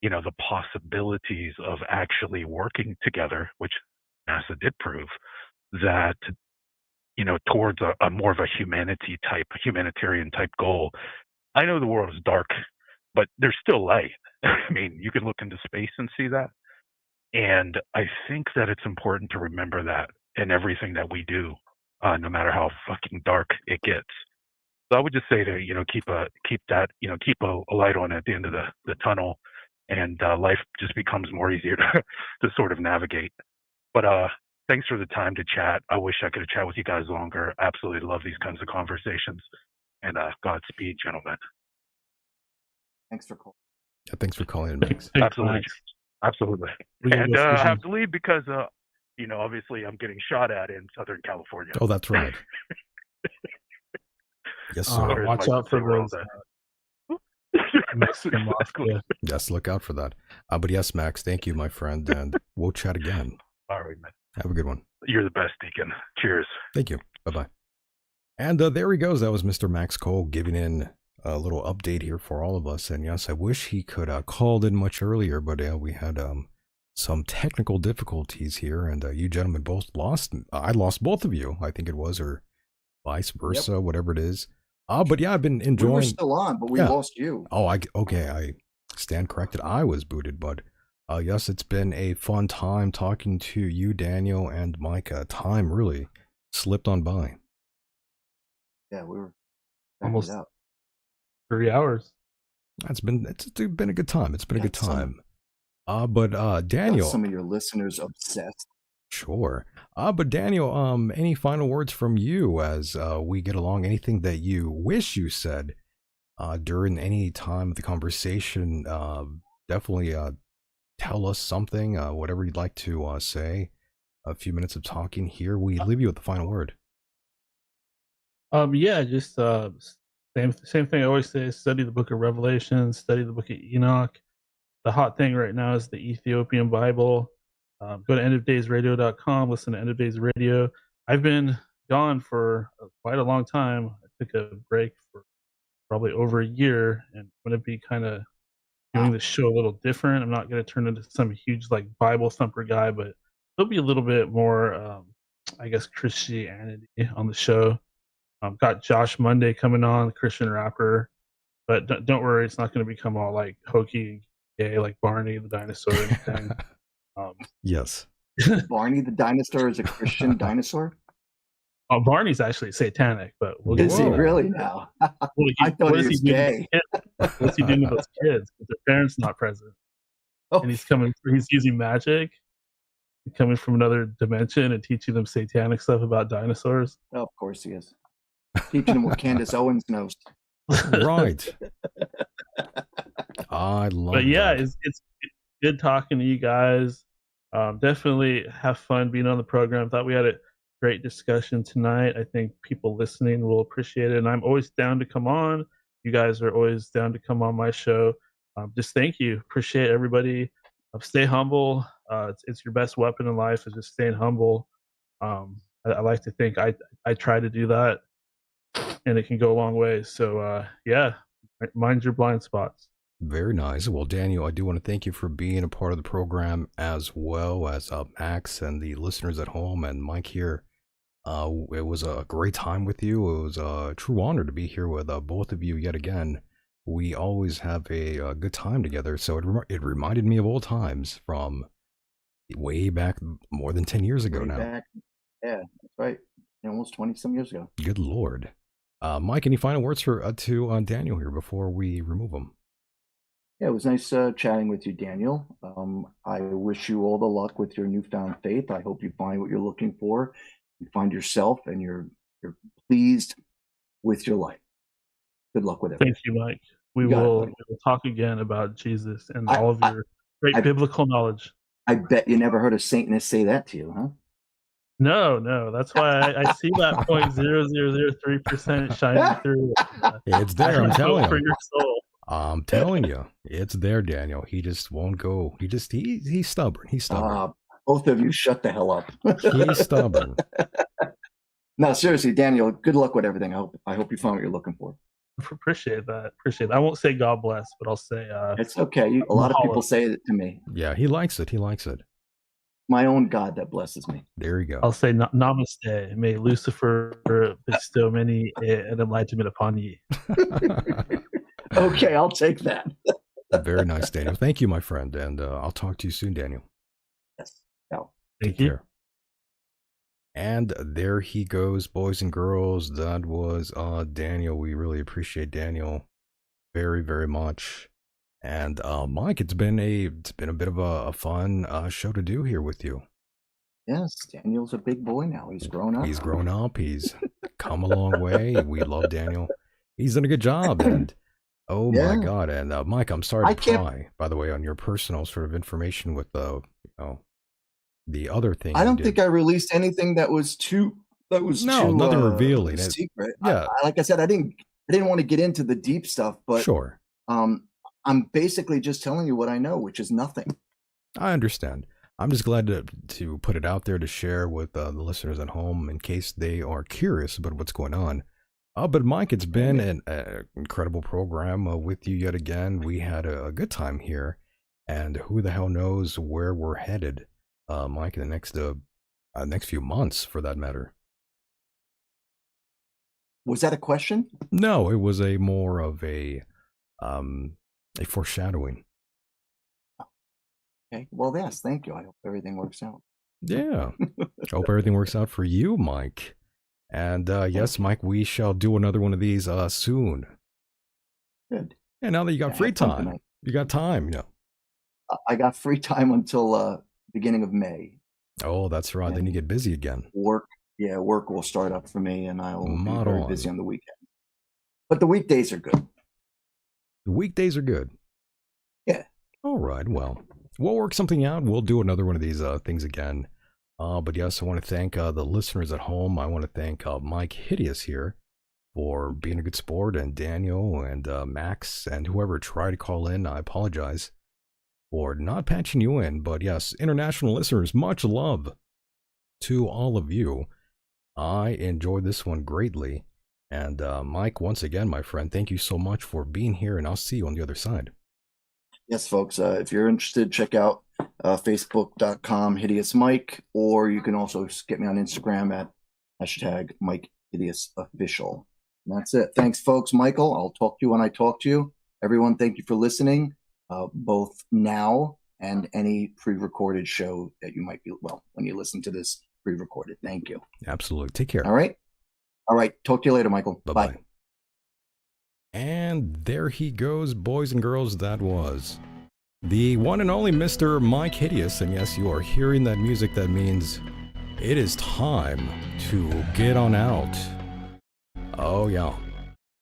the possibilities of actually working together, which NASA did prove, that towards a more of a humanitarian type goal. I know the world is dark, but there's still light. I mean, you can look into space and see that. And I think that it's important to remember that in everything that we do, no matter how fucking dark it gets. So I would just say to, keep a light on at the end of the tunnel, and life just becomes more easier to sort of navigate. But thanks for the time to chat. I wish I could have chatted with you guys longer. Absolutely love these kinds of conversations. And Godspeed, gentlemen.
Thanks for calling.
Yeah, thanks for calling in, Max.
Absolutely. Absolutely. And I have to leave because, obviously I'm getting shot at in Southern California.
Oh, that's right. Yes, sir.
Watch out for those Mexican mafia.
Yes, look out for that. But yes, Max, thank you, my friend, and we'll chat again.
All right, man.
Have a good one.
You're the best, Deacon. Cheers.
Thank you. Bye-bye. And there he goes. That was Mr. Max Cole giving in a little update here for all of us. And yes, I wish he could have called in much earlier, but we had some technical difficulties here, and you gentlemen both lost. I lost both of you, I think it was, or vice versa, whatever it is. But yeah, I've been enjoying.
We were still on, but we lost you.
Oh, okay. I stand corrected. I was booted, but yes, it's been a fun time talking to you, Daniel, and Mike. Time really slipped on by.
Yeah, we were
almost 3 hours.
It's been a good time. It's been a good time. But Daniel,
some of your listeners obsessed.
Sure. But Daniel, any final words from you as we get along? Anything that you wish you said during any time of the conversation? Definitely tell us something, whatever you'd like to say. A few minutes of talking here. We leave you with the final word.
Yeah, just same thing I always say: study the Book of Revelation, study the Book of Enoch. The hot thing right now is the Ethiopian Bible. Go to endofdaysradio.com, listen to End of Days Radio. I've been gone for quite a long time. I took a break for probably over a year, and I'm going to be kind of doing the show a little different. I'm not going to turn into some huge like Bible thumper guy, but there'll be a little bit more, I guess, Christianity on the show. Got Josh Monday coming on, Christian rapper, but don't worry, it's not going to become all like hokey and gay like Barney the dinosaur or anything.
Yes.
Barney the dinosaur is a Christian dinosaur?
Barney's actually satanic, but we'll
Is he
Whoa.
really now?
Well,
I thought he was gay.
What's he doing with those kids? With their parents not present,
Oh,
and he's using magic, coming from another dimension, and teaching them satanic stuff about dinosaurs.
of course he is. Teaching him what Candace Owens knows.
Right. I love
But yeah,
that.
it's good talking to you guys. Definitely have fun being on the program. Thought we had a great discussion tonight. I think people listening will appreciate it, and I'm always down to come on. You guys are always down to come on my show. Just thank you. Appreciate everybody. Stay humble. It's your best weapon in life is just staying humble. I like to think I try to do that, and it can go a long way. So yeah, mind your blind spots.
Very nice. Well, Daniel, I do want to thank you for being a part of the program, as well as Max and the listeners at home, and Mike here. It was a great time with you. It was a true honor to be here with both of you yet again. We always have a good time together, so it reminded me of old times from way back, more than 10 years ago
Way
now.
back. Yeah, that's right. Almost 20 some years ago.
Good Lord. Mike, any final words to Daniel here before we remove him?
Yeah, it was nice chatting with you, Daniel. I wish you all the luck with your newfound faith. I hope you find what you're looking for. You find yourself and you're pleased with your life. Good luck with it.
Thank you, Mike. We will talk again about Jesus and all of your great biblical knowledge.
I bet you never heard a Satanist say that to you, huh?
No. That's why I see that 0.0003% shining through.
It's there, I'm telling you.
For your soul.
I'm telling you, it's there, Daniel. He just won't go. He's stubborn. He's stubborn.
Both of you shut the hell up.
He's stubborn.
No, seriously, Daniel, good luck with everything. I hope you find what you're looking for.
Appreciate that. I won't say God bless, but I'll say
it's okay. A lot of people say it to me.
Yeah, he likes it.
My own God that blesses me.
There you go.
I'll say namaste. May Lucifer bestow many an enlightenment upon ye.
Okay, I'll take that.
Very nice, Daniel. Thank you, my friend, and I'll talk to you soon, Daniel.
Yes. No.
Thank you.
Care. And there he goes, boys and girls. That was Daniel. We really appreciate Daniel very, very much. And Mike, it's been a bit of a fun show to do here with you.
Yes, Daniel's a big boy now. He's grown up.
He's grown up. He's come a long way. We love Daniel. He's done a good job. And oh my God. And Mike, I'm sorry to pry, by the way, on your personal sort of information with the other thing.
I don't think I released anything that was nothing
revealing.
Secret.
Yeah.
Like I said, I didn't want to get into the deep stuff, but
sure.
I'm basically just telling you what I know, which is nothing.
I understand. I'm just glad to put it out there to share with the listeners at home in case they are curious about what's going on. But Mike, it's been an incredible program with you yet again. We had a good time here, and who the hell knows where we're headed, Mike, in the next few months, for that matter.
Was that a question?
No, it was a more of a foreshadowing.
Okay. Well, yes. Thank you. I hope everything works out.
Yeah. Hope everything works out for you, Mike. And yes, Mike, we shall do another one of these soon.
Good.
And now that you got free time, you got time,
I got free time until beginning of May.
Oh, that's right. Then you get busy again.
Work will start up for me, and I will be very busy on the weekend. But the weekdays are good.
The weekdays are good.
Yeah.
All right. Well, we'll work something out. We'll do another one of these things again. But yes, I want to thank the listeners at home. I want to thank Myke Hideous here for being a good sport, and Daniel and Max and whoever tried to call in. I apologize for not patching you in. But yes, international listeners, much love to all of you. I enjoyed this one greatly. And Myke, once again, my friend, thank you so much for being here, and I'll see you on the other side.
Yes, folks, if you're interested, check out facebook.com Hideous Myke, or you can also get me on Instagram at hashtag Myke Hideous Official. And that's it. Thanks, folks. Michael, I'll talk to you when I talk to you. Everyone, thank you for listening, both now and any pre-recorded show that you might be, well, when you listen to this pre-recorded. Thank you.
Absolutely. Take care.
All right. All right. Talk to you later, Michael.
Bye-bye.
Bye.
And there he goes, boys and girls. That was the one and only Mr. Myke Hideous. And yes, you are hearing that music. That means it is time to get on out. Oh, yeah.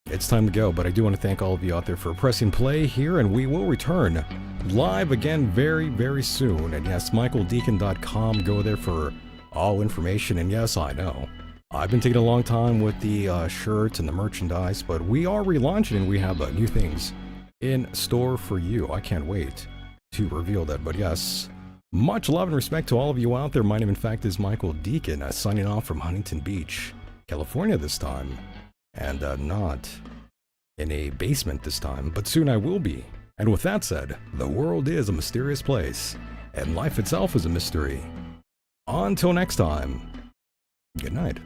It's time to go, but I do want to thank all of you out there for pressing play here, and we will return live again very, very soon. And yes, michaeldecon.com. Go there for all information. And yes, I know I've been taking a long time with the shirts and the merchandise, but we are relaunching and we have new things in store for you. I can't wait to reveal that. But yes, much love and respect to all of you out there. My name, in fact, is Michael Decon, signing off from Huntington Beach, California this time, and not in a basement this time, but soon I will be. And with that said, the world is a mysterious place, and life itself is a mystery. Until next time, good night.